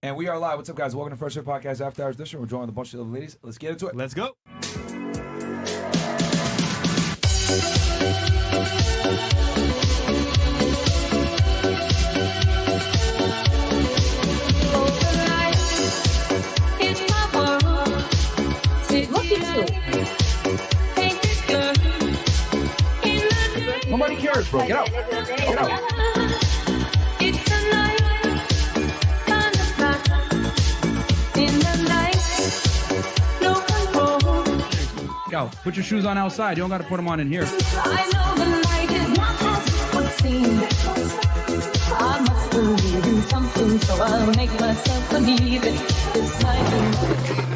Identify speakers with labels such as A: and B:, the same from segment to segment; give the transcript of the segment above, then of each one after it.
A: And we are live. What's up, guys? Welcome to Fresh Air Podcast After Hours Edition. We're joined with a bunch of other ladies. Let's get into it.
B: Let's go.
A: Nobody cares, bro. Get out. Get out.
B: Yo, put your shoes on outside. You don't got to put them on in here.
C: I know the night is not as what seems. I must believe in something, so I'll make myself believe it. This night.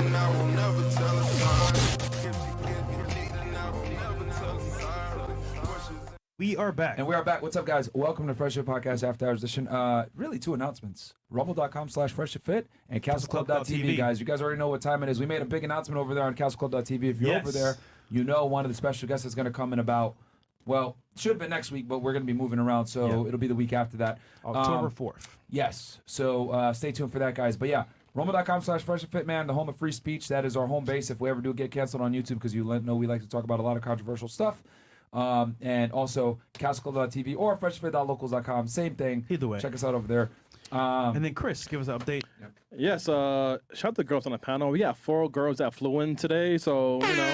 B: We are back.
A: And we are back. What's up, guys? Welcome to Fresh Air Podcast After Hours Edition. Really, two announcements. Rumble.com/FreshFit and CastleClub.tv, guys. You guys already know what time it is. We made a big announcement over there on CastleClub.tv. If you're over there, you know one of the special guests is going to come in about, well, should have been next week, but we're going to be moving around, so it'll be the week after that.
B: October 4th.
A: Yes. So stay tuned for that, guys. But yeah, Rumble.com/FreshFit, man, the home of free speech. That is our home base if we ever do get canceled on YouTube, because you know we like to talk about a lot of controversial stuff. And also CastleClub.tv or freshfit.locals.com. Same thing.
B: Either way.
A: Check us out over there.
B: And then Chris, give us an update.
D: Yes, shout out to the girls on the panel. We got 4 girls that flew in today, so, you know.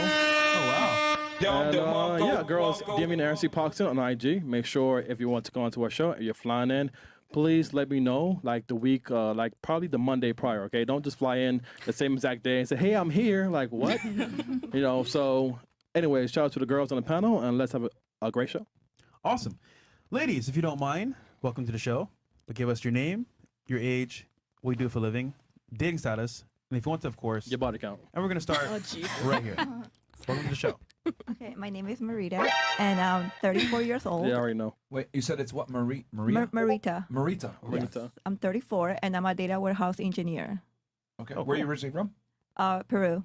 B: Oh, wow.
D: And, yeah, girls, DM me and RC Poxon on IG. Make sure if you want to go onto our show, if you're flying in, please let me know, like, the week, like, probably the Monday prior, okay? Don't just fly in the same exact day and say, hey, I'm here. Like, what? You know, so, anyway, shout out to the girls on the panel, and let's have a great show.
B: Awesome. Ladies, if you don't mind, welcome to the show. But give us your name, your age, what you do for a living, dating status, and if you want to, of course,
D: Your body count.
B: and we're going to start right here. Welcome to the show.
E: Okay, my name is Marita, and I'm 34 years old.
D: Yeah, I already know.
A: Wait, you said it's what? Maria?
E: Marita.
A: Marita. Okay.
D: Yes.
E: I'm 34, and I'm a data warehouse engineer.
A: Okay.
B: Oh,
A: Where are you
B: cool.
A: originally from?
E: Peru.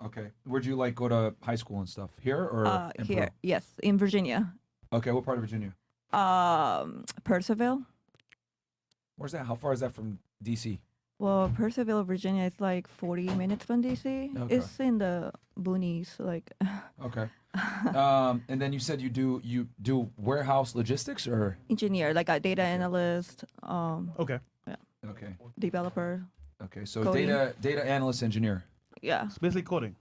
A: Okay. Where'd you like go to high school and stuff? Here or in
E: Here,
A: Peru?
E: yes, in Virginia.
A: Okay. What part of Virginia?
E: Percival.
A: Where's that? How far is that from DC?
E: Well, Percival, Virginia is like 40 minutes from DC.
A: Okay.
E: It's in the boonies, like.
A: Okay. And then you said you do warehouse logistics or?
E: Engineer, like a data analyst,
B: Okay.
A: Okay.
E: developer.
A: Okay. So
E: Coding.
A: data analyst engineer.
E: Yeah.
B: It's basically coding.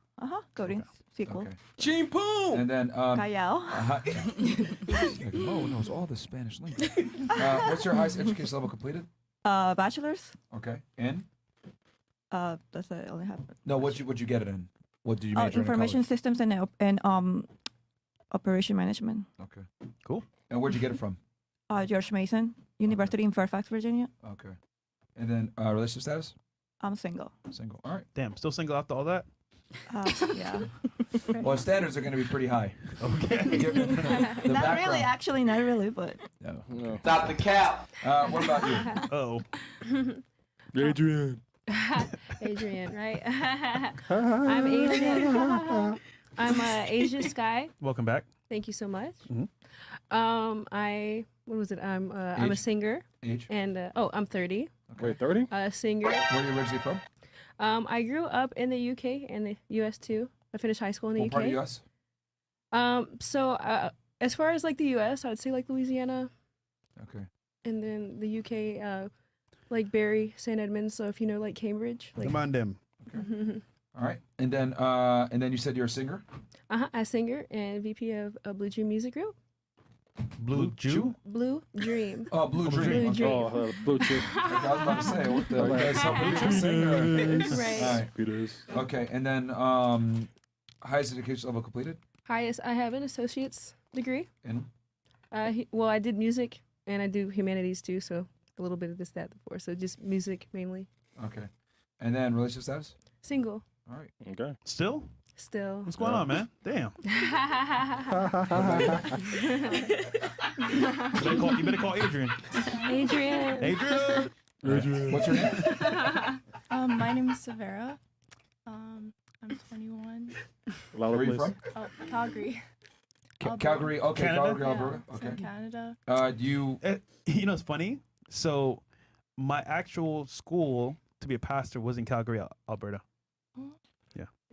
E: Coding, SQL.
A: Okay.
D: Gene Poom!
A: And then
E: Callao.
A: Mo knows all the Spanish language. What's your highest education level completed?
E: Bachelor's.
A: Okay. In?
E: That's it. I only have.
A: No. What'd you get it in? What did you major in
E: Information
A: college?
E: systems and operation management.
A: Okay.
B: Cool.
A: And where'd you get it from?
E: George Mason University in Fairfax, Virginia.
A: Okay. And then relationship status?
E: I'm single.
A: Single. All right.
B: Damn, still single after all that?
E: Yeah.
A: Well, standards are going to be pretty high.
B: Okay.
A: Given the
E: Not really,
A: background.
E: actually, not really, but.
A: No.
D: No.
F: Stop the cap.
A: What about you?
B: Uh-oh.
D: Adrian.
G: Adrian, right? I'm Adrian. I'm Asia Sky.
B: Welcome back.
G: Thank you so much.
B: Mhm.
G: What was it? I'm a
A: Age?
G: singer,
A: Age?
G: and I'm 30.
D: Wait, 30?
G: A singer.
A: Where are you originally from?
G: I grew up in the UK and the US too. I finished high school in the
A: What
G: UK.
A: part of U.S.?
G: So as far as like the US, I'd say like Louisiana,
A: Okay.
G: and then the UK, like Barry, St. Edmunds. So if you know like Cambridge, like.
B: Come on, them.
A: All right. And then you said you're a singer?
G: A singer and VP of a Blue Dream Music Group.
B: Blue Jew?
G: Blue Dream.
A: Oh, Blue Dream.
G: Blue
A: Okay.
G: Dream.
D: Oh, blue chip.
A: I was about to say, what the? You guys helping me singer?
G: Right.
A: All right.
D: It is.
A: Okay. And then highest education level completed?
G: Highest, I have an associate's degree.
A: In?
G: Well, I did music and I do humanities too, so a little bit of this, that before. So just music mainly.
A: Okay. And then relationship status?
G: Single.
A: All right.
D: Okay.
B: Still?
G: Still.
B: What's going on, man? Damn. You better call Adrian.
G: Adrian.
B: Adrian!
A: What's your name?
H: My name is Severa. I'm 21.
D: Where
A: Where are you from?
H: Oh, Calgary.
A: Calgary. Okay.
B: Canada?
A: Calgary,
H: Yeah,
A: Alberta.
H: it's in
A: Okay.
H: Canada.
A: Do you?
B: You know, it's funny. So, my actual school to be a pastor was in Calgary, Alberta.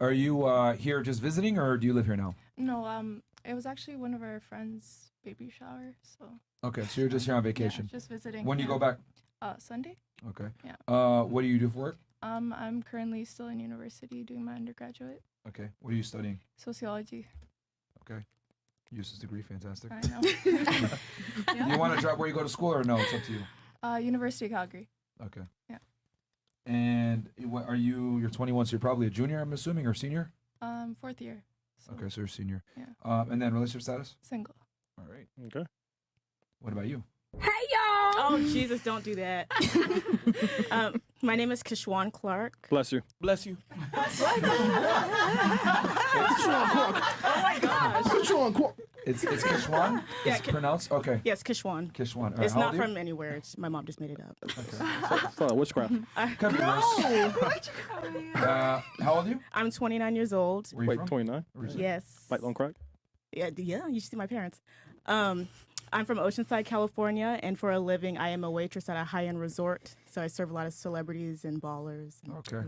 A: Are you here just visiting, or do you live here now?
H: No, it was actually one of our friends' baby shower, so
A: Okay, so you're just here on vacation.
H: yeah, just visiting.
A: When do you
H: yeah.
A: go back?
H: Sunday.
A: Okay.
H: Yeah.
A: What do you do for work?
H: I'm currently still in university doing my undergraduate
A: Okay. What are you studying?
H: sociology.
A: Okay. Useless degree, fantastic.
H: I know.
A: Do you want to drop where you go to school, or no? It's up to you.
H: University of Calgary.
A: Okay.
H: Yeah.
A: And what are you? You're 21, so you're probably a junior, I'm assuming, or senior.
H: 4th year. So
A: Okay, so you're a senior.
H: Yeah.
A: And then relationship status.
H: Single.
A: All right.
D: Okay.
A: What about you?
F: Oh, Jesus, don't do that. My name is Kishwan Clark.
D: Bless you.
B: Bless you.
F: Oh, my gosh.
A: It's Kishwan.
F: Yeah,
A: It's pronounced okay.
F: Yes, Kishwan.
A: Kishwan. All right,
F: It's
A: how
F: not
A: old are you?
F: from anywhere. It's, my mom just made it up.
D: So, witchcraft.
A: Could be worse. How old are you?
F: I'm 29 years old.
A: Where are you
D: Wait,
A: from?
D: 29?
F: Yes.
D: Fight on crack?
F: Yeah, you should see my parents. I'm from Oceanside, California, and for a living, I am a waitress at a high-end resort. So I serve a lot of celebrities and ballers. And,
A: Okay.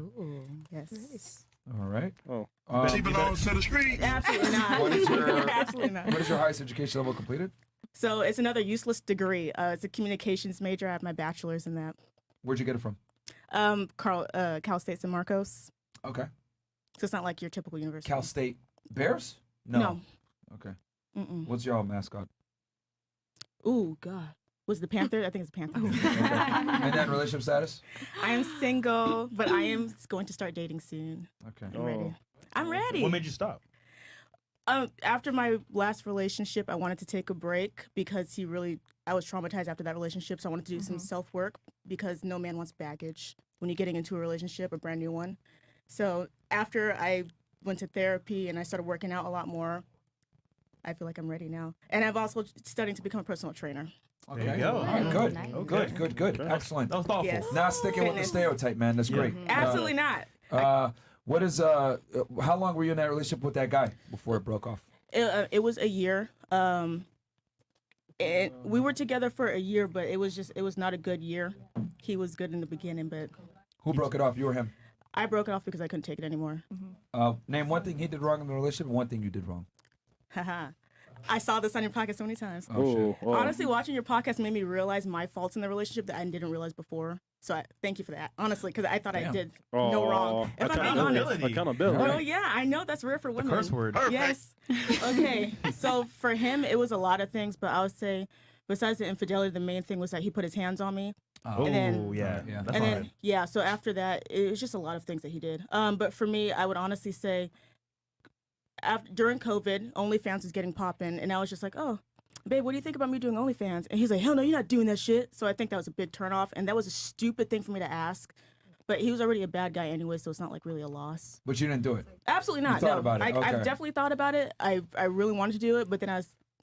F: yes.
A: All right.
D: Oh.
A: She belongs to the street.
F: Absolutely not.
A: What is your
F: Absolutely not.
A: What is your highest education level completed?
F: So it's another useless degree. It's a communications major. I have my bachelor's in that.
A: Where'd you get it from?
F: Cal State San Marcos.
A: Okay.
F: So it's not like your typical university.
A: Cal State Bears?
F: No.
A: Okay.
F: Mm-mm.
A: What's your mascot?
F: Ooh, God. Was it the Panther? I think it's the Panther.
A: Okay. And then relationship status?
F: I am single, but I am going to start dating soon.
A: Okay.
F: I'm ready. I'm ready.
B: What made you stop?
F: After my last relationship, I wanted to take a break because I was traumatized after that relationship. So I wanted to do some self-work because no man wants baggage when you're getting into a relationship, a brand new one. So after I went to therapy and I started working out a lot more, I feel like I'm ready now. And I've also studying to become a personal trainer.
A: Okay.
B: There you go.
A: All right, good.
H: Nice.
A: Good. Excellent.
B: That was thoughtful.
F: Yes.
A: Not sticking with the
F: Fitness.
A: stereotype, man. That's great.
F: Absolutely not.
A: What is how long were you in that relationship with that guy before it broke off?
F: It was a year. We were together for a year, but it was not a good year. He was good in the beginning, but
A: Who broke it off? You or him?
F: I broke it off because I couldn't take it anymore.
A: Name one thing he did wrong in the relationship and one thing you did wrong.
F: Haha. I saw this on your podcast so many times.
A: Oh, shit.
F: Honestly, watching your podcast made me realize my faults in the relationship that I didn't realize before. So I thank you for that, honestly, because I thought I did no wrong. If I'm being honest.
D: Accountability.
F: Oh yeah, I know that's rare for women.
B: Curse word.
F: Yes. Okay. So for him, it was a lot of things, but I would say, besides the infidelity, the main thing was that he put his hands on me.
B: Oh,
F: And then-
B: yeah.
A: Yeah.
B: That's
F: And
B: hard.
F: then so after that, it was just a lot of things that he did. But for me, I would honestly say, during COVID, OnlyFans was getting popping, and I was just like, oh, babe, what do you think about me doing OnlyFans? And he's like, hell no, you're not doing that shit. So I think that was a big turnoff, and that was a stupid thing for me to ask. But he was already a bad guy anyway, so it's not like really a loss.
A: But you didn't do it.
F: Absolutely not.
A: thought
F: No,
A: about it, okay.
F: I've definitely thought about it. I really wanted to do it, but then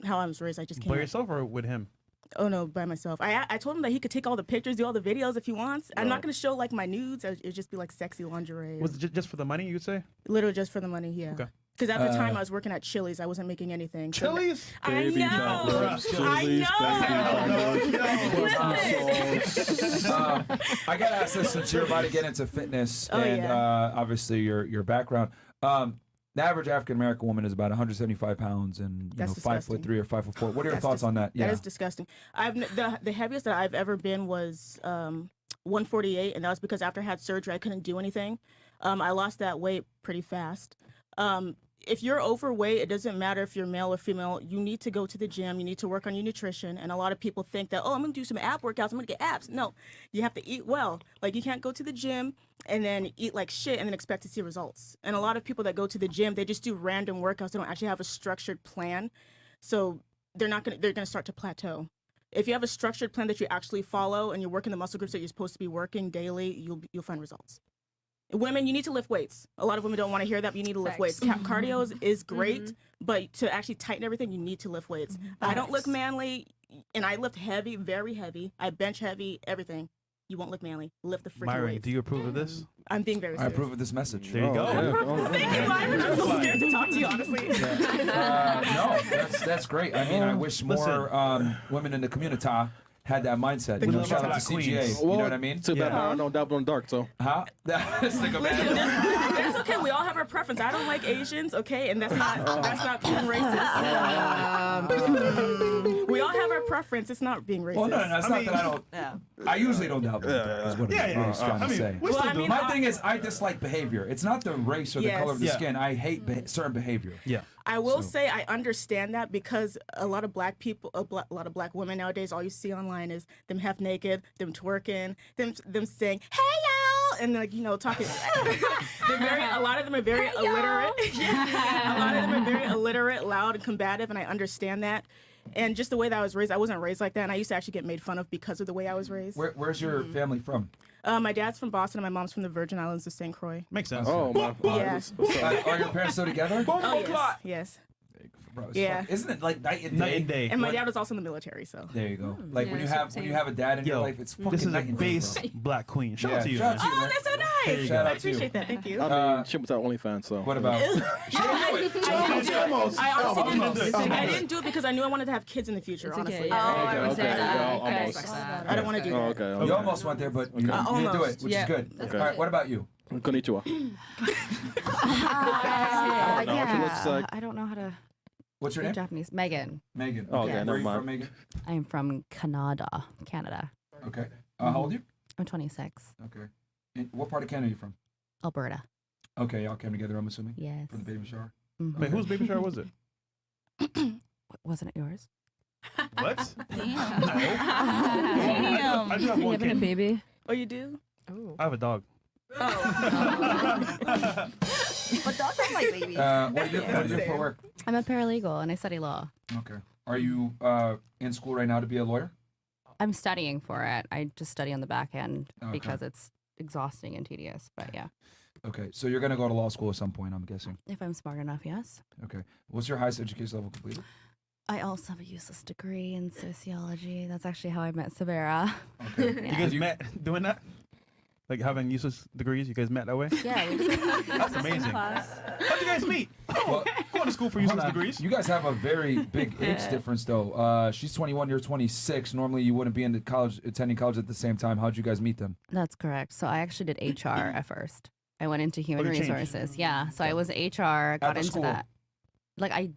F: how I was raised, I just
B: By
F: can't.
B: yourself or with him?
F: Oh no, by myself. I told him that he could take all the pictures, do all the videos if he wants. I'm not gonna show like my nudes. It'd just be like sexy lingerie.
B: Was it just for the money, you'd say?
F: Literally just for the money, yeah.
B: Okay.
F: Because at the time I was working at Chili's, I wasn't making anything. so-
B: Chili's?
F: I
D: Baby
F: know.
D: chocolate,
F: I
D: Chili's,
F: know.
D: Listen.
A: I gotta ask this since you're about to get into fitness and obviously your background. The average African American woman is about 175 pounds and
F: That's
A: 5'3" or 5'4". What are your
F: That's
A: thoughts on that?
F: That is disgusting. The heaviest that I've ever been was 148, and that was because after I had surgery, I couldn't do anything. I lost that weight pretty fast. If you're overweight, it doesn't matter if you're male or female. You need to go to the gym. You need to work on your nutrition. And a lot of people think that, oh, I'm going to do some ab workouts. I'm going to get abs. No, you have to eat well. Like, you can't go to the gym and then eat like shit and then expect to see results. And a lot of people that go to the gym, they just do random workouts. They don't actually have a structured plan. So they're going to start to plateau. If you have a structured plan that you actually follow and you're working the muscle groups that you're supposed to be working daily, you'll find results. Women, you need to lift weights. A lot of women don't want to hear that, but you need to lift weights. Cardio is great, but to actually tighten everything, you need to lift weights. I don't look manly, and I lift heavy, very heavy. I bench heavy, everything. You won't look manly. Lift the freaking
B: Myron,
F: weights.
B: do you approve of this?
F: I'm being very
A: I
F: serious.
A: approve of this message.
B: There you go.
F: Thank you, Myron. I'm so scared to talk to you, honestly.
A: No, that's great. I mean, I wish more women in the community had that mindset.
F: The
A: You know,
F: club
A: shout out to
B: of queens.
A: CGA. You know what I mean?
D: To that, I don't dabble in dark, so.
A: Huh? That's like a
F: Listen,
A: man.
F: that's okay. We all have our preference. I don't like Asians, okay, and that's not being racist. We all have our preference. It's not being racist.
A: Well, no, it's not that I don't.
E: Yeah.
A: I usually don't dabble. Is what I was trying to say.
F: Well, I mean,
A: My thing is, I dislike behavior. It's not the race or the
F: Yes.
A: color of the
B: Yeah.
A: skin. I hate certain behavior.
B: Yeah.
F: I will say I understand that because a lot of black people, a lot of black women nowadays, all you see online is them half naked, them twerking, them saying, "Hey y'all," and like talking. A lot of them are very illiterate. A lot of them are very illiterate, loud, and combative, and I understand that. And just the way that I was raised, I wasn't raised like that, and I used to actually get made fun of because of the way I was raised.
A: Where's your family from?
F: My dad's from Boston, and my mom's from the Virgin Islands of St. Croix.
B: Makes sense.
D: Oh, my.
F: Yes.
A: Are your parents still together?
F: Oh, yes.
A: Bro, it's
F: Yeah.
A: fuck- isn't it like night and day?
B: Night and day.
F: And my dad was also in the military, so.
A: There you go. Like when
G: Yeah,
A: you have a dad in your
B: Yo,
A: life, it's fucking
B: this is a
A: night and day,
B: base
A: bro.
B: black queen. Shout
A: Yeah,
B: out to you.
A: shout out
B: man.
A: to you.
F: Oh, that's so nice.
A: Shout
F: I
A: out to you.
F: appreciate that. Thank you.
D: I mean, shit was our OnlyFans, so.
A: What about?
F: I didn't do it because I knew I wanted to have kids in the future,
G: It's
F: honestly.
G: okay, yeah.
E: Oh, I would
D: Okay,
E: say
D: okay,
E: that.
D: yeah,
E: Okay.
D: almost.
F: I don't want to do that.
D: Oh, okay.
A: You almost went there, but you didn't do it,
F: Almost.
A: which
G: Yeah.
A: is good.
D: Okay.
A: All right, what about you?
D: Konnichiwa.
G: I
D: don't know what she looks like.
G: I don't know how to
A: What's your
G: speak
A: name?
G: Japanese. Megan.
A: Megan.
D: Oh, okay,
A: Where
D: never
A: are you
D: mind.
A: from, Megan?
G: I am from Canada.
A: Okay. How old are you?
G: I'm 26.
A: Okay. And what part of Canada are you from?
G: Alberta.
A: Okay, y'all came together, I'm assuming,
G: Yes.
A: for the baby shower.
G: Mhm.
B: Wait, whose baby shower was it?
G: Wasn't it yours?
B: What?
E: Damn.
B: I do have one
G: Having a
B: kid.
G: baby.
F: Oh, you do?
G: Oh.
B: I have a dog.
E: But dogs are like babies.
A: What do you do for work?
G: I'm a paralegal and I study law.
A: Okay. Are you in school right now to be a lawyer?
G: I'm studying for it. I just study on the back end
A: Okay.
G: because it's exhausting and tedious. But yeah,
A: Okay, so you're gonna go to law school at some point, I'm guessing.
G: if I'm smart enough, yes.
A: Okay. What's your highest education level completed?
G: I also have a useless degree in sociology. That's actually how I met Severa.
A: Okay.
B: You guys met doing that? Like having useless degrees? You guys met that way?
G: Yeah, we just
B: That's amazing. How'd you guys meet?
A: Well,
B: Going to school for
A: hold
B: useless
A: on.
B: degrees?
A: You guys have a very big age difference, though. She's 21, you're 26. Normally, you wouldn't be in the college, attending college at the same time. How'd you guys meet them?
G: That's correct. So I actually did HR at first. I went into human
B: you changed.
G: resources. Yeah. So I was HR, got
A: the
G: into
A: school?
G: that. Like I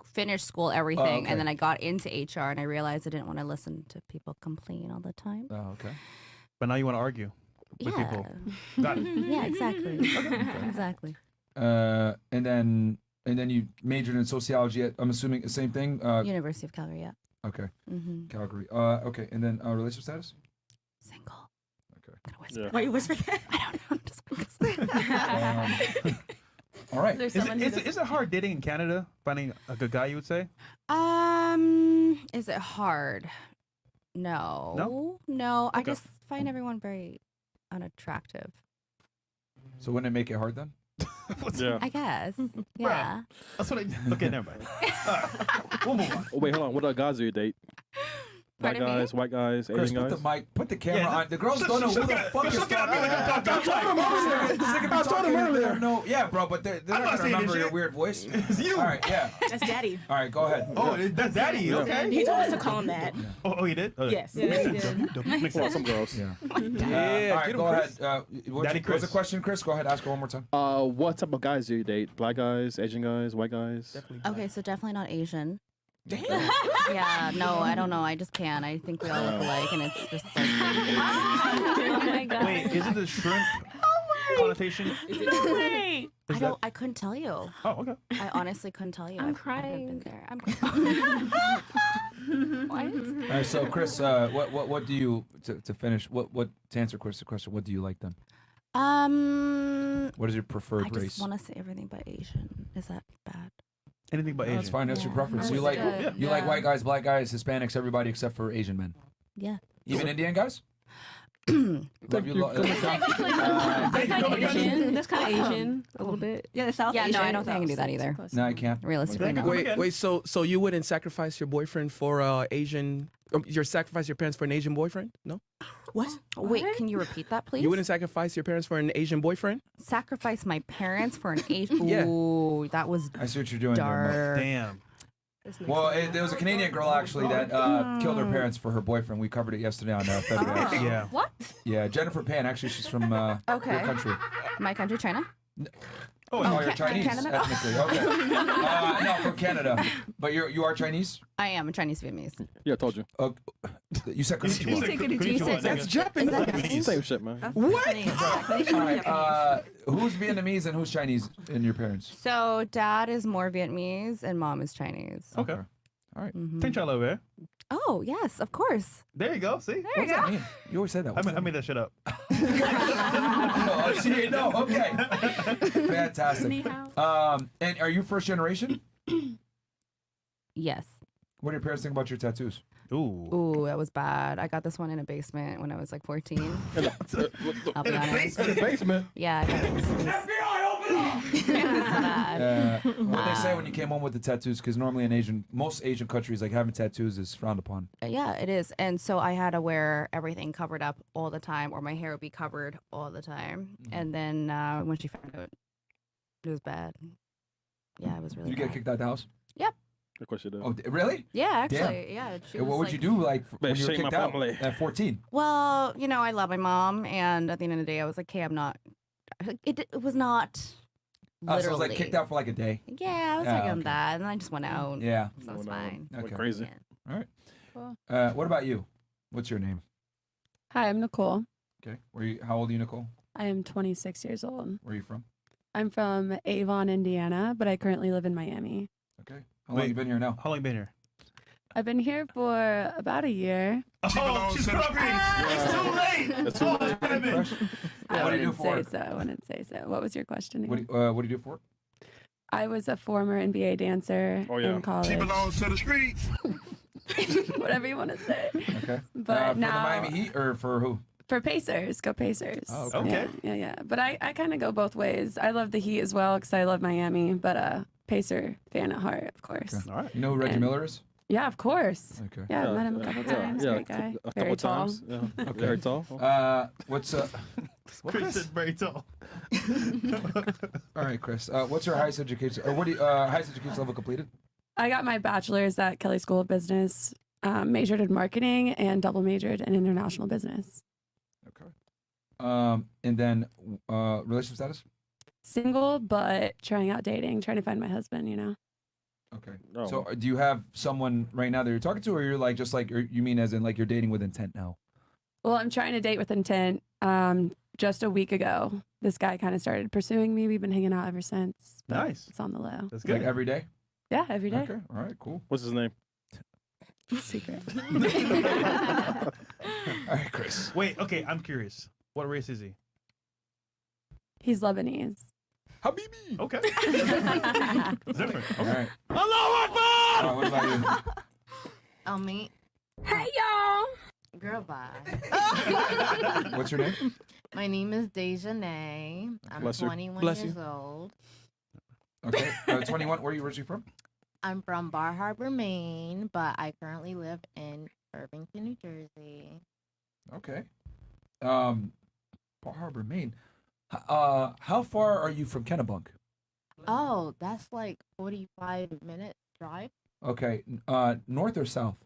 G: finished school, everything,
A: okay.
G: and then I got into HR and I realized I didn't want to listen to people complain all the time.
A: Oh, okay.
B: But now you want to argue with
G: Yeah.
B: people. Got it.
G: Yeah, exactly. Exactly.
A: And then you majored in sociology at, I'm assuming, the same thing?
G: University of Calgary, yeah.
A: Okay,
G: Mm-hmm.
A: Calgary. Okay, and then relationship status?
G: Single.
A: Okay.
G: I'm gonna whisper.
D: Yeah.
F: Why you whisper that?
G: I don't know. Just because.
A: All right.
H: There's
B: Is
H: someone
B: it, is it hard dating in Canada? Finding a good guy, you would say?
G: Is it hard? No. No. I
B: Okay.
G: just find everyone very unattractive.
A: So wouldn't it make it hard then?
D: Yeah.
G: I guess. Yeah.
B: That's what I. Okay, never mind. We'll move on.
D: Oh, wait, hold on. What guys do you date? Black
G: Pardon me?
D: guys, white guys,
A: Chris,
D: Asian
A: put
D: guys?
A: the mic, put the camera
B: Yeah,
A: on. The girls don't know who the fuck is
B: look at me like I'm
A: talking.
B: talking.
A: I told him earlier. No, yeah, bro, but they're
B: I'm
A: not
B: not
A: gonna
B: saying
A: remember
B: this
A: your
B: shit.
A: weird voice.
B: It's you.
A: All right, yeah.
F: That's daddy.
A: All right, go ahead.
B: Oh, that's daddy. Okay.
F: He told us to call him that.
B: Oh, he did? Okay.
F: Yes.
B: Makes
D: Well,
B: sense.
D: some girls.
A: Yeah.
D: Yeah,
A: all right,
D: get 'em,
A: go
D: Chris.
A: ahead. What's
B: Daddy
A: the
B: Chris.
A: question, Chris? Go ahead, ask her one more time.
D: What type of guys do you date? Black guys, Asian guys, white guys?
G: Okay, so definitely not Asian. Yeah, no, I don't know. I just can't. I think we all look alike, and it's just like.
H: Oh my god.
B: Wait, isn't the shrimp connotation?
H: No way.
B: Is
G: I
B: that?
G: don't. I couldn't tell you.
B: Oh, okay.
G: I honestly couldn't tell you.
H: I'm
G: I've never
H: crying.
G: been there. I'm crying. What?
A: All right, so Chris, what do you to finish? What to answer Chris' question? What do you like then? What is your preferred
G: I
A: race?
G: just want to say everything but Asian. Is that bad?
B: Anything but
A: No,
B: Asian.
A: that's fine. That's your
G: Yeah.
A: preference.
G: That's
A: You like
G: good.
A: you like
G: Yeah.
A: white guys, black guys, Hispanics, everybody except for Asian men.
G: Yeah.
A: Even Indian guys. Love you.
H: Technically, that's kind of Asian. That's kind of Asian a little bit.
E: Yeah, the South
G: Yeah,
E: Asian.
G: no, I don't think I can do that either.
A: No, I can't.
G: Realistically, no.
I: Wait. So you wouldn't sacrifice your boyfriend for Asian? You sacrifice your parents for an Asian boyfriend? No.
F: What?
G: Wait, can you repeat that, please?
I: You wouldn't sacrifice your parents for an Asian boyfriend?
G: sacrifice my parents for an Asian.
I: Yeah.
G: Ooh, that was
A: I see what you're doing there, Mo.
G: dark.
B: Damn.
G: This makes
A: Well,
G: sense.
A: there was a Canadian girl actually that killed her parents for her boyfriend. We covered it yesterday on February.
B: Yeah.
H: What?
A: Yeah, Jennifer Pan. Actually, she's from your
H: Okay.
A: country.
H: My country, China?
A: Oh, you're Chinese
H: Canada?
A: ethnically. Okay. No, from Canada. But you are Chinese?
H: I am a Chinese Vietnamese.
D: Yeah, I told you.
A: You said konnichiwa.
B: Konnichiwa.
A: That's Japanese.
D: Same shit, man.
A: What? All right. Who's Vietnamese and who's Chinese in your parents?
H: So dad is more Vietnamese and mom is Chinese.
B: Okay.
A: All right.
B: Think y'all over here.
H: Oh, yes, of course.
B: There you go. See?
A: What's that mean? You always said that.
B: I made that shit up.
A: Oh, she didn't know. Okay. Fantastic. And are you first generation?
H: Yes.
A: What do your parents think about your tattoos?
B: Ooh.
H: Ooh, that was bad. I got this one in a basement when I was like 14. I'll be honest.
D: In the basement.
H: Yeah, it was bad.
A: What they say when you came home with the tattoos? Because normally in most Asian countries, like having tattoos is frowned upon.
H: Yeah, it is. And so I had to wear everything covered up all the time, or my hair would be covered all the time. And then when she found out, it was bad. Yeah, it was really
A: Did you
H: bad.
A: get kicked out of the house?
H: Yep.
D: Of course you do.
A: Oh, really?
H: Yeah, actually, yeah. She
A: What
H: was
A: would
H: like-
A: you do like when you were
D: shame
A: kicked
D: my
A: out
D: family.
A: at 14?
H: Well, you know, I love my mom, and at the end of the day, I was like, "Hey, I'm not." It was not.
A: So
H: Literally.
A: it was like kicked out for like a day.
H: Yeah, I was like on that, and then I just went out.
A: Yeah.
H: So it's fine.
A: Okay.
D: Crazy.
H: Yeah.
A: All right. What about you? What's your name?
J: Hi, I'm Nicole.
A: Okay. How old are you, Nicole?
J: I am 26 years old.
A: Where are you from?
J: I'm from Avon, Indiana, but I currently live in Miami.
A: Okay. How long you been here now?
B: How long you been here?
J: I've been here for about a year.
B: Oh, she's covering. It's too late.
D: It's too late.
A: What do you do for work?
J: I wouldn't say so. What was your question
A: What
J: again?
A: do you do for work?
J: I was a former NBA dancer in college.
K: She belongs to the streets.
J: Whatever you want to say.
A: Okay.
J: But
A: for
J: now,
A: the Miami Heat or for who?
J: for Pacers, go Pacers.
A: Oh,
B: okay.
J: Yeah. But I kind of go both ways. I love the Heat as well because I love Miami, but Pacer fan at heart, of course.
A: Okay.
B: All right.
A: You know who Reggie
J: And-
A: Miller is?
J: Yeah, of course.
A: Okay.
J: Yeah, I've met him a couple times. Great guy.
D: A
J: Very
D: couple
J: tall.
D: times. Yeah. Very tall.
A: What's what,
B: Chris
A: Chris?
B: is very tall.
A: All right, Chris. What's your highest education? Or what do you, highest education level completed?
J: I got my bachelor's at Kelly School of Business, majored in marketing and double majored in international business.
A: Okay. And then relationship status?
J: Single, but trying out dating, trying to find my husband, you know.
A: Okay.
D: Oh.
A: So do you have someone right now that you're talking to, or you're like just like, or you mean as in like you're dating with intent now?
J: Well, I'm trying to date with intent. Just a week ago, this guy kind of started pursuing me. We've been hanging out ever since. But
B: Nice.
J: It's on the low.
B: That's
A: Like
B: good.
A: every day?
J: Yeah, every day.
A: Okay. All right. Cool.
D: What's his name?
J: Secret.
A: All right, Chris.
B: Wait. Okay. I'm curious. What race is he?
J: He's Lebanese.
A: Habibi.
B: Okay. It's different.
A: All
B: Okay.
A: right.
K: Hello,
A: What about you?
L: Oh, me?
H: Hey y'all.
L: Girl, bye.
A: What's your name?
L: My name is Dejanay. I'm
D: Bless you.
L: 21
I: Bless
L: years
I: you.
L: old.
A: Okay. 21. Where are you originally from?
L: I'm from Bar Harbor, Maine, but I currently live in Irvington, New Jersey.
A: Okay. Bar Harbor, Maine. How far are you from Kennebunk?
L: Oh, that's like 45-minute drive
A: Okay. North or south?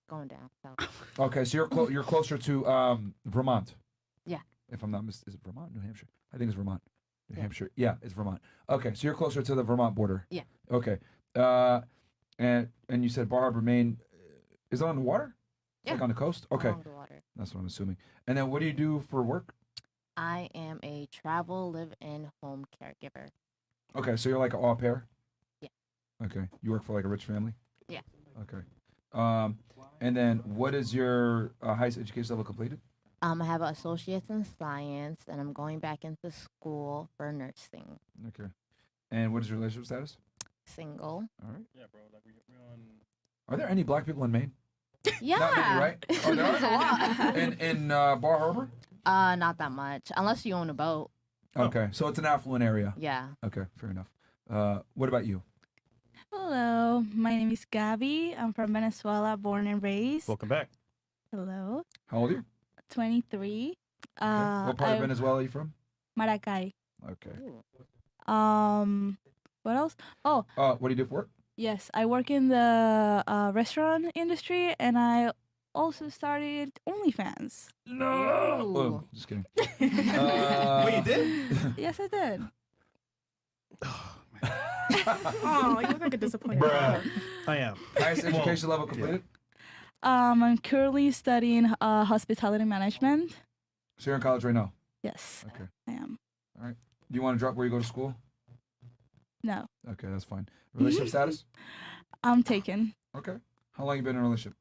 L: going down south.
A: Okay, so you're closer to Vermont.
L: Yeah.
A: If I'm not is it Vermont, New Hampshire? I think it's Vermont. New Hampshire. Yeah, it's Vermont. Okay, so you're closer to the Vermont border.
L: Yeah.
A: Okay. And you said Bar Harbor, Maine. Is it on the water? It's like
L: Yeah.
A: on the coast? Okay.
L: Along the water.
A: That's what I'm assuming. And then what do you do for work?
L: I am a travel live-in home caregiver.
A: Okay, so you're like an au pair?
L: Yeah.
A: Okay. You work for like a rich family?
L: Yeah.
A: Okay. And then what is your highest education level completed?
L: I have an associate's in science, and I'm going back into school for nursing.
A: Okay. And what is your relationship status?
L: Single.
A: All right.
D: Yeah, bro. Like we're on.
A: Are there any black people in Maine?
L: Yeah.
A: Not many, right? Oh, there
L: There's a
A: are?
L: lot.
A: In Bar Harbor?
L: Not that much, unless you own a boat.
A: Okay, so it's an affluent area.
L: Yeah.
A: Okay, fair enough. What about you?
M: Hello, my name is Gabby. I'm from Venezuela, born and raised.
B: Welcome back.
M: Hello.
A: How old are you?
M: 23.
A: What part of Venezuela are you from?
M: Maracay.
A: Okay.
M: What What else? Oh,
A: What do you do for work?
M: yes, I work in the restaurant industry, and I also started OnlyFans.
A: No. Oh, just kidding.
B: Wait, you did?
M: Yes, I did.
F: Oh, you look like a disappointed father.
B: I am.
A: Highest education level completed?
M: I'm currently studying hospitality management.
A: So you're in college right now?
M: Yes,
A: Okay.
M: I am.
A: All right. Do you want to drop where you go to school?
M: No,
A: Okay, that's fine. Relationship status?
M: I'm taken
A: Okay. How long you been in a relationship?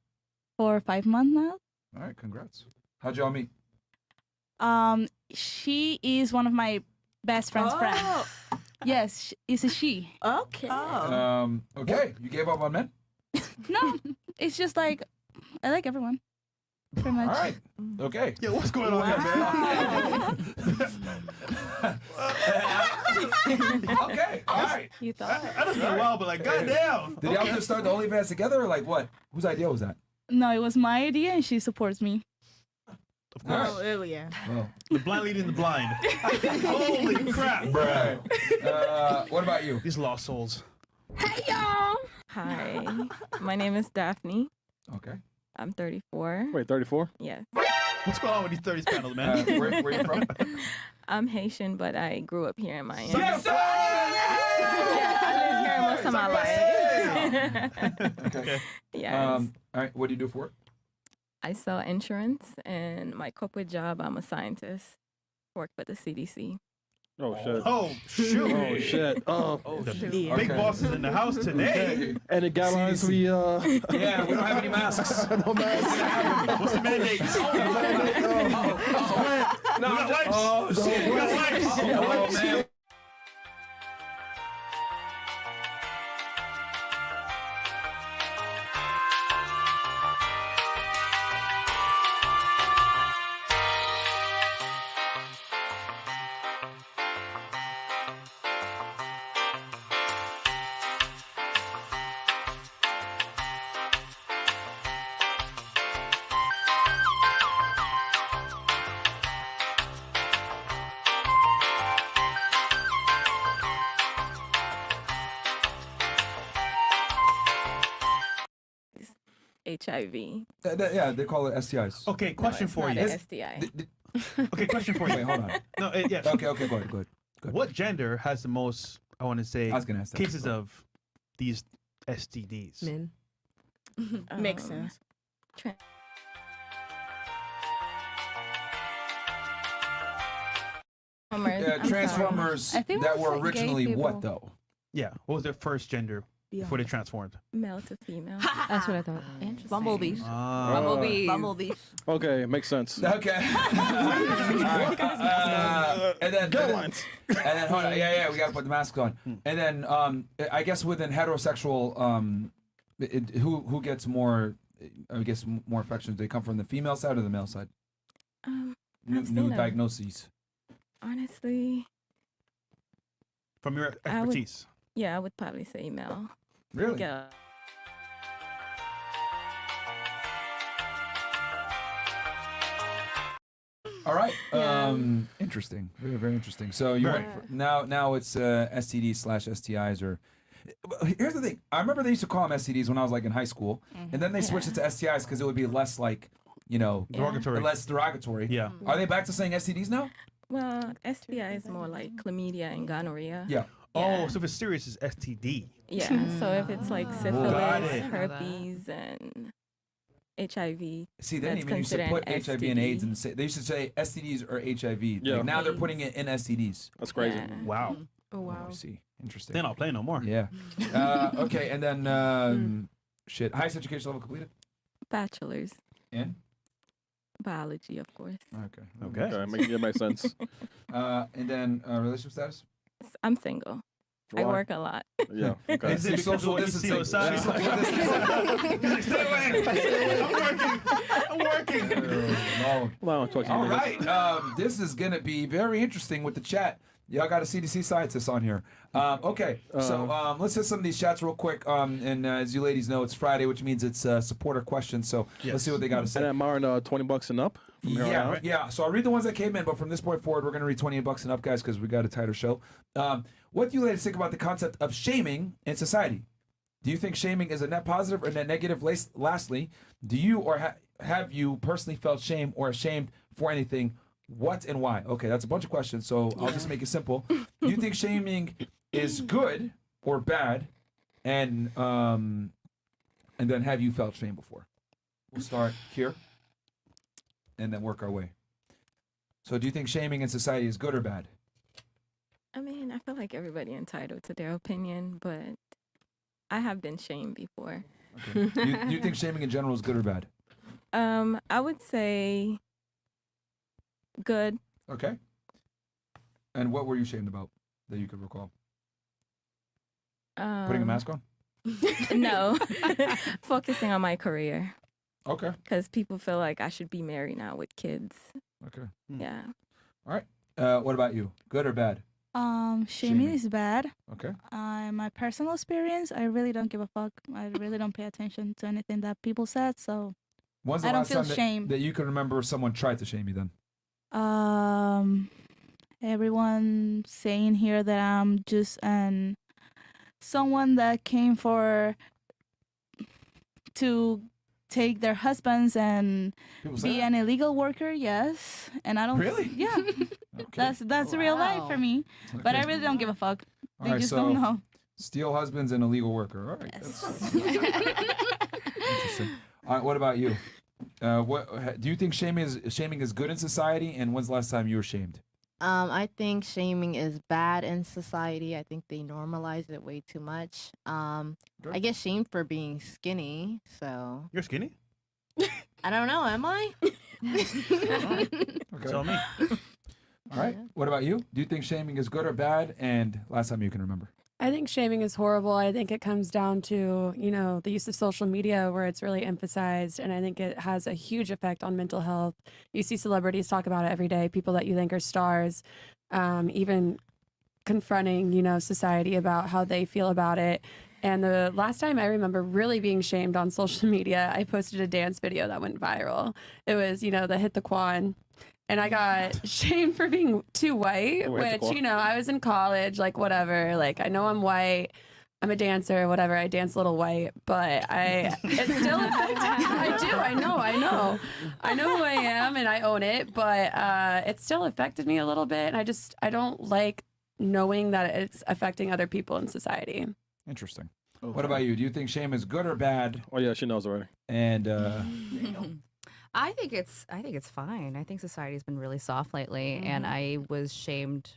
M: for 5 months now.
A: All right, congrats. How'd y'all meet?
M: She is one of my best friend's friends. Yes, it's a she.
F: Okay.
A: Okay, you gave up on men?
M: No, it's just like I like everyone. Pretty much.
A: All right. Okay.
B: Yeah, what's going on here, man?
A: Okay. All right.
G: You thought?
B: I don't know well, but like, goddamn.
A: Did y'all just start the OnlyFans together or like what? Whose idea was that?
M: No, it was my idea, and she supports me.
B: Of course.
F: Oh, yeah.
A: Well,
B: The blind leading the blind. Holy crap.
A: bruh. What about you?
B: These lost souls.
N: Hey y'all! Hi, my name is Daphne.
A: Okay.
N: I'm 34.
D: Wait, 34?
N: Yes.
B: What's going on with these 30s panels, man?
A: Where you from?
N: I'm Haitian, but I grew up here in Miami.
A: Yes, sir!
N: Yeah, I lived here most of my life.
A: Okay.
N: Yes.
A: All right. What do you do for work?
N: I sell insurance, and my corporate job, I'm a scientist. Work for the CDC.
D: Oh, shit.
B: Oh, shoot.
D: Oh, shit. Oh,
B: The
F: shoot.
B: big boss is in the house today.
D: and the guidelines
A: CDC.
D: we,
A: Yeah, we don't have any masks.
D: no masks.
B: What's the mandate?
A: No,
B: We got wipes.
A: Oh, shit.
B: We got wipes.
A: Oh, man.
N: HIV.
A: Yeah, they call it STIs.
B: Okay, question for
N: Not
B: you.
N: an STI.
B: Okay, question for you.
A: Wait, hold on.
B: No, yes.
A: Okay, go ahead.
B: What gender has the most, I want to say,
A: I was gonna ask that.
B: cases of these STDs?
G: Men.
F: Makes sense.
A: Transformers
M: I think it
A: that
M: was,
A: were
M: like, gay
A: originally what
M: people.
A: though?
B: Yeah. What was their first gender before they transformed?
N: Male to female.
G: That's what I thought.
H: Bumblebees.
B: Ah.
H: Bumblebees. Bumblebees.
D: Okay, makes sense.
A: Okay. And then
D: Guidelines.
A: And then hold on. Yeah, we gotta put the mask on. And then I guess within heterosexual, who gets more? I guess more affections. Do they come from the female side or the male side?
N: I've
A: New
N: seen 'em.
A: diagnoses.
N: Honestly,
B: From your
N: I would-
B: expertise.
N: yeah, I would probably say male.
A: Really?
N: Yeah.
A: All right.
N: Yeah.
A: Interesting. Very, very interesting. So you went for, now it's STD/STIs or. Here's the thing. I remember they used to call them STDs when I was like in high school, and then they switched it to STIs because it would be less like,
B: Derogatory.
A: less derogatory.
B: Yeah.
A: Are they back to saying STDs now?
N: Well, STI is more like chlamydia and gonorrhea.
A: Yeah.
B: Oh, so if it's serious, it's STD.
N: Yeah. So if it's like
B: Got
N: syphilis,
B: it.
N: herpes, and HIV.
A: See, they
N: that's
A: didn't even used to
N: considered
A: put
N: an
A: HIV and AIDS
N: STD.
A: and say they used to say STDs or HIV.
D: Yeah.
A: Like now they're putting it in STDs.
D: That's crazy.
N: Yeah.
B: Wow.
G: Oh, wow.
A: I see. Interesting.
B: Then I'll play no more.
A: Yeah. Okay, and then shit. Highest education level completed?
N: Bachelor's.
A: In?
N: Biology, of course.
A: Okay.
D: Okay, it makes sense.
A: And then relationship status?
N: I'm single. I
D: Why?
N: work a lot.
D: Yeah. Okay.
B: Is it because of what you see outside?
A: She's social distancing.
B: Stay away. I'm working.
A: No.
D: Well, I don't talk to you
A: All
D: niggas.
A: right. This is gonna be very interesting with the chat. Y'all got a CDC scientist on here. Okay, so let's hit some of these chats real quick. And as you ladies know, it's Friday, which means it's supporter questions. So let's see what they got to say.
D: And then Myron, $20 and up. From here on out.
A: Yeah. So I'll read the ones that came in, but from this point forward, we're going to read $20 and up, guys, because we got a tighter show. What do you ladies think about the concept of shaming in society? Do you think shaming is a net positive or net negative? Lastly, do you or have you personally felt shame or ashamed for anything? What and why? Okay, that's a bunch of questions, so I'll just make it simple. Do you think shaming is good or bad? And then have you felt shame before? We'll start here and then work our way. So do you think shaming in society is good or bad?
N: I mean, I feel like everybody entitled to their opinion, but I have been shamed before.
A: Okay. Do you think shaming in general is good or bad?
N: I would say good.
A: Okay. And what were you shamed about that you could recall? Putting a mask on?
N: No. Focusing on my career.
A: Okay.
N: Because people feel like I should be married now with kids.
A: Okay.
N: Yeah.
A: All right. What about you? Good or bad?
M: Shaming is bad.
A: Okay.
M: My personal experience, I really don't give a fuck. I really don't pay attention to anything that people said, so
A: When's the
M: I don't
A: last
M: feel
A: time
M: shame.
A: that you can remember someone tried to shame you then?
M: Everyone saying here that I'm just someone that came to take their husbands and be an illegal worker. Yes, and I don't
A: really.
M: Yeah, that's real life for me.
A: Okay.
M: But I really don't give a fuck. They just don't know.
A: Steal husbands and illegal worker. All right.
M: Yes.
A: Interesting. All right. What about you? What do you think shaming is good in society? And when's the last time you were shamed?
L: I think shaming is bad in society. I think they normalize it way too much. I get shamed for being skinny, so.
B: You're skinny?
L: I don't know, am I?
A: Okay.
B: Tell me.
A: All right. What about you? Do you think shaming is good or bad? And last time you can remember?
J: I think shaming is horrible. I think it comes down to, the use of social media where it's really emphasized. And I think it has a huge effect on mental health. You see celebrities talk about it every day, people that you think are stars, even confronting, society about how they feel about it. And the last time I remember really being shamed on social media, I posted a dance video that went viral. It was, the Hit the Quan. And I got shamed for being too white, which, I was in college, like, whatever. Like, I know I'm white. I'm a dancer, whatever. I dance a little white, but it's still affected. I do. I know. I know who I am and I own it, but it still affected me a little bit. And I don't like knowing that it's affecting other people in society.
A: Interesting. Okay. What about you? Do you think shame is good or bad?
D: Oh, yeah, she knows already.
A: And,
H: I think it's fine. I think society's been really soft lately, and I was shamed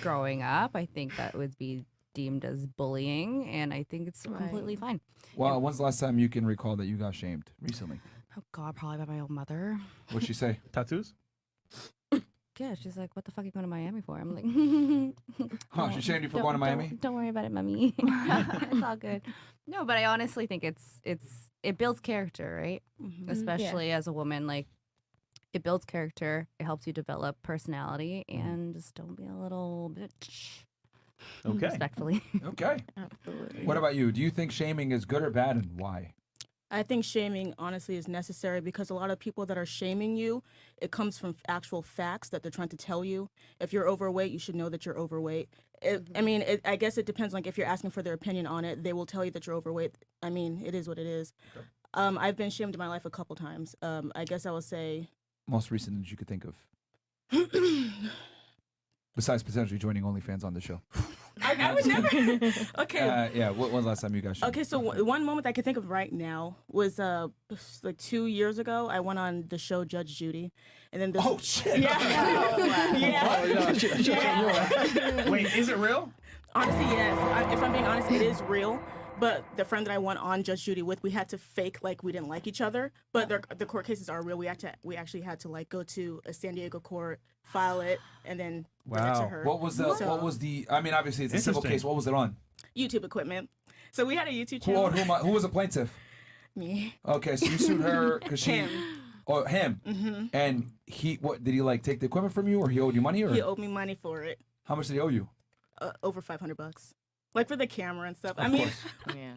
H: growing up. I think that would be deemed as bullying, and I think it's completely fine.
A: Well, when's the last time you can recall that you got shamed recently?
H: Oh God, probably by my own mother.
A: What'd she say?
B: Tattoos?
H: Yeah, she's like, "What the fuck are you going to Miami for?" I'm like,
A: "Oh, she shamed you for going to Miami."
H: Don't worry about it, mommy. It's all good. No, but I honestly think it builds character, right? Especially as a woman, like it builds character. It helps you develop personality, and just don't be a little bitch.
A: Okay.
H: Respectfully.
A: Okay.
F: Absolutely.
A: What about you? Do you think shaming is good or bad, and why?
F: I think shaming, honestly, is necessary because a lot of people that are shaming you, it comes from actual facts that they're trying to tell you. If you're overweight, you should know that you're overweight. I guess it depends. Like, if you're asking for their opinion on it, they will tell you that you're overweight. I mean, it is what it is. Okay. I've been shamed in my life a couple times. I guess I would say...
A: Most recent that you could think of. Besides potentially joining OnlyFans on the show.
F: I would never. Okay.
A: Yeah. When was the last time you got shamed?
F: Okay, so one moment I can think of right now was like 2 years ago. I went on the show Judge Judy, and then
A: oh shit!
F: Yeah.
B: Wait, is it real?
F: Honestly, yes. If I'm being honest, it is real. But the friend that I went on Judge Judy with, we had to fake like we didn't like each other. But the court cases are real. We actually had to like go to a San Diego court, file it, and then bring it to her.
A: What was the? I mean, obviously it's a civil case. What was it on?
F: YouTube equipment. So we had a YouTube channel.
A: Who was a plaintiff?
F: Me.
A: Okay, so you sued her because she.
F: Him.
A: Oh, him. Mm-hmm. And what did he like take the equipment from you, or he owed you money, or
F: he owed me money for it.
A: How much did he owe you?
F: Over $500. Like for the camera and stuff.
A: Of
F: I mean,
A: course.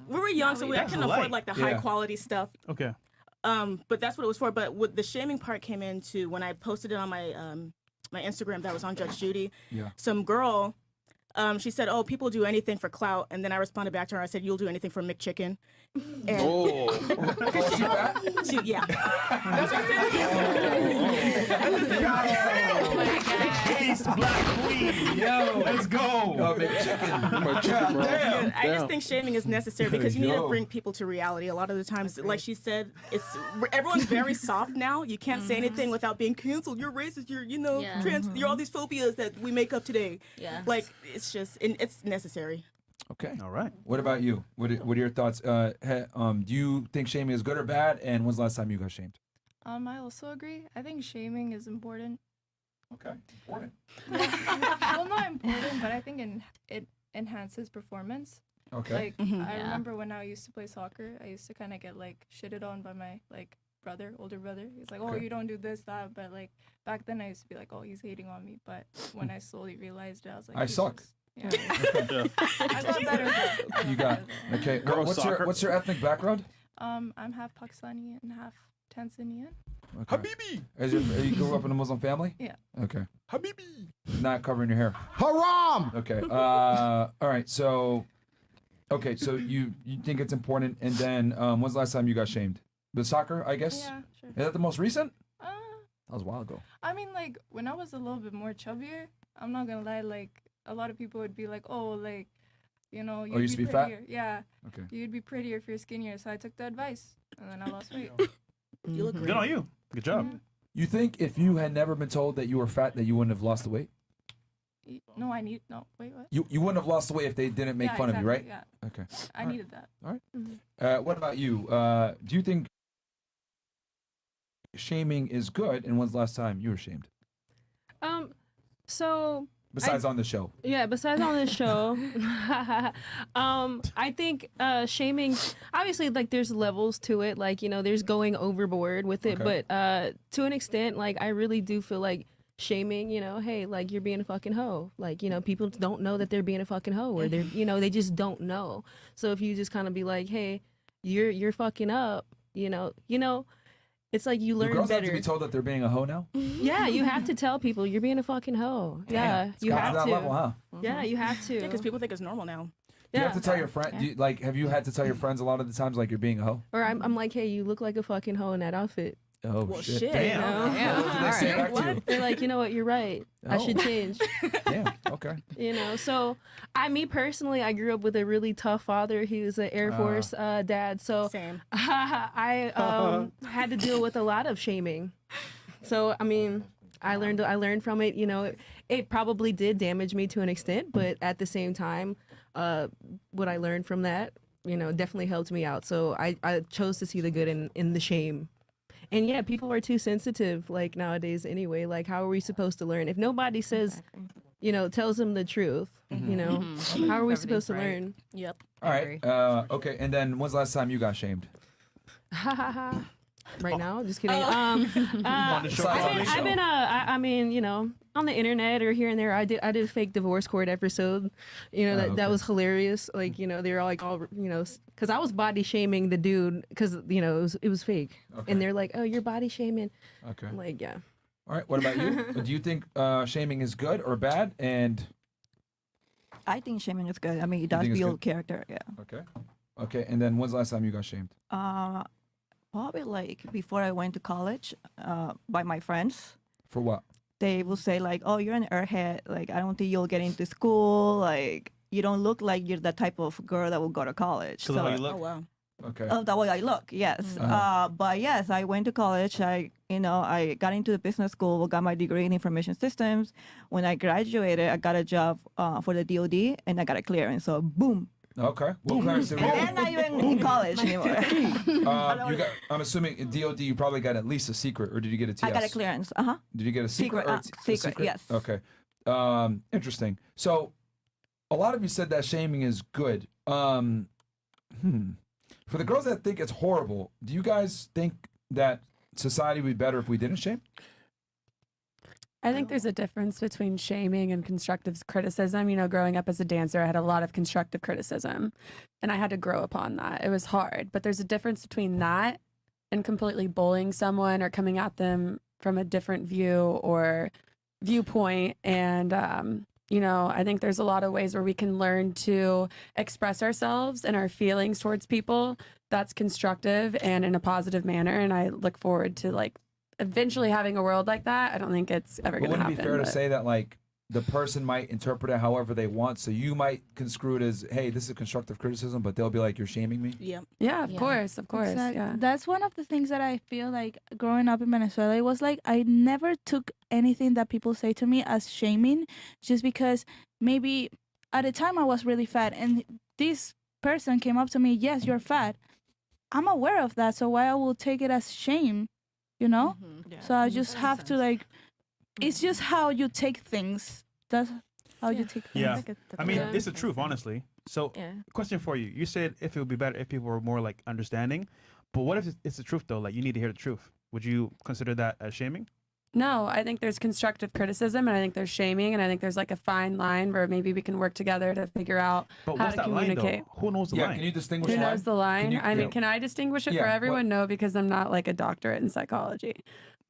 F: we were young, so I couldn't afford like the high
A: Yeah.
F: quality stuff.
B: Okay.
F: But that's what it was for. But what the shaming part came into when I posted it on my my Instagram that was on Judge Judy.
A: Yeah.
F: Some girl, she said, "Oh, people do anything for clout," and then I responded back to her. I said, "You'll do anything for McChicken." And yeah. That's what
K: East Black Queen. Yo, let's go.
A: Oh, McChicken.
F: Damn. I just think shaming is necessary because you need to
A: Yo.
F: bring people to reality. A lot of the times, like she said, everyone's very soft now. You can't say anything without being canceled. You're racist. You're trans. You're all these phobias that we make up today.
H: Yeah.
F: Like it's just it's necessary.
A: Okay.
B: All right.
A: What about you? What are your thoughts? Do you think shaming is good or bad? And when's the last time you got shamed?
O: I also agree. I think shaming is important.
A: Okay. Important.
O: Well, not important, but I think it enhances performance.
A: Okay.
O: Like I
H: Yeah.
O: remember when I used to play soccer, I used to kind of get like shitted on by my like older brother. He's like, "Oh,
A: Okay.
O: you don't do this, that." But like back then, I used to be like, "Oh, he's hating on me." But when I slowly realized it, I was like,
A: I
O: Jesus.
A: suck.
O: Yeah. I got better.
A: You got okay.
D: Girl
A: What's your ethnic background?
O: I'm half Pakistani and half Tanzanian.
A: Okay. Habibi. You grew up in a Muslim family?
O: Yeah.
A: Okay.
K: Habibi.
A: Not covering your hair.
K: Haram.
A: Okay. All right. So, you think it's important, and then when's the last time you got shamed? The soccer, I guess.
O: Yeah, sure.
A: Is that the most recent?
O: Uh,
A: That was a while ago.
O: I mean, like when I was a little bit more chubbier, I'm not gonna lie. Like a lot of people would be like, "Oh, like, you know, you'd
A: used to be fat?
O: prettier." Yeah.
A: Okay.
O: You'd be prettier if you're skinnier. So I took the advice, and then I lost weight.
F: You look
B: Good on you. Good job.
A: You think if you had never been told that you were fat, that you wouldn't have lost the weight?
O: No, I need no. Wait, what?
A: You wouldn't have lost the weight if they didn't make
O: Yeah,
A: fun of you, right?
O: exactly, Yeah.
A: Okay.
O: I
A: All right.
O: needed that.
A: All right.
O: Mhm.
A: What about you? Do you think shaming is good? And when's the last time you were shamed?
J: So
A: Besides on the show.
J: Yeah, besides on this show, I think shaming, obviously, like there's levels to it. Like, you know, there's going overboard with it.
A: Okay.
J: But to an extent, like I really do feel like shaming, you know, hey, like you're being a fucking hoe. Like, you know, people don't know that they're being a fucking hoe, or they're, you know, they just don't know. So if you just kind of be like, hey, you're fucking up, you know, it's like you learn
A: Do girls
J: better.
A: have to be told that they're being a hoe now?
J: Yeah, you have to tell people you're being a fucking hoe. Yeah,
A: It's
J: you
A: gotten
J: have
A: to
J: to.
A: that level, huh?
J: Yeah, you have to.
F: Because people think it's normal now.
A: Do you have to tell your friend?
J: Yeah.
A: Have you had to tell your friends a lot of the times like you're being a hoe?
J: Or I'm like, hey, you look like a fucking hoe in that outfit.
A: Oh
F: Well,
A: shit!
F: shit.
A: Damn.
J: You know?
A: What did they say back to you?
J: They're like, you know what, you're right. I should
A: Oh.
J: change.
A: Damn. Okay.
J: You know, so me personally, I grew up with a really tough father. He was an Air Force dad, so
F: Same.
J: I had to deal with a lot of shaming. So I mean, I learned from it. You know, it probably did damage me to an extent, but at the same time, what I learned from that, you know, definitely helped me out. So I chose to see the good in the shame. And yeah, people are too sensitive like nowadays anyway. Like, how are we supposed to learn if nobody says, you know, tells them the truth? You know, how are we supposed to learn?
F: Yep.
A: All right. Okay. And then when's the last time you got shamed?
J: Right now, just kidding.
A: On the show.
J: I've been I mean, you know, on the internet or here and there. I did a fake divorce court episode. You know, that was hilarious. Like, you know, they were like all, you know, because I was body shaming the dude because, you know, it was fake.
A: Okay.
J: And they're like, oh, you're body shaming.
A: Okay.
J: I'm like, yeah.
A: All right. What about you? Do you think shaming is good or bad? And
E: I think shaming is good. I mean, it
A: You
E: does
A: think it's
E: build
A: good?
E: character. Yeah.
A: okay. Okay. And then when's the last time you got shamed?
E: Probably like before I went to college, by my friends.
A: For what?
E: They will say like, "Oh, you're an airhead. Like, I don't think you'll get into school. Like, you don't look like you're the type of girl that will go to college."
B: So how you look?
F: Oh wow.
A: Okay.
E: Oh, the way I look, yes. But yes, I went to college. I got into the business school, got my degree in information systems. When I graduated, I got a job for the DoD, and I got a clearance. So boom.
A: Okay. What clearance did we
E: And
A: get?
E: I'm not even in college anymore.
A: I'm assuming in DOD you probably got at least a secret, or did you get a TS?
E: I got a clearance.
A: Did you get a secret?
E: Secret, yes.
A: Okay. Interesting. So, a lot of you said that shaming is good. For the girls that think it's horrible, do you guys think that society would be better if we didn't shame?
J: I think there's a difference between shaming and constructive criticism. You know, growing up as a dancer, I had a lot of constructive criticism and I had to grow upon that. It was hard, but there's a difference between that and completely bullying someone or coming at them from a different view or viewpoint. And, you know, I think there's a lot of ways where we can learn to express ourselves and our feelings towards people that's constructive and in a positive manner. And I look forward to like eventually having a world like that. I don't think it's ever going to happen.
A: Wouldn't it be fair to say that like the person might interpret it however they want? So you might construe it as, hey, this is constructive criticism, but they'll be like, you're shaming me?
F: Yeah.
J: Yeah, of course.
M: Exactly.
J: Yeah.
M: That's one of the things that I feel like growing up in Venezuela, it was like I never took anything that people say to me as shaming, just because maybe at the time I was really fat and this person came up to me, yes, you're fat. I'm aware of that, so why I will take it as shame, you know? So I just have to like, it's just how you take things. That's how you take things.
B: Yeah. I mean, it's the truth, honestly. So,
N: Yeah.
B: question for you. You said if it would be better if people were more like understanding, but what if it's the truth though? Like you need to hear the truth. Would you consider that as shaming?
J: No, I think there's constructive criticism and I think there's shaming and I think there's like a fine line where maybe we can work together to figure out
B: But
J: how
B: what's
J: to
B: that line
J: communicate.
B: though? Who knows the line?
A: Can you distinguish
J: Who
A: the line?
J: knows the line?
A: Can you-
J: I mean,
A: yeah.
J: can I distinguish it
A: Yeah,
J: for
A: what-
J: everyone? No, because I'm not like a doctorate in psychology.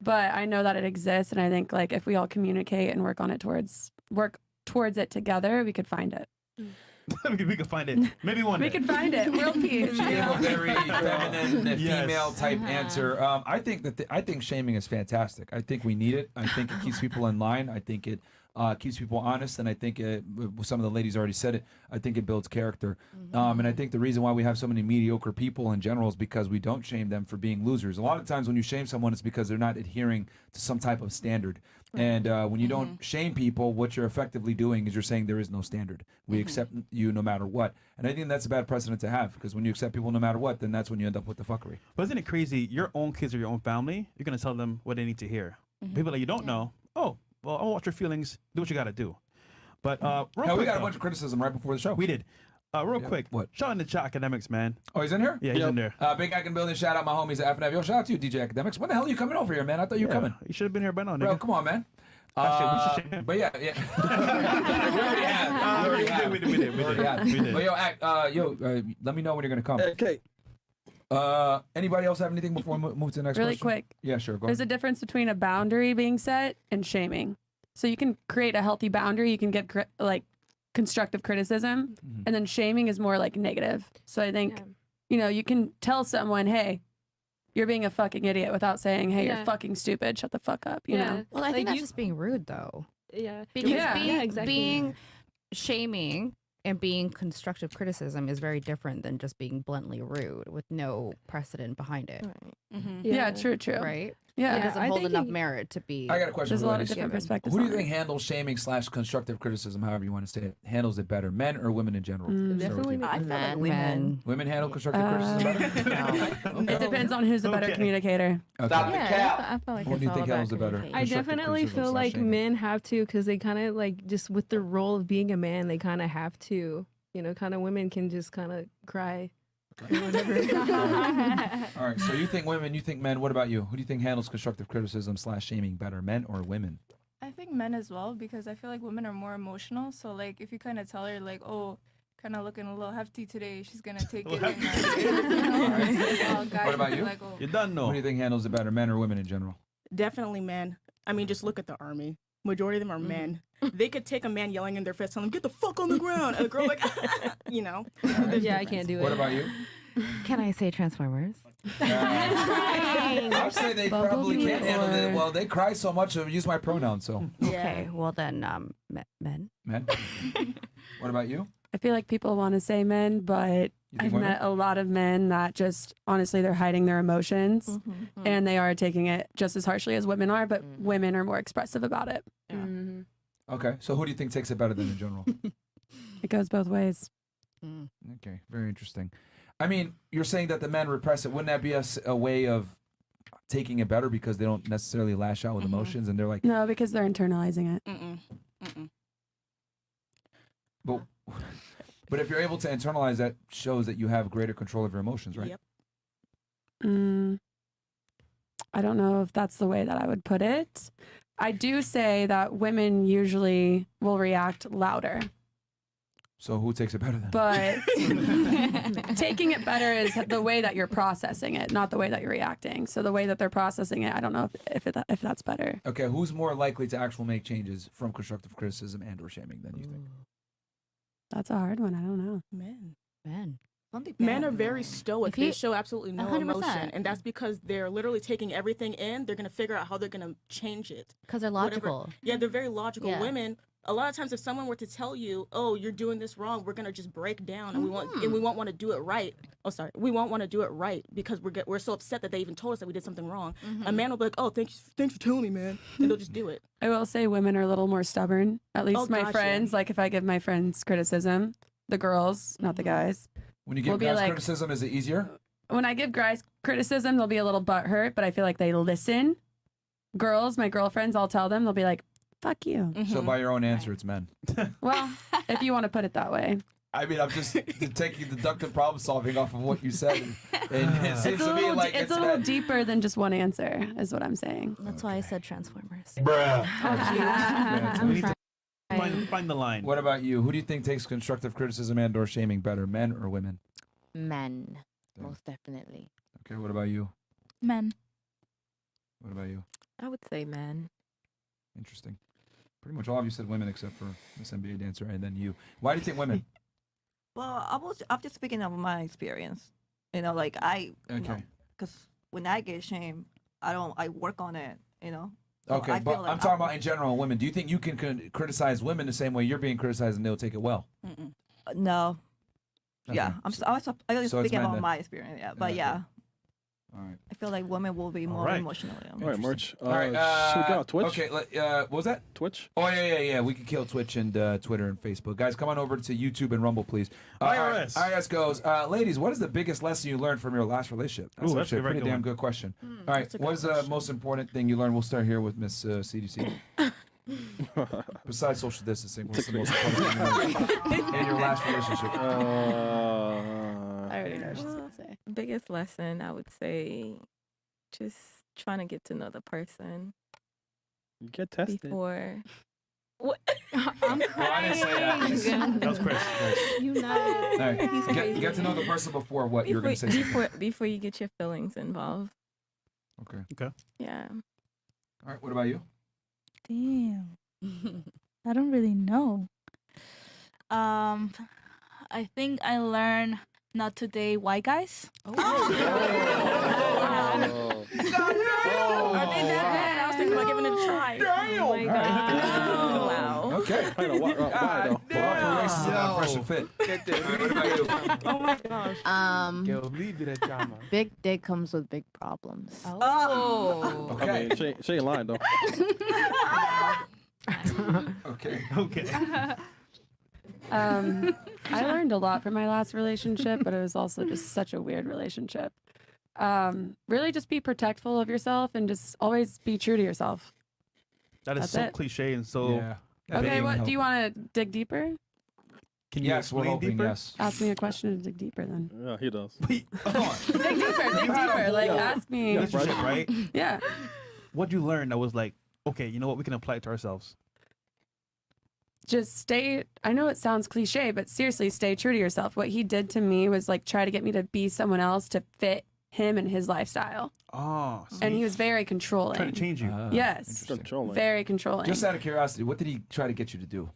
J: But I know that it exists and I think like if we all communicate and work towards it together, we could find it.
B: we could find it. Maybe one day.
J: We could find it. World peace.
A: She gave a very feminine,
B: Yes.
A: female type answer. I think I think shaming is fantastic. I think we need it. I think it keeps people in line. I think it keeps people honest, and I think some of the ladies already said it. I think it builds character, and I think the reason why we have so many mediocre people in general is because we don't shame them for being losers. A lot of times when you shame someone, it's because they're not adhering to some type of standard. And when you don't shame people, what you're effectively doing is you're saying there is no standard. We accept you no matter what. And I think that's a bad precedent to have, because when you accept people no matter what, then that's when you end up with the fuckery.
B: But isn't it crazy? Your own kids or your own family, you're gonna tell them what they need to hear. People that you don't know, oh, well, I'll watch your feelings. Do what you gotta do. But real
A: Hey,
B: quick,
A: we got a
B: though.
A: bunch of criticism right before the show.
B: We did. Real quick,
A: What?
B: shout out to Chat Academics, man.
A: Oh, he's in here?
B: Yeah, he's in there.
A: Big Ack in building. Shout out my homies at FnF. Yo, shout out to you, DJ Academics. When the hell are you coming over here, man? I thought you were coming.
B: You should have been here by now,
A: Bro,
B: nigga.
A: come on, man.
B: Actually, we should shame.
A: But yeah. We already have.
B: We did.
A: But yo, Ack, let me know when you're gonna come.
P: Okay.
A: Anybody else have anything before we move to the next
J: Really
A: question?
J: quick.
A: Yeah, sure. Go
J: There's a
A: ahead.
J: difference between a boundary being set and shaming. So you can create a healthy boundary. You can give like constructive criticism, and then shaming is more like negative. So I think, you know, you can tell someone, hey, you're being a fucking idiot without saying, hey, you're fucking stupid. Shut the fuck up. You know?
H: Well, I think that's just being rude, though.
G: Yeah.
H: Because
J: Yeah.
H: being shaming and being constructive criticism is very different than just being bluntly rude with no precedent behind it.
J: Yeah, true.
H: Right?
J: Yeah.
H: It doesn't
G: I
H: hold
G: think
H: enough merit to be.
A: I got a question.
J: There's
A: for
J: a lot of
A: ladies.
J: different perspectives.
A: Who do you
J: on
A: think
J: it.
A: handles shaming / constructive criticism, however you want to say it, handles it better, men or women in general?
G: Definitely
H: I feel like
L: Men.
H: women.
A: Women handle constructive criticism better?
J: It depends on who's the better communicator.
A: Okay.
K: Stop the
N: Yeah,
K: cap.
N: I feel like
A: Who
N: it's
A: do you
N: all
A: think
N: about
A: handles it better?
N: communication.
G: I
A: Constructive
G: definitely
A: criticism
G: feel
A: /
G: like
A: shaming.
G: men have to, because they kind of like just with the role of being a man, they kind of have to, you know, kind of women can just kind of cry. Or whatever.
A: All right, so you think women, you think men. What about you? Who do you think handles constructive criticism / shaming better, men or women?
O: I think men as well, because I feel like women are more emotional. So like if you kind of tell her like, oh, kind of looking a little hefty today, she's gonna take it.
A: What about you?
O: Like, oh.
B: You done
A: Who
B: know.
A: do you think handles it better, men or women in general?
F: Definitely men. I mean, just look at the army. Majority of them are men. They could take a man yelling in their face, tell him, get the fuck on the ground. And a girl like, you know.
G: Yeah, I can't do it.
A: What about you?
H: Can I say Transformers?
A: I'd say they probably can't handle it. Well, they cry so much, I use my pronouns, so.
H: Okay, well then, men.
A: Men? What about you?
J: I feel like people want to say men, but
A: think
J: I've
A: women?
J: met a lot of men that just honestly they're hiding their emotions and they are taking it just as harshly as women are, but women are more expressive about it.
A: Okay, so who do you think takes it better than in general?
J: It goes both ways.
A: Okay, very interesting. I mean, you're saying that the men repress it. Wouldn't that be a way of taking it better because they don't necessarily lash out with emotions and they're like,
J: No, because they're internalizing it.
A: but if you're able to internalize that, shows that you have greater control of your emotions, right?
F: Yep.
J: I don't know if that's the way that I would put it. I do say that women usually will react louder.
A: So who takes it better then?
J: But taking it better is the way that you're processing it, not the way that you're reacting. So the way that they're processing it, I don't know if that's better.
A: Okay, who's more likely to actually make changes from constructive criticism and or shaming than you think?
J: That's a hard one. I don't know.
H: Men.
F: Men are very stoic. They show absolutely no
H: 100%.
F: emotion, and that's because they're literally taking everything in. They're gonna figure out how they're gonna change it.
H: Because they're logical.
F: Yeah, they're very logical.
H: Yeah.
F: Women, a lot of times, if someone were to tell you, "Oh, you're doing this wrong," we're gonna just break down, and we won't want to do it right. Oh, sorry, we won't want to do it right because we're so upset that they even told us that we did something wrong. A man will be like, "Oh, thanks for telling me, man," and they'll just do it.
J: I will say women are a little more stubborn. At least
F: Oh,
J: my
F: gosh,
J: friends,
F: yeah.
J: like if I give my friends criticism, the girls, not the guys.
A: When you give
J: be
A: guys
J: like-
A: criticism, is it easier?
J: When I give guys criticism, they'll be a little butthurt, but I feel like they listen. Girls, my girlfriends, I'll tell them, they'll be like, fuck you.
A: So by your own answer, it's men.
J: Well, if you want to put it that way.
A: I mean, I'm just taking deductive problem solving off of what you said, and it seems to me like
J: it's a little deeper than just one answer, is what I'm saying.
H: That's why I said Transformers.
K: Bruh.
A: Yeah,
B: We need to find the line.
A: What about you? Who do you think takes constructive criticism and or shaming better, men or women?
L: Men, most definitely.
A: Okay, what about you?
M: Men.
A: What about you?
N: I would say men.
A: Interesting. Pretty much all of you said women except for Miss NBA dancer and then you. Why do you think women?
E: Well, I'm just speaking of my experience. You know, like
A: Okay.
E: because when I get shamed, I work on it. You know. So
A: Okay,
E: I
A: but
E: feel like
A: I'm talking about in general women. Do you think you can criticize women the same way you're being criticized and they'll take it well?
E: No.
A: Okay.
E: Yeah, I'm just
A: So it's
E: speaking
A: men
E: about
A: then.
E: my experience. Yeah, but
A: Okay.
E: yeah,
A: All right.
E: I feel like women will be more
B: right.
E: emotionally.
D: All right, Merch.
A: All right.
D: Should we go on Twitch?
A: Okay. What was that?
D: Twitch?
A: Oh yeah. We can kill Twitch and Twitter and Facebook. Guys, come on over to YouTube and Rumble, please.
B: IRS.
A: IRS goes. Ladies, what is the biggest lesson you learned from your last relationship? That's
B: Ooh, that's
A: actually
B: a
A: a
B: very
A: pretty
B: good
A: damn
B: one.
A: good question. All right. What is the most important thing you learned? We'll start here with Miss CDC. Besides social distancing, what's the most important thing you learned in your last relationship?
J: I already know what she's going to say.
N: Biggest lesson, I would say, just trying to get to know the person
D: Get tested.
N: before.
G: I'm
A: Well, I didn't say that.
B: That was Chris.
N: You know,
A: All right.
N: he's
A: Get
N: crazy.
A: to know the person before what you're going to say. Something.
N: Before you get your feelings involved.
A: Okay.
N: Yeah.
A: All right. What about you?
M: Damn. I don't really know. I think I learned not to date white guys.
F: Are they that bad? I was thinking about giving it a try.
N: Oh my god. Wow.
A: Okay.
D: Why though? Why though?
A: Well, for racism on Fresh and Fit. What about you?
F: Oh my gosh.
L: Big dick comes with big problems.
N: Oh.
A: Okay.
D: I mean, she ain't lying though.
A: Okay.
J: I learned a lot from my last relationship, but it was also just such a weird relationship. Really just be protectful of yourself and just always be true to yourself.
B: That is
J: That's
B: so
J: it.
B: cliche and so.
A: Yeah.
J: Okay, what do you want to dig deeper?
B: Can you
A: Yes, we're
B: explain
A: hoping.
B: deeper?
A: Yes.
J: Ask me a question to dig deeper then.
D: Yeah, he does.
B: Wait, hold on.
J: Dig deeper. Like, ask me.
B: Relationship, right?
J: Yeah.
B: What'd you learn that was like, okay, you know what? We can apply it to ourselves.
J: Just stay. I know it sounds cliche, but seriously, stay true to yourself. What he did to me was like try to get me to be someone else to fit him and his lifestyle.
B: Oh.
J: And he was very controlling.
B: Trying to change you.
J: Yes.
D: Controlling.
J: Very controlling.
A: Just out of curiosity, what did he try to get you to do?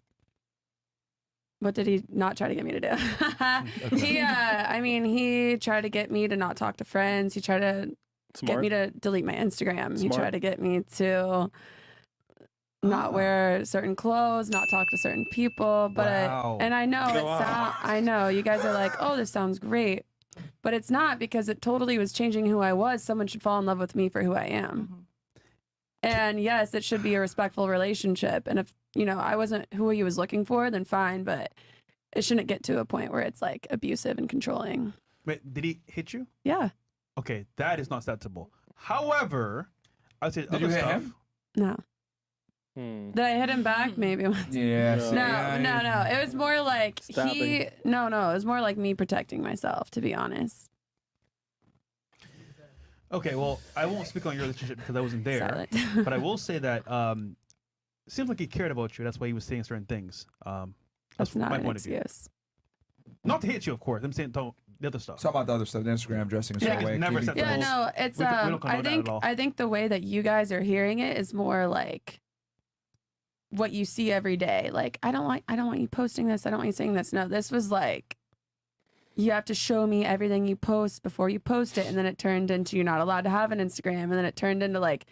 J: What did he not try to get me to do? He tried to get me to not talk to friends. He tried to get me to delete my Instagram. He
D: Smart.
J: tried to get me to not wear certain clothes, not talk to certain people. But
B: Wow.
J: and I know
B: Wow.
J: I know you guys are like, oh, this sounds great, but it's not, because it totally was changing who I was. Someone should fall in love with me for who I am. And yes, it should be a respectful relationship. And if, I wasn't who he was looking for, then fine. But it shouldn't get to a point where it's like abusive and controlling.
B: Wait, did he hit you?
J: Yeah.
B: Okay, that is not acceptable. However, I would say
A: Did
B: other
A: you hit
B: stuff.
A: him?
J: No. Did I hit him back? Maybe.
A: Yeah.
J: No. It was more like
D: Stabbing.
J: No. It was more like me protecting myself, to be honest.
B: Okay, well, I won't speak on your relationship because I wasn't there.
J: Silent.
B: But I will say that it seems like he cared about you. That's why he was saying certain things.
J: That's not
B: my
J: an
B: point of view.
J: excuse.
B: Not to hit you, of course. I'm saying the other stuff.
A: Talk about the other stuff, the Instagram dressing a certain way.
B: Never
A: keeping
B: said
J: Yeah,
A: clothes.
J: no, it's
B: We don't condone
J: I
B: that
J: think
B: at all.
J: I think the way that you guys are hearing it is more like what you see every day. Like, I don't want you posting this. I don't want you saying this. No, this was like, you have to show me everything you post before you post it. And then it turned into you're not allowed to have an Instagram. And then it turned into like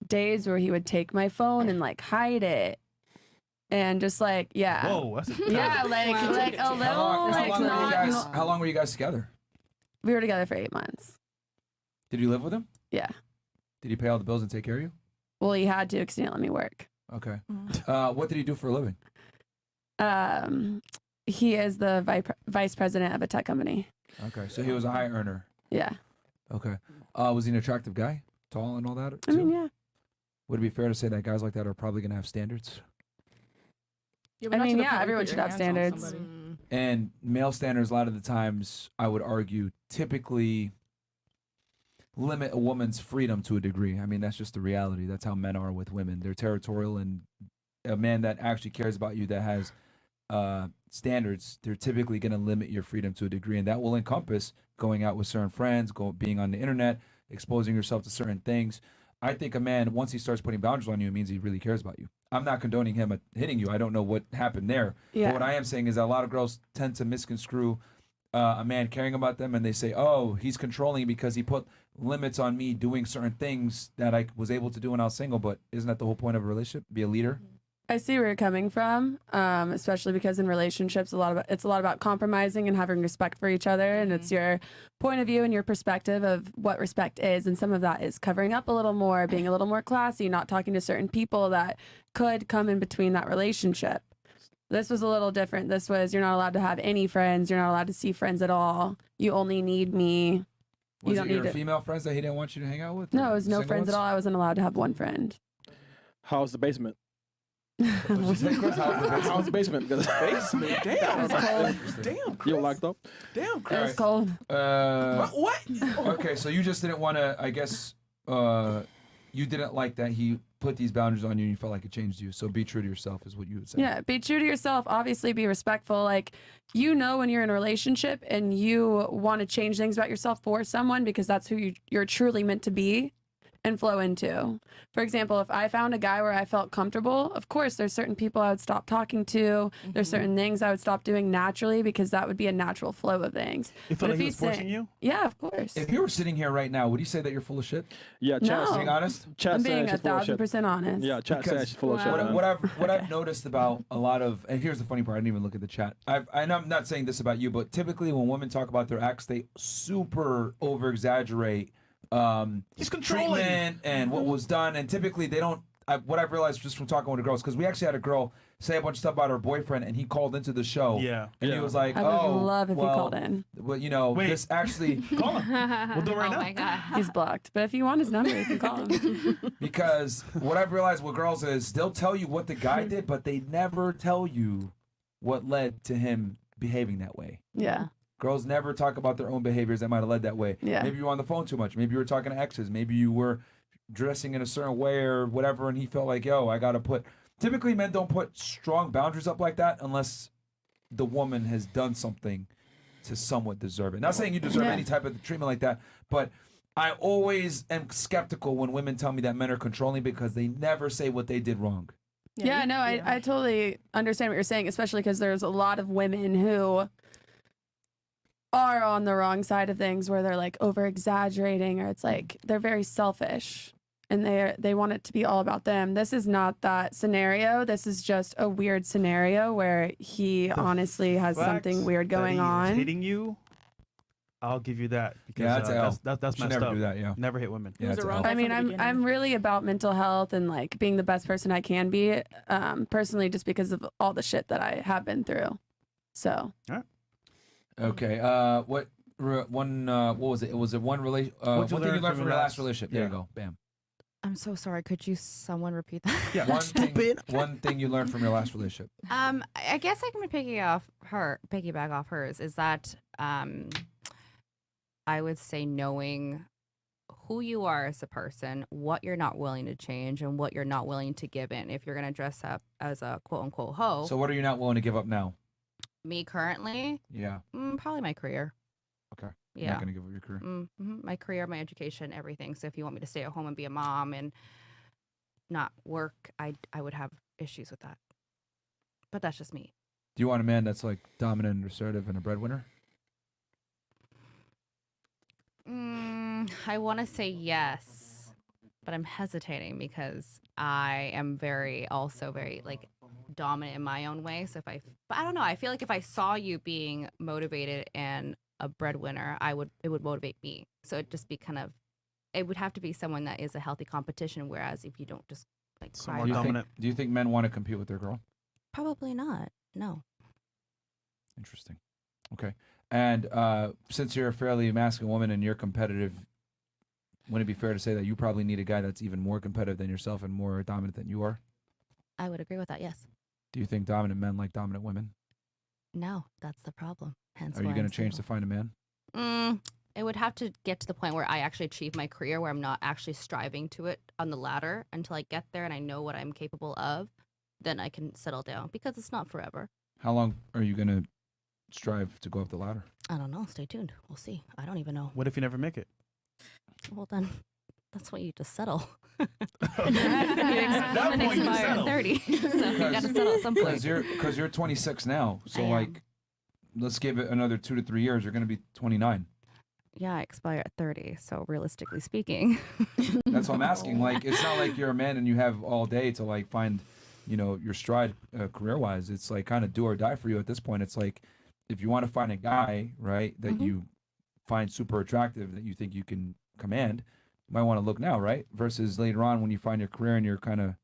J: days where he would take my phone and like hide it. And just like, yeah.
B: Whoa, that's
J: yeah, like a little.
A: How long were you guys together?
J: We were together for 8 months.
A: Did you live with him?
J: Yeah.
A: Did he pay all the bills and take care of you?
J: Well, he had to because he didn't let me work.
A: Okay. What did he do for a living?
J: He is the vice president of a tech company.
A: Okay, so he was a high earner.
J: Yeah.
A: Okay. Was he an attractive guy? Tall and all that?
J: I mean, yeah.
A: Would it be fair to say that guys like that are probably going to have standards?
J: I mean, yeah, everyone should have standards.
A: And male standards, a lot of the times, I would argue, typically limit a woman's freedom to a degree. I mean, that's just the reality. That's how men are with women. They're territorial, and a man that actually cares about you, that has standards, they're typically going to limit your freedom to a degree, and that will encompass going out with certain friends, being on the internet, exposing yourself to certain things. I think a man, once he starts putting boundaries on you, it means he really cares about you. I'm not condoning him hitting you. I don't know what happened there.
J: Yeah.
A: But what I am saying is that a lot of girls tend to misconstrue a man caring about them, and they say, oh, he's controlling because he put limits on me doing certain things that I was able to do when I was single. But isn't that the whole point of a relationship? Be a leader?
J: I see where you're coming from, especially because in relationships, it's a lot about compromising and having respect for each other, and it's your point of view and your perspective of what respect is, and some of that is covering up a little more, being a little more classy, not talking to certain people that could come in between that relationship. This was a little different. This was, you're not allowed to have any friends, you're not allowed to see friends at all. You only need me.
A: Was
J: you don't
A: it your
J: need
A: female friends that he didn't want you to hang out with?
J: No, it was no
A: Single
J: friends
A: ones?
J: at all. I wasn't allowed to have one friend.
D: How's the basement?
A: How's
D: the basement?
I: Basement? Damn. Damn.
D: You locked up?
I: Damn,
J: It
I: Chris.
J: was cold.
I: What?
A: Okay, so you just didn't want to, I guess, you didn't like that he put these boundaries on you and you felt like it changed you. So be true to yourself is what you would say.
J: Yeah, be true to yourself. Obviously, be respectful. Like, you know when you're in a relationship and you want to change things about yourself for someone because that's who you're truly meant to be and flow into. For example, if I found a guy where I felt comfortable, of course, there's certain people I would stop talking to. There's certain things I would stop doing naturally because that would be a natural flow of things.
B: You feel
J: But
B: like
J: if
B: he
J: he's
B: was forcing
J: saying-
B: you?
J: Yeah, of course.
A: If you were sitting here right now, would you say that you're full of shit?
D: Yeah, Chad.
J: No.
A: Being honest?
D: Chad
J: I'm
D: said
J: being
D: she's full of shit.
J: 1,000% honest.
D: Yeah, Chad
A: Because
D: said she's full of shit. man.
A: What I've noticed about a lot of, and here's the funny part, I didn't even look at the chat. And I'm not saying this about you, but typically when women talk about their ex, they super over exaggerate
B: He's controlling.
A: treatment and what was done, and typically they don't. What I've realized just from talking with the girls, because we actually had a girl say a bunch of stuff about her boyfriend, and he called into the show.
B: Yeah.
A: And he was like,
J: I would
A: "Oh,
J: love if
A: well,
J: he called in.
A: Well, you know,
B: Wait.
A: this actually
B: Call him. We'll do it right now.
H: Oh my god.
J: He's blocked. But if you want his number, you can call him.
A: because what I've realized with girls is they'll tell you what the guy did, but they never tell you what led to him behaving that way.
J: Yeah.
A: Girls never talk about their own behaviors that might have led that way.
J: Yeah.
A: Maybe you were on the phone too much. Maybe you were talking to exes. Maybe you were dressing in a certain way or whatever, and he felt like, yo, I got to put... Typically, men don't put strong boundaries up like that unless the woman has done something to somewhat deserve it. Not saying you deserve any type of treatment like that, but I always am skeptical when women tell me that men are controlling because they never say what they did wrong.
J: Yeah, no, I totally understand what you're saying, especially because there's a lot of women who are on the wrong side of things where they're like over exaggerating, or it's like they're very selfish and they want it to be all about them. This is not that scenario. This is just a weird scenario where he honestly has something weird going on.
B: Hitting you, I'll give you that. Because,
A: Yeah, that's L.
B: that's
A: Should
B: messed
A: never
B: up.
A: do that, yeah.
B: Never hit women.
A: Yeah, that's L.
J: I mean, I'm really about mental health and like being the best person I can be, personally, just because of all the shit that I have been through. So.
A: Okay. What was it? Was it one relation? One thing you learned from your last relationship. There you go. Bam.
H: I'm so sorry. Could you someone repeat that?
A: Yeah. One thing you learned from your last relationship.
H: I guess I can piggyback off hers is that I would say knowing who you are as a person, what you're not willing to change, and what you're not willing to give in. If you're going to dress up as a quote unquote hoe.
A: So what are you not willing to give up now?
H: Me currently?
A: Yeah.
H: Probably my career.
A: Okay.
H: Yeah.
A: You're not going to give up your career.
H: My career, my education, everything. So if you want me to stay at home and be a mom and not work, I would have issues with that. But that's just me.
A: Do you want a man that's like dominant and assertive and a breadwinner?
H: I want to say yes, but I'm hesitating because I am also very like dominant in my own way. So but I don't know. I feel like if I saw you being motivated and a breadwinner, it would motivate me. So it'd just be it would have to be someone that is a healthy competition. Whereas if you don't just like cry about
A: Do you think men want to compete with their girl?
H: Probably not. No.
A: Interesting. Okay. And since you're a fairly masculine woman and you're competitive, wouldn't it be fair to say that you probably need a guy that's even more competitive than yourself and more dominant than you are?
H: I would agree with that. Yes.
A: Do you think dominant men like dominant women?
H: No, that's the problem. Hence,
A: Are you going to change to find a man?
H: It would have to get to the point where I actually achieve my career, where I'm not actually striving to it on the ladder until I get there and I know what I'm capable of. Then I can settle down because it's not forever.
A: How long are you going to strive to go up the ladder?
H: I don't know. Stay tuned. We'll see. I don't even know.
B: What if you never make it?
H: Well, then that's what you just settle.
B: At that point, you
H: expire
B: settle.
H: at 30. So you got to settle at some point.
A: Because you're 26 now. So,
H: I am.
A: like, let's give it another 2 to 3 years. You're going to be 29.
H: Yeah, I expire at 30. So realistically speaking.
A: That's what I'm asking. Like, it's not like you're a man and you have all day to, like, find, your stride career-wise. It's, like, kind of do or die for you at this point. It's like, if you want to find a guy, right, that you find super attractive, that you think you can command, you might want to look now, right? Versus later on when you find your career and you're kind of...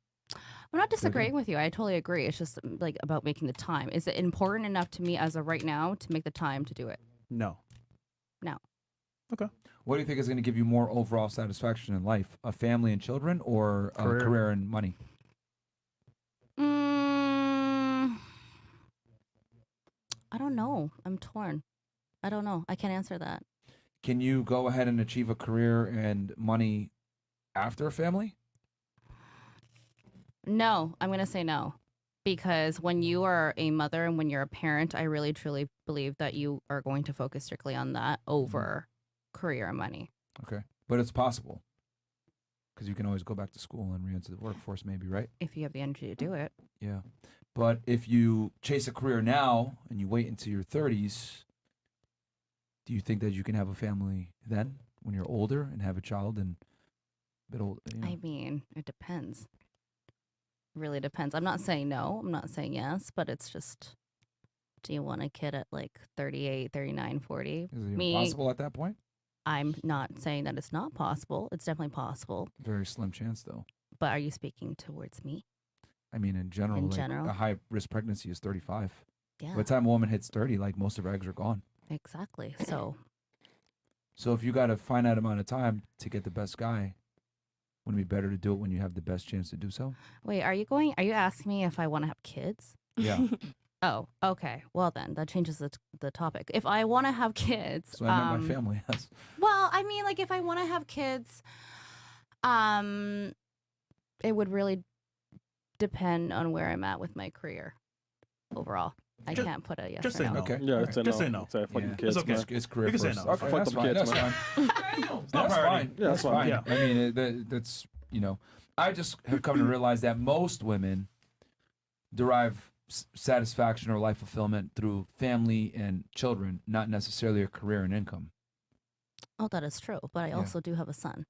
H: I'm not disagreeing with you. I totally agree. It's just like about making the time. Is it important enough to me as of right now to make the time to do it?
B: No.
H: No.
B: Okay.
A: What do you think is going to give you more overall satisfaction in life? A family and children or a career and money?
H: I don't know. I'm torn. I don't know. I can't answer that.
A: Can you go ahead and achieve a career and money after a family?
H: No, I'm going to say no. Because when you are a mother and when you're a parent, I really truly believe that you are going to focus strictly on that over career and money.
A: Okay. But it's possible. Because you can always go back to school and re-enter the workforce maybe, right?
H: If you have the energy to do it.
A: Yeah. But if you chase a career now and you wait until your 30s, do you think that you can have a family then when you're older and have a child and a bit older?
H: I mean, it depends. Really depends. I'm not saying no. I'm not saying yes, but it's just, do you want a kid at like 38, 39, 40?
A: Is it even possible at that point?
H: I'm not saying that it's not possible. It's definitely possible.
A: Very slim chance, though.
H: But are you speaking towards me?
A: I mean, in general,
H: In
A: like,
H: general?
A: a high-risk pregnancy is 35.
H: Yeah.
A: By the time a woman hits 30, like, most of her eggs are gone.
H: Exactly. So
A: So if you got a finite amount of time to get the best guy, wouldn't it be better to do it when you have the best chance to do so?
H: wait, are you asking me if I want to have kids?
A: Yeah.
H: Oh, okay. Well then, that changes the topic. If I want to have kids,
A: So I meant my family, yes.
H: well, I mean, like if I want to have kids, it would really depend on where I'm at with my career overall. I can't put a yes
B: just
H: or
B: say
H: no.
B: no.
A: Okay.
D: Yeah,
A: All
D: it's a
B: Just
D: no.
B: say no.
D: Say fucking
A: Yeah.
D: kids,
B: It's okay.
D: man.
A: It's career
B: You can say
A: first.
B: no.
A: Okay,
D: Fuck
A: that's
D: them
A: fine.
D: kids,
A: That's
D: man.
A: fine.
B: It's not
A: That's
B: priority.
A: fine.
D: Yeah,
A: That's
D: that's fine.
A: fine.
B: Yeah.
A: I mean, that's, I just have come to realize that most women derive satisfaction or life fulfillment through family and children, not necessarily a career and income.
H: Oh, that is true. But I
A: Yeah.
H: also do have a son.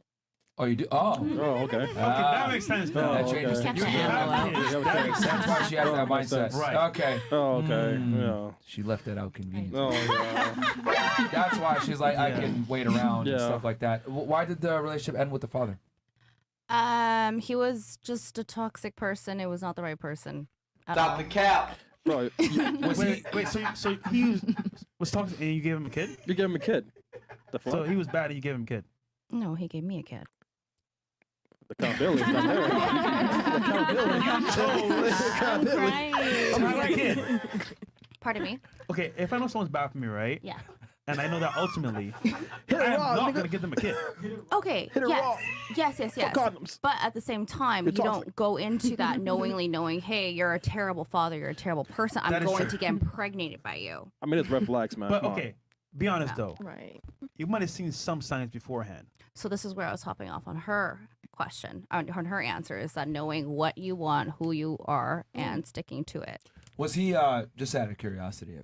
A: Oh, you do? Oh.
D: Oh, okay.
B: Okay, that makes sense now.
A: That changes
D: okay.
A: things.
H: Catch
A: You
H: that.
A: have
H: LOL.
A: kids. That makes sense. That's why she has that
D: Makes
A: mindset.
D: sense.
B: Right.
A: Okay.
D: Oh, okay. Yeah.
A: She left that out conveniently.
D: Oh, yeah.
A: That's why she's like, I
B: Yeah.
A: can wait around and
D: Yeah.
A: stuff like that. Why did the relationship end with the father?
H: He was just a toxic person. It was not the right person. At
K: Stop
H: all.
K: the cap.
D: Bro,
B: Wait, so he was talking and you gave him a kid?
D: you gave him a kid. The fuck?
B: So he was bad and you gave him a kid?
H: No, he gave me a kid.
D: The accountability is not there.
B: So how did a kid?
H: Pardon me.
B: Okay, if I know someone's bad for me, right?
H: Yeah.
B: and I know that ultimately
P: Hit it
B: I'm
P: raw,
B: not
P: nigga.
B: gonna give them a kid.
H: Okay.
P: Hit it raw.
H: Yes.
P: condoms.
H: But at the same time,
P: You're
H: you
P: toxic.
H: don't go into that knowing, hey, you're a terrible father, you're a terrible person. I'm
B: That is
H: going
B: true.
H: to get impregnated by you.
D: I mean, it's red flags, man.
B: But
D: Come on.
B: okay, be honest though.
N: Right.
B: You might have seen some signs beforehand.
H: So this is where I was hopping off on her question, on her answer, is that knowing what you want, who you are, and sticking to it.
A: Was he just out of curiosity?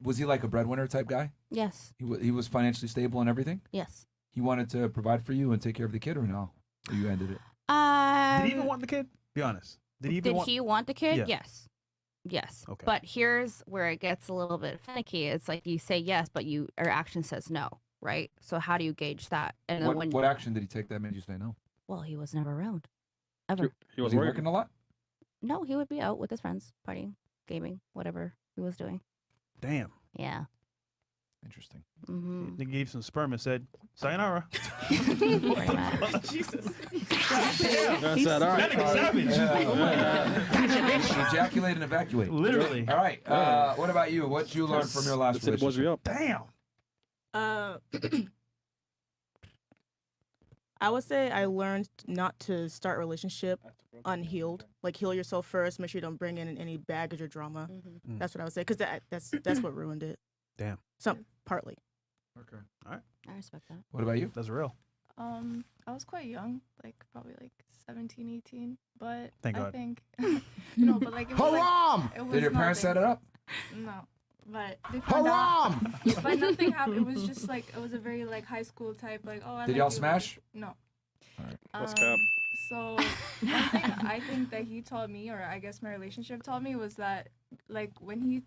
A: Was he like a breadwinner type guy?
H: Yes.
A: He was financially stable and everything.
H: Yes.
A: He wanted to provide for you and take care of the kid, or no? Or you ended it.
B: Did he even want the kid? Be honest. Did he even
H: Did he want the kid?
B: Yeah.
H: Yes. Yes.
B: Okay.
H: But here's where it gets a little bit finicky. It's like you say yes, but your action says no, right? So how do you gauge that? And then when
A: What action did he take that made you say no?
H: well, he was never around, ever.
D: He
A: Was he working a lot?
H: No, he would be out with his friends, partying, gaming, whatever he was doing.
B: Damn.
H: Yeah.
A: Interesting.
H: Mm-hmm.
B: They gave some sperm and said, "Sayonara."
I: Jesus.
D: That's that. All right.
B: That nigga savage.
A: Ejaculate and evacuate.
B: Literally.
A: All right. What about you? What you learned from your last
D: That's it, boys, we
A: relationship?
D: up.
B: Damn.
F: I would say I learned not to start a relationship unhealed. Like heal yourself first. Make sure you don't bring in any baggage or drama.
B: Mm.
F: That's what I would say, because that's what ruined it.
B: Damn.
F: Some partly.
A: Okay.
B: All right.
H: I respect that.
A: What about you?
B: That's real.
O: I was quite young, like probably like 17, 18. But
B: Thank
O: I
B: God.
O: think no, but like it was
K: Haram!
O: like, it was
A: Did your parents set it up?
O: No, but they found out.
K: Haram!
O: But nothing happened. It was just like it was a very like high school type. Like oh, I
A: Did
O: like
A: y'all
O: you.
A: smash?
O: No.
D: That's cap.
O: So one thing I think that he taught me, or I guess my relationship taught me, was that like when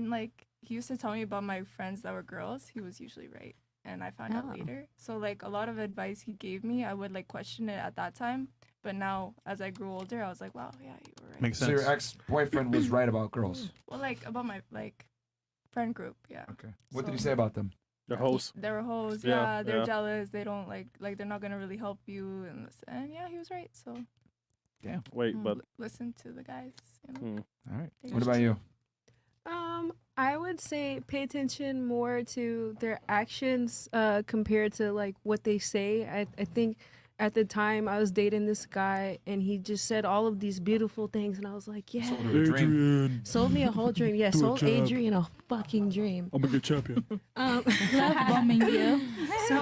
O: like he used to tell me about my friends that were girls, he was usually right, and I found out
H: Oh.
O: later. So like a lot of advice he gave me, I would like question it at that time, but now as I grew older, I was like, wow, yeah, you were right.
B: Makes
A: So
B: sense.
A: your ex-boyfriend was right about girls.
O: Well, like about my like friend group, yeah.
A: Okay. What did he
O: So-
A: say about them?
D: The host.
O: They were hoes.
D: Yeah,
O: Yeah, they're
D: yeah.
O: jealous. They don't like they're not gonna really help you, and yeah, he was right. So
A: Damn.
D: Wait, but
O: listen to the guys. You know?
A: All right.
O: They
A: What
O: just-
A: about you?
G: I would say pay attention more to their actions compared to like what they say. I think at the time I was dating this guy and he just said all of these beautiful things and I was like, yeah.
A: Sold her a dream.
G: Sold me a whole dream. Yeah,
D: Do a
G: sold
D: job.
G: Adrian a fucking dream.
D: I'm a good champion.
M: Love bombing you.
G: So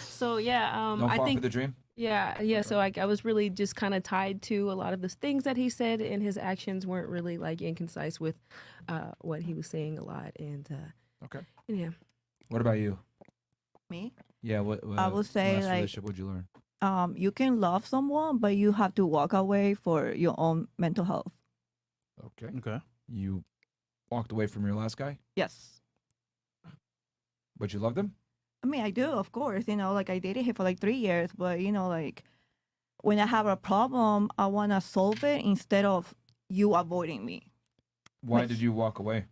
G: so yeah,
A: Don't
G: I
A: fall
G: think
A: for the dream?
G: yeah. So I was really just kind of tied to a lot of the things that he said, and his actions weren't really like inconcise with what he was saying a lot. And
A: Okay.
G: yeah.
A: What about you?
E: Me?
A: Yeah. What?
E: I would say,
A: last
E: like,
A: relationship, what'd you learn?
E: You can love someone, but you have to walk away for your own mental health.
A: Okay.
B: Okay.
A: You walked away from your last guy,
E: Yes.
A: but you loved him.
E: I mean, I do, of course. You know, like I dated him for like 3 years, but you know, like when I have a problem, I want to solve it instead of you avoiding me.
A: Why
E: Like-
A: did you walk away?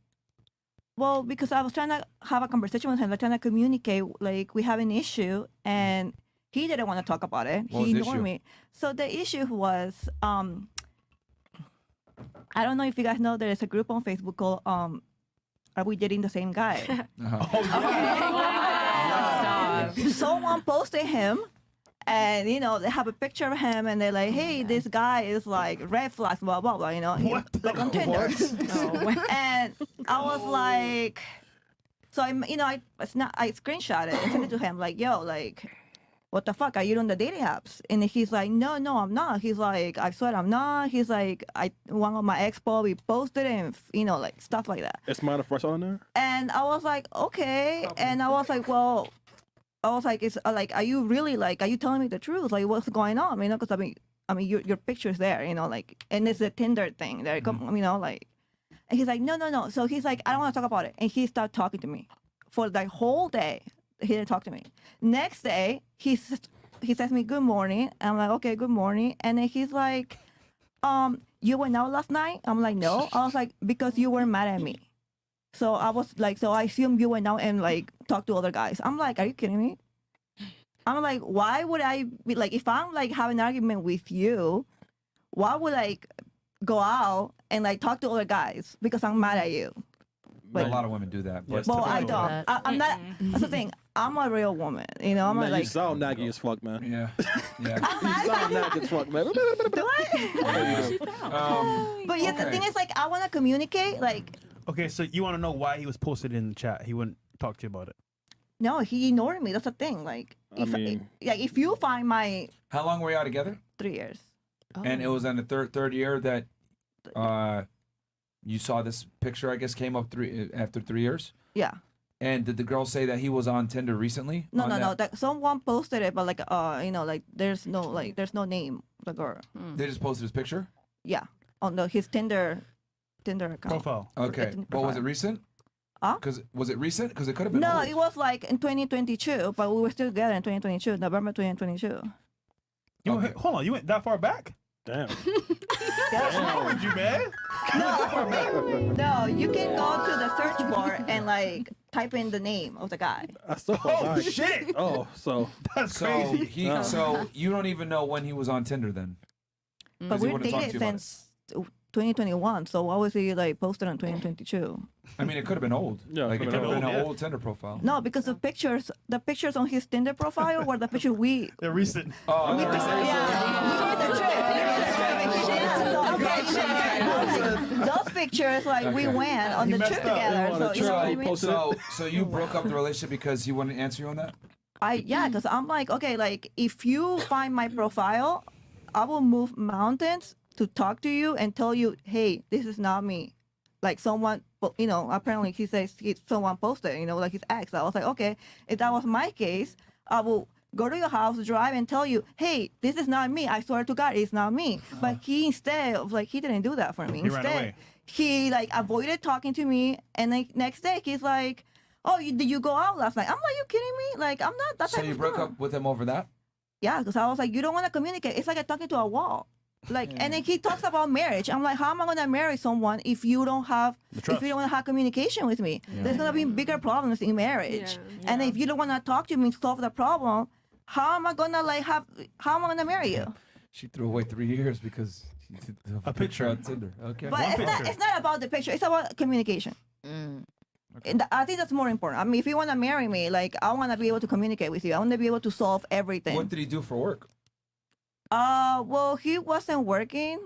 E: Well, because I was trying to have a conversation with him, like trying to communicate, like we have an issue, and he didn't want to talk about it.
A: What was
E: He
A: the
E: ignored
A: issue?
E: me. So the issue was, I don't know if you guys know, there is a group on Facebook called "Are We Dating the Same Guy?" Someone posted him, and you know they have a picture of him, and they're like, "Hey, this guy is like red flags, blah blah blah," you know, like on Tinder. And I was like, so I screenshot it and sent it to him, like, "Yo, like, what the fuck? Are you on the dating apps?" And he's like, no, I'm not. He's like, I swear I'm not. He's like, one of my ex probably posted it, and you know, like stuff like that.
D: Is mine a fresh on there?
E: And I was like, okay. And I was like, well, it's like, are you really like, are you telling me the truth? Like, what's going on? You know, because I mean, your picture's there, you know, like, and it's a Tinder thing there, you know, like, and he's like, no. So he's like, I don't want to talk about it. And he started talking to me for the whole day. He didn't talk to me. Next day, he says me, good morning. I'm like, okay, good morning. And then he's like, you went out last night? I'm like, no. I was like, because you were mad at me. So I was like, so I assume you went out and like talked to other guys. I'm like, are you kidding me? I'm like, why would I be like, if I'm like having an argument with you, why would I go out and like talk to other guys because I'm mad at you.
A: A lot of women do that. But
E: Well, I don't. I'm not. That's the thing. I'm a real woman. You know, I'm
D: Man,
E: like.
D: you sound naggy as fuck, man.
A: Yeah.
D: You sound naggy as fuck, man.
E: Do I? But yeah, the
A: Okay.
E: thing is, like, I want to communicate. Like,
B: Okay, so you want to know why he was posted in the chat? He wouldn't talk to you about it.
E: no, he ignored me. That's the thing. Like, if you find my
A: How long were y'all together?
E: 3 years.
A: And it was in the third year that you saw this picture, I guess, came up after 3 years?
E: Yeah.
A: And did the girl say that he was on Tinder recently?
E: No,
A: on
E: no,
A: that?
E: no. That someone posted it, but like, like there's no name of the girl.
A: They just posted his picture?
E: Yeah, on his Tinder account.
B: Profile.
A: Okay. But was it recent? Because was it recent? Because it could have been.
E: No,
A: old.
E: it was like in 2022, but we were still together in 2022, November 2022.
B: Hold on, you went that far back?
D: Damn.
B: How would you, man?
E: No, you can go to the search bar and like type in the name of the guy.
B: Oh shit!
D: Oh, so
B: that's
A: So
B: crazy.
A: so you don't even know when he was on Tinder then?
E: But
A: 'Cause he
E: we're
A: wouldn't talk to
E: dated
A: you about it.
E: since 2021, so why was he like posted on 2022?
A: I mean, it could have been old.
D: Yeah,
A: like it
D: could've
A: could have
D: been
A: been
D: old,
A: an
D: yeah.
A: old Tinder profile.
E: No, because the pictures on his Tinder profile were the picture we.
B: They're recent.
A: Oh,
E: We
A: they're
E: took-
A: recent.
E: Those pictures, like we
A: Okay.
E: went on the trip together. So you know what I mean?
A: So you broke up the relationship because he wouldn't answer you on that?
E: Because I'm like, okay, like if you find my profile, I will move mountains to talk to you and tell you, hey, this is not me. Like someone, apparently he says someone posted, like his ex. I was like, okay, if that was my case, I will go to your house, drive, and tell you, hey, this is not me. I swear to God, it's not me. But he instead of he didn't do that for me.
B: He ran
E: Instead,
B: away.
E: he avoided talking to me, and then next day he's like, oh, did you go out last night? I'm like, you kidding me? Like, I'm not that
A: So
E: type
A: you
E: of
A: broke
E: girl.
A: up with him over that?
E: Yeah, because I was like, you don't want to communicate. It's like I'm talking to a wall. Like, and then he talks about marriage. I'm like, how am I gonna marry someone if you don't have communication with me?
A: Yeah.
E: There's gonna be bigger problems in marriage. And if you don't want to talk to me to solve the problem, how am I gonna marry you?
A: She threw away 3 years because of a picture on Tinder. Okay.
E: But it's not about the picture. It's about communication. And I think that's more important. I mean, if you want to marry me, like I want to be able to communicate with you. I want to be able to solve everything.
A: What did he do for work?
E: Well, he wasn't working.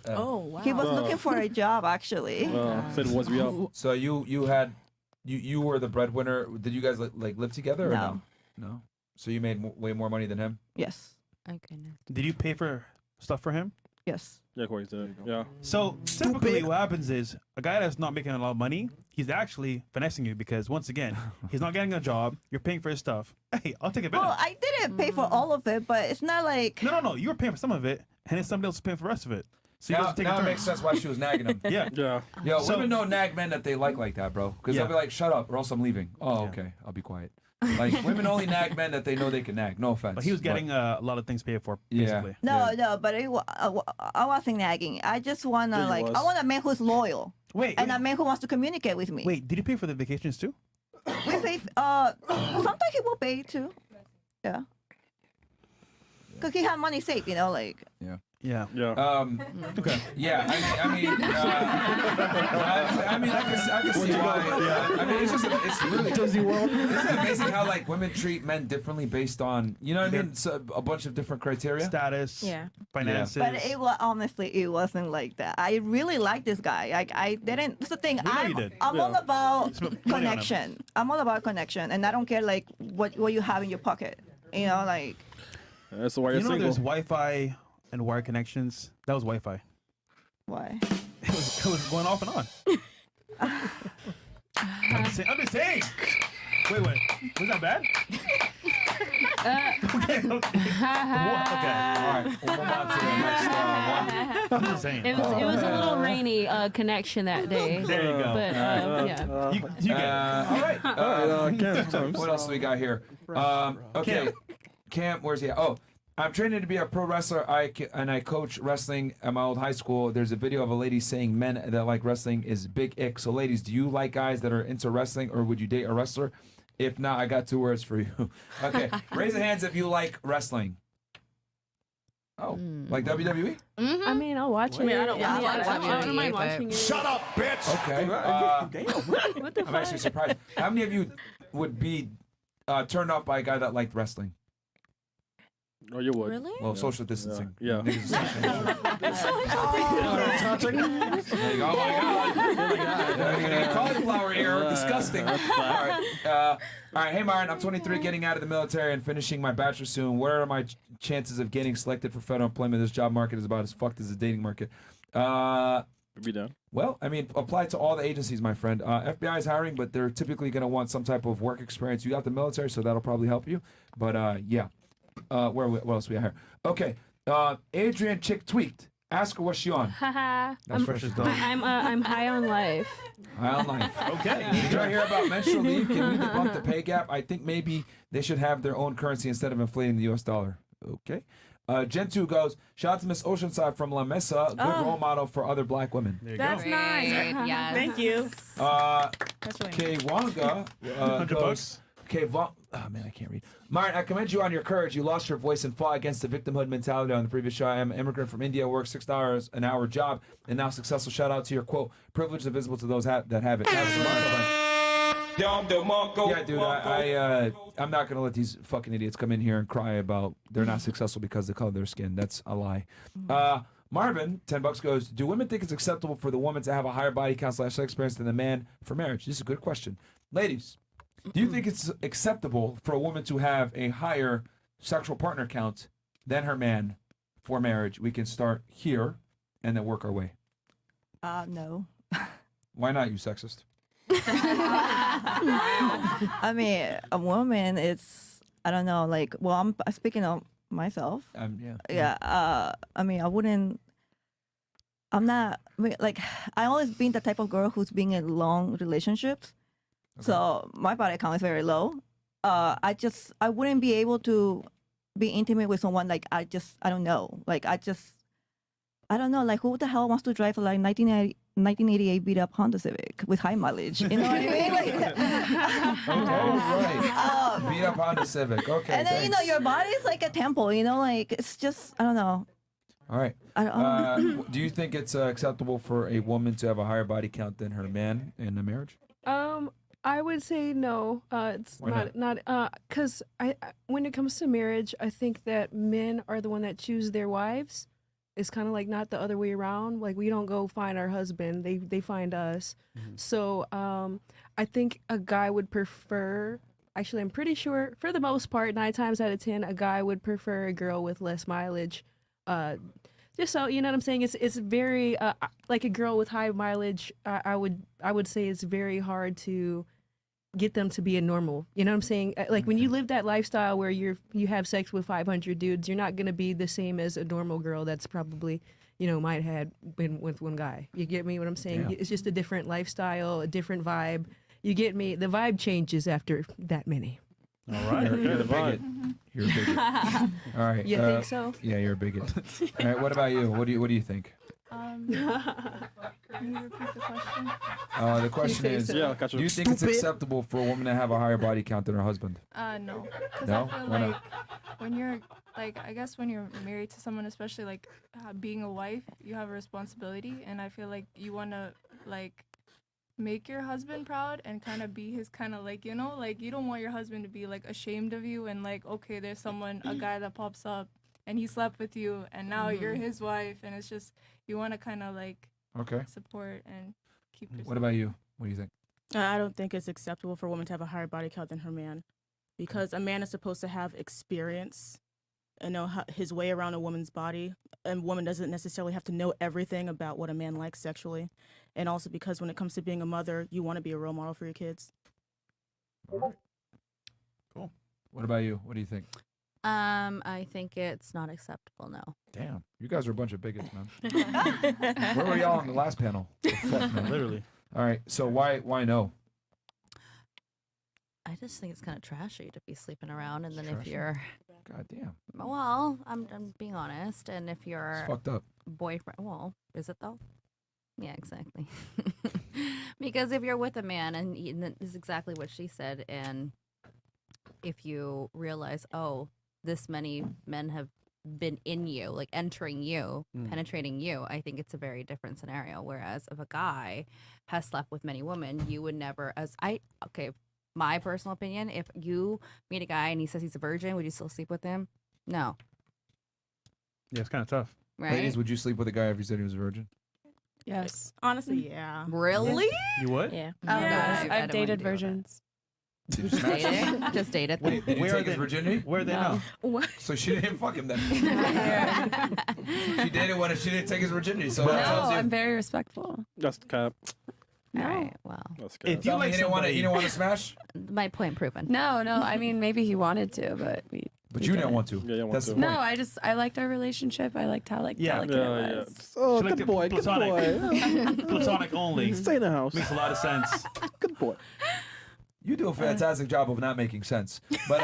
F: Oh, wow.
E: He was looking for a job actually.
D: Said was we up.
A: So you were the breadwinner. Did you guys like live together? Or
E: No.
A: No. So you made way more money than him.
E: Yes.
H: Oh goodness.
B: Did you pay for stuff for him?
E: Yes.
D: Yeah, of course did. Yeah.
B: So typically, what happens is a guy that's not making a lot of money, he's actually finessing you because once again, he's not getting a job. You're paying for his stuff. Hey, I'll take it back.
E: Well, I didn't pay for all of it, but it's not like
B: No. You were paying for some of it, and then somebody else is paying for the rest of it. So you
A: Now,
B: guys take a
A: now it
B: turn.
A: makes sense why she was nagging him.
B: Yeah.
D: Yeah.
A: Yo,
B: So-
A: women don't nag men that they like that, bro. Because
B: Yeah.
A: they'll be like, shut up, or else I'm leaving. Oh, okay. I'll be quiet. Like, women only nag men that they know they can nag. No offense.
B: But he was getting a lot of things paid for, basically.
E: no, but I wasn't nagging. I just wanna
B: Yeah, you was.
E: I want a man who's loyal.
B: Wait,
E: and a man who wants to communicate with me.
B: Wait, did you pay for the vacations too?
E: We pay. Sometimes he will pay too. Yeah. Cause he had money saved, like.
A: Yeah.
B: Yeah.
D: Yeah.
B: Okay.
A: Yeah, I can see why. I mean, it's really
D: Disney World.
A: Isn't it amazing how women treat men differently based on you know what I mean? So a bunch of different criteria,
B: status, finances.
E: But it was honestly, it wasn't like that. I really like this guy. I didn't. That's the thing. I'm all about connection. I'm all about connection, and I don't care what you have in your pocket.
D: That's why you're
B: you know,
D: single.
B: there's Wi-Fi and wire connections. That was Wi-Fi.
E: Why?
B: It was going off and on. I'm just saying. Wait. Was that bad? Okay. All right. We'll move on to the next one. I'm just saying.
P: It was a little rainy connection that day.
B: There you go.
P: But yeah.
B: You get it.
A: all right.
D: Cam,
A: what else do we got here? Okay, Cam, where's he at? Oh, I'm training to be a pro wrestler. And I coach wrestling at my old high school. There's a video of a lady saying men that like wrestling is big ick. So, ladies, do you like guys that are into wrestling, or would you date a wrestler? If not, I got 2 words for you. Okay, raise your hands if you like wrestling. Oh, like WWE?
L: Mm-hmm.
G: I mean, I'll watch it.
F: I mean, I don't
G: Yeah,
F: watch
G: I don't mind watching it.
K: Shut up, bitch.
A: Okay.
G: What the
A: I'm
G: fuck?
A: actually surprised. How many of you would be turned off by a guy that liked wrestling?
D: Oh, you would.
H: Really?
A: Well, social distancing.
D: Yeah.
A: Niggas association. There you go. Oh my God. Cauliflower ear. Disgusting. All right. Hey, Myron, I'm 23, getting out of the military and finishing my bachelor soon. What are my chances of getting selected for federal employment? This job market is about as fucked as the dating market.
D: Be done.
A: Well, I mean, apply to all the agencies, my friend. FBI is hiring, but they're typically going to want some type of work experience. You got the military, so that'll probably help you. But yeah. What else we got here? Okay. Adrian Chick tweaked. Ask her what she on.
G: Haha.
A: That's fresh as dog.
G: I'm high on life.
A: High on life.
K: Okay.
A: Did y'all hear about menstrual leave? Can we debunk the pay gap? I think maybe they should have their own currency instead of inflating the U.S. dollar. Okay. Gen 2 goes, shout out to Miss Oceanside from La Mesa, good role model for other black women.
B: There you
O: That's
B: go.
O: nice.
H: Yes.
F: Thank you. That's really
A: Kwanga
B: 100
A: goes,
B: bucks.
A: Oh man, I can't read. Myron, I commend you on your courage. You lost your voice and fought against the victimhood mentality on the previous show. I am an immigrant from India, work $6 an hour job, and now successful. Shout out to your quote, privilege is visible to those that have it. Yeah, dude, I'm not gonna let these fucking idiots come in here and cry about they're not successful because of the color of their skin. That's a lie. Marvin, $10 goes, do women think it's acceptable for the woman to have a higher body count / sex experience than the man for marriage? This is a good question. Ladies, do you think it's acceptable for a woman to have a higher sexual partner count than her man for marriage? We can start here and then work our way.
E: No.
A: Why not, you sexist?
E: I mean, a woman, I don't know, like, well, I'm speaking of myself.
A: Yeah.
E: Yeah. I mean, I'm not, like, I always been the type of girl who's been in long relationships. Okay. So my body count is very low. I wouldn't be able to be intimate with someone like I don't know. Like, I don't know, like, who the hell wants to drive a, like, 1988 beat up Honda Civic with high mileage? You know what I mean? Like,
A: right. Beat up Honda Civic. Okay.
E: And then,
A: thanks.
E: your body's like a temple, like, it's just, I don't know.
A: All right. Do you think it's acceptable for a woman to have a higher body count than her man in a marriage?
G: I would say no. It's
A: Why
G: not because I when it comes to marriage, I think that men are the one that choose their wives. It's kind of like not the other way around. Like, we don't go find our husband; they find us.
B: Mm-hmm.
G: So I think a guy would prefer. Actually, I'm pretty sure for the most part, 9 times out of 10, a guy would prefer a girl with less mileage. Just so you know what I'm saying, it's very like a girl with high mileage. I would say it's very hard to get them to be a normal. You know what I'm saying? Like, when you live that lifestyle where you have sex with 500 dudes, you're not gonna be the same as a normal girl that's probably might have been with one guy. You get me what I'm saying?
A: Yeah.
G: It's just a different lifestyle, a different vibe. You get me? The vibe changes after that many.
B: All right.
A: You're a bigot. You're a bigot. All right.
G: You think so?
A: Yeah, you're a bigot. All right. What about you? What do you think?
O: Can you repeat the question?
A: The question is, do you think it's acceptable for a woman to have a higher body count than her husband?
O: No. Because
A: No?
O: I feel
A: Why not?
O: like when you're, like, I guess when you're married to someone, especially, like, being a wife, you have a responsibility. And I feel like you want to, like, make your husband proud and kind of be his kind of, like, like, you don't want your husband to be, like, ashamed of you and, like, okay, there's a guy that pops up and he slept with you and now you're his wife, and it's just, you want to kind of, like, support and keep yourself.
A: What about you? What do you think?
F: I don't think it's acceptable for a woman to have a higher body count than her man, because a man is supposed to have experience and know his way around a woman's body. And a woman doesn't necessarily have to know everything about what a man likes sexually. And also because when it comes to being a mother, you want to be a role model for your kids.
A: Cool. What about you? What do you think?
H: I think it's not acceptable, no.
A: Damn, you guys are a bunch of bigots, man. Where were y'all on the last panel? The fuck, man?
B: Literally.
A: All right, so why no?
H: I just think it's kind of trashy to be sleeping around, and then if
A: Trashy?
H: you're,
A: God damn,
H: well, I'm being honest, and if your
A: it's fucked up.
H: boyfriend, well, is it though? Yeah, exactly. Because if you're with a man, and this is exactly what she said, and if you realize, oh, this many men have been in you, like entering you, penetrating you, I think it's a very different scenario. Whereas if a guy has slept with many women, you would never, my personal opinion, if you meet a guy and he says he's a virgin, would you still sleep with him? No.
B: Yeah, it's kind of tough.
H: Right?
A: Ladies, would you sleep with a guy if he said he was a virgin?
J: Yes.
F: Honestly, yeah.
H: Really?
B: You would?
H: Yeah.
J: Yes, I've dated virgins.
H: Just dated? Just dated.
A: Wait, did he take his virginity?
B: Where are they now?
F: What?
A: So she didn't fuck him then. She dated one and she didn't take his virginity. So
J: No,
A: that tells you.
J: I'm very respectful.
D: That's cap.
H: All right. Well,
D: That's
B: If
D: cap.
B: you
A: Tell me
B: like
A: he didn't want to.
B: somebody,
A: He didn't want to smash.
H: my point proven.
J: No, I mean, maybe he wanted to, but
A: But you didn't want to.
D: Yeah, you want
A: That's
D: to.
A: the point.
J: No, I liked our relationship. I liked how delicate it was.
D: Oh,
B: She liked
D: good
B: it
D: boy, good
B: platonic.
D: boy.
B: Platonic only.
D: Stay in the house.
B: Makes a lot of sense.
D: Good boy.
A: You do a fantastic job of not making sense. But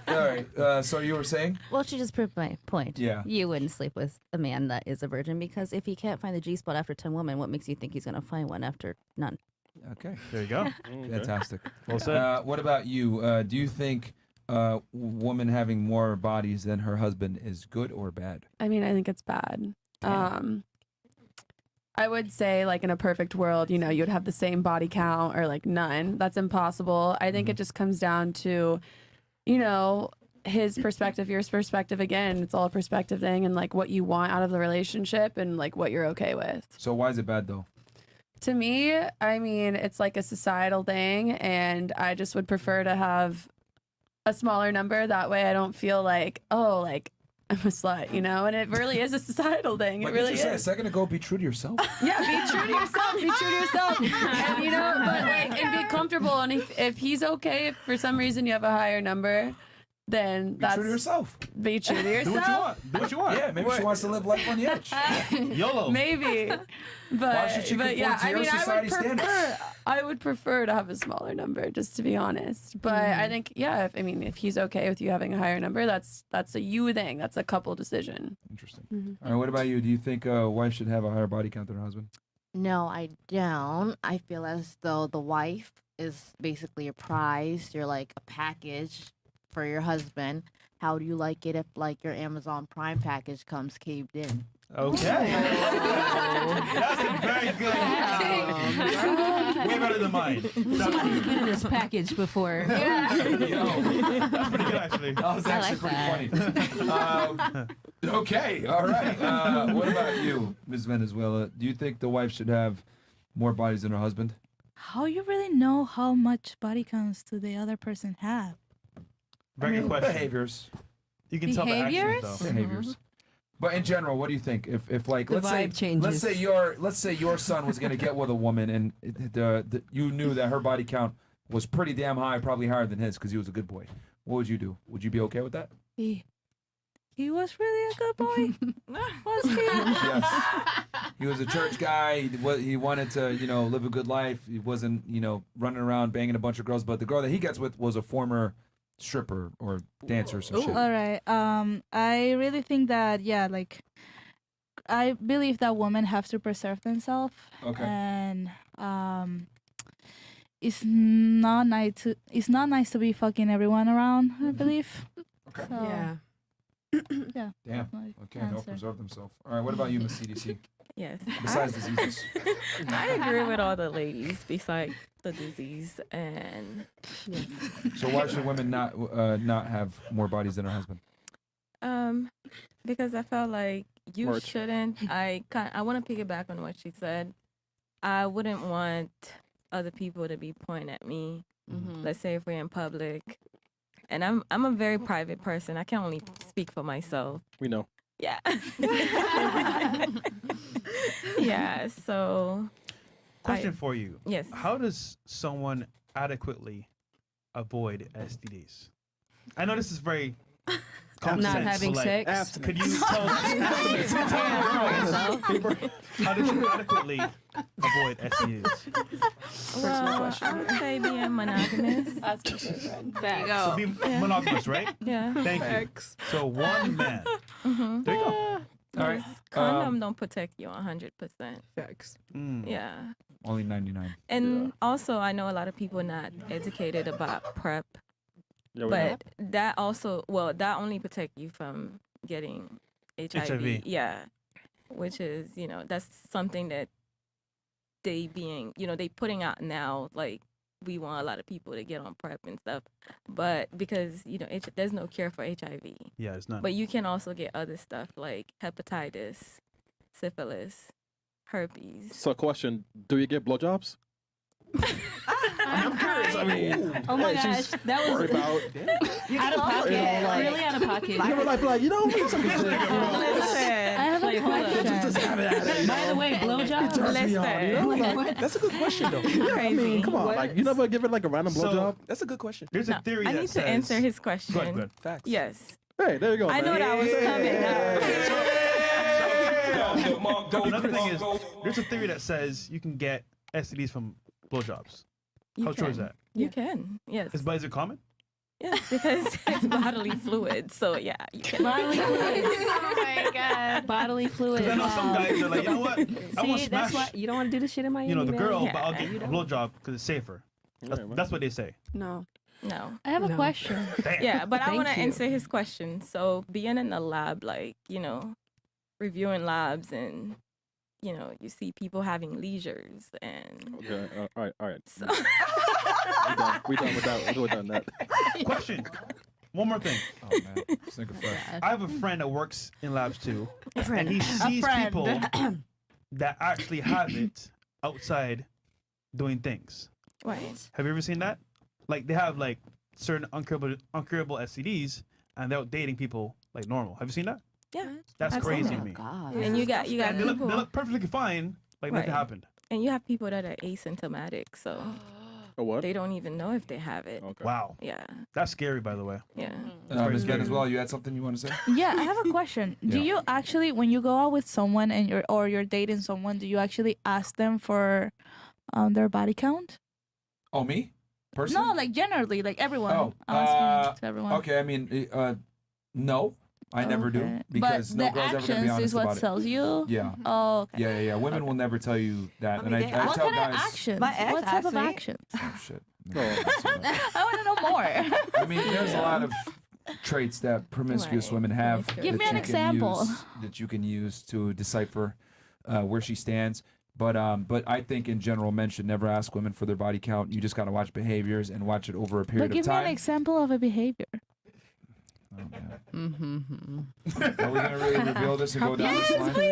A: all right. So you were saying?
H: Well, she just proved my point.
A: Yeah.
H: You wouldn't sleep with a man that is a virgin because if he can't find the G spot after 10 women, what makes you think he's going to find one after none?
A: Okay.
B: There you go.
A: Fantastic.
B: Well said.
A: What about you? Do you think woman having more bodies than her husband is good or bad?
J: I mean, I think it's bad. I would say, like, in a perfect world, you'd have the same body count or, like, none. That's impossible. I think it just comes down to, his perspective, your perspective. Again, it's all a perspective thing and, like, what you want out of the relationship and, like, what you're okay with.
A: So why is it bad, though?
J: To me, I mean, it's like a societal thing, and I just would prefer to have a smaller number. That way I don't feel like, oh, like, I'm a slut, and it really is a societal thing. It
A: Like
J: really
A: you said a
J: is.
A: second ago, be true to yourself.
J: Yeah, be true to yourself. Be true to yourself. And, but like, and be comfortable. And if he's okay, if for some reason you have a higher number, then that's
A: true to yourself.
J: Be true to yourself.
B: Do what you want. Do what you want.
A: Yeah, maybe she wants to live life on the edge.
B: YOLO.
J: Maybe.
A: Why should she
J: But yeah,
A: conform to
J: I
A: your
J: mean,
A: society standards?
J: I would prefer to have a smaller number, just to be honest. But I think, yeah, if he's okay with you having a higher number, that's a you thing. That's a couple decision.
A: Interesting. All right, what about you? Do you think a wife should have a higher body count than her husband?
L: No, I don't. I feel as though the wife is basically a prize. You're like a package for your husband. How do you like it if, like, your Amazon Prime package comes caved in?
B: Okay. That's a very good. Way better than mine.
P: Somebody's been in this package before.
B: That's pretty good, actually.
A: That was actually pretty funny. Okay, all right. What about you, Ms. Venezuela? Do you think the wife should have more bodies than her husband?
M: How you really know how much body counts do the other person have?
B: Very good question.
A: Behaviors.
B: You can tell the actions,
M: Behaviors?
B: though.
A: Behaviors. But in general, what do you think? If like
P: The
A: let's say
P: vibe changes.
A: let's say your son was gonna get with a woman and you knew that her body count was pretty damn high, probably higher than his because he was a good boy. What would you do? Would you be okay with that?
M: He was really a good boy. Was he?
A: Yes. He was a church guy. He wanted to live a good life. He wasn't running around banging a bunch of girls. But the girl that he gets with was a former stripper or dancer or some shit.
M: All right. I really think that I believe that women have to preserve themselves.
A: Okay.
M: And it's not nice to be fucking everyone around. I believe.
A: Okay.
M: So,
O: Yeah.
M: Yeah.
A: Damn.
M: that's my
A: Okay. They'll
M: answer.
A: preserve themselves. All right. What about you, Miss CDC?
N: Yes.
A: Besides diseases.
N: I agree with all the ladies besides the disease and
A: So why should women not have more bodies than her husband?
N: because I felt like you
D: March.
N: shouldn't. I want to piggyback on what she said. I wouldn't want other people to be pointing at me. Let's say if we're in public, and I'm a very private person. I can only speak for myself.
D: We know.
N: Yeah. Yeah. So.
B: Question for you.
N: Yes.
B: How does someone adequately avoid STDs? I know this is very common
P: Not
B: sense,
P: having
B: but, like,
P: sex.
B: Could you tell us how did you adequately avoid STDs?
N: Well, I would say being monogamous.
P: There you
B: So
P: go.
B: be monogamous, right?
N: Yeah.
B: Thank you. So one man. There you go.
A: All right.
N: Condom don't protect you 100%.
O: Facts.
N: Yeah.
A: Only 99.
N: And also, I know a lot of people are not educated about PrEP,
D: Yeah, we
N: but that only protect you from getting HIV.
B: HIV.
N: Yeah, which is that's something that they putting out now. Like we want a lot of people to get on PrEP and stuff, but because there's no cure for HIV.
B: Yeah, it's not.
N: But you can also get other stuff like hepatitis, syphilis, herpes.
D: So, question: do you get blowjobs?
K: I'm curious. I mean,
P: Oh my
D: Hey,
P: gosh,
D: she's
P: that was
D: worried about.
P: out of pocket. Really out of pocket.
K: you ever like, you know,
N: Listen,
M: I have a
P: Like, hold on.
M: question.
K: just have it at it.
P: By the way, blowjob.
K: Turns me on, you know?
N: Listen.
K: Like, that's a good question, though.
N: Crazy.
K: I mean, come on.
D: Like, you never give it like a random blowjob?
K: That's a good question.
B: There's a theory
N: I
B: that
N: need
B: says.
N: to answer his question.
B: Go ahead, go ahead.
K: Facts.
N: Yes.
D: Hey, there you go.
N: I
D: man.
N: know that was coming.
B: Another thing is, there's a theory that says you can get STDs from blowjobs.
N: You
B: How true is
N: can.
B: that?
N: You can. Yes.
B: Is it common?
N: Yes, because it's bodily fluid. So yeah, you can.
P: Bodily fluids.
H: Oh my god.
P: Bodily fluids.
B: Because I know some guys are like, you know what? I want
P: See,
B: to
P: that's
B: smash,
P: why you don't want to do this shit in Miami.
B: the
P: man.
B: girl,
N: Yeah,
B: but I'll get
P: you
B: a
P: don't.
B: blowjob because it's safer. That's what they say.
J: No.
N: No.
M: I have a
P: No.
M: question.
B: Damn.
N: Yeah, but I
P: Thank
N: want to
P: you.
N: answer his question. So being in the lab, like reviewing labs, and you see people having leisures, and
D: Okay, all right.
N: so
D: We done with that. We're done that.
B: Question. One more thing.
A: Oh man, just think of fresh.
B: I have a friend that works in labs too,
P: friend.
B: and he sees
M: friend.
B: people that actually have it outside doing things.
N: right.
B: Have you ever seen that? Like they have like certain uncurable STDs, and they're out dating people like normal. Have you seen that?
N: Yeah.
B: That's
N: I've seen
B: crazy
N: that.
B: to me.
L: God.
N: And you got
B: And they
N: people,
B: look perfectly fine, like nothing
N: Right.
B: happened.
N: and you have people that are asymptomatic, so
D: A what?
N: they don't even know if they have it.
D: Okay.
B: Wow,
N: Yeah.
B: that's scary, by the way.
N: Yeah.
A: Ms. Ben as well. You had something you want to say?
M: Yeah, I have a question. Do
A: Yeah.
M: you actually, when you go out with someone and you're dating someone, do you actually ask them for their body count?
A: Oh, me? Personally?
M: No, like generally, like everyone.
A: Oh,
M: Asking to everyone.
A: okay. I mean, no, I never do
M: Okay.
A: because
M: but
A: no
M: the
A: girl's ever gonna be
M: actions
A: honest
M: is what
A: about it.
M: sells you.
A: Yeah.
M: Oh, okay.
A: Yeah. Women will never tell you that,
E: I
A: and
E: mean,
A: I
E: they
A: tell
M: What kind
A: guys.
M: of actions?
E: My ex
M: What type
E: asked
M: of
E: me.
M: actions?
A: Oh shit.
M: I want to know more.
A: I mean, there's a lot of traits that promiscuous
N: Right.
A: women have.
N: Give
A: that
M: me an
A: you can
M: example.
A: that you can use to decipher where she stands. But I think in general, men should never ask women for their body count. You just gotta watch behaviors and watch it over a period
M: But give
A: of
M: me
A: time.
M: an example of a behavior.
A: Oh, man.
H: Mm-hmm.
A: Are we gonna really reveal this and go down this line?
P: Probably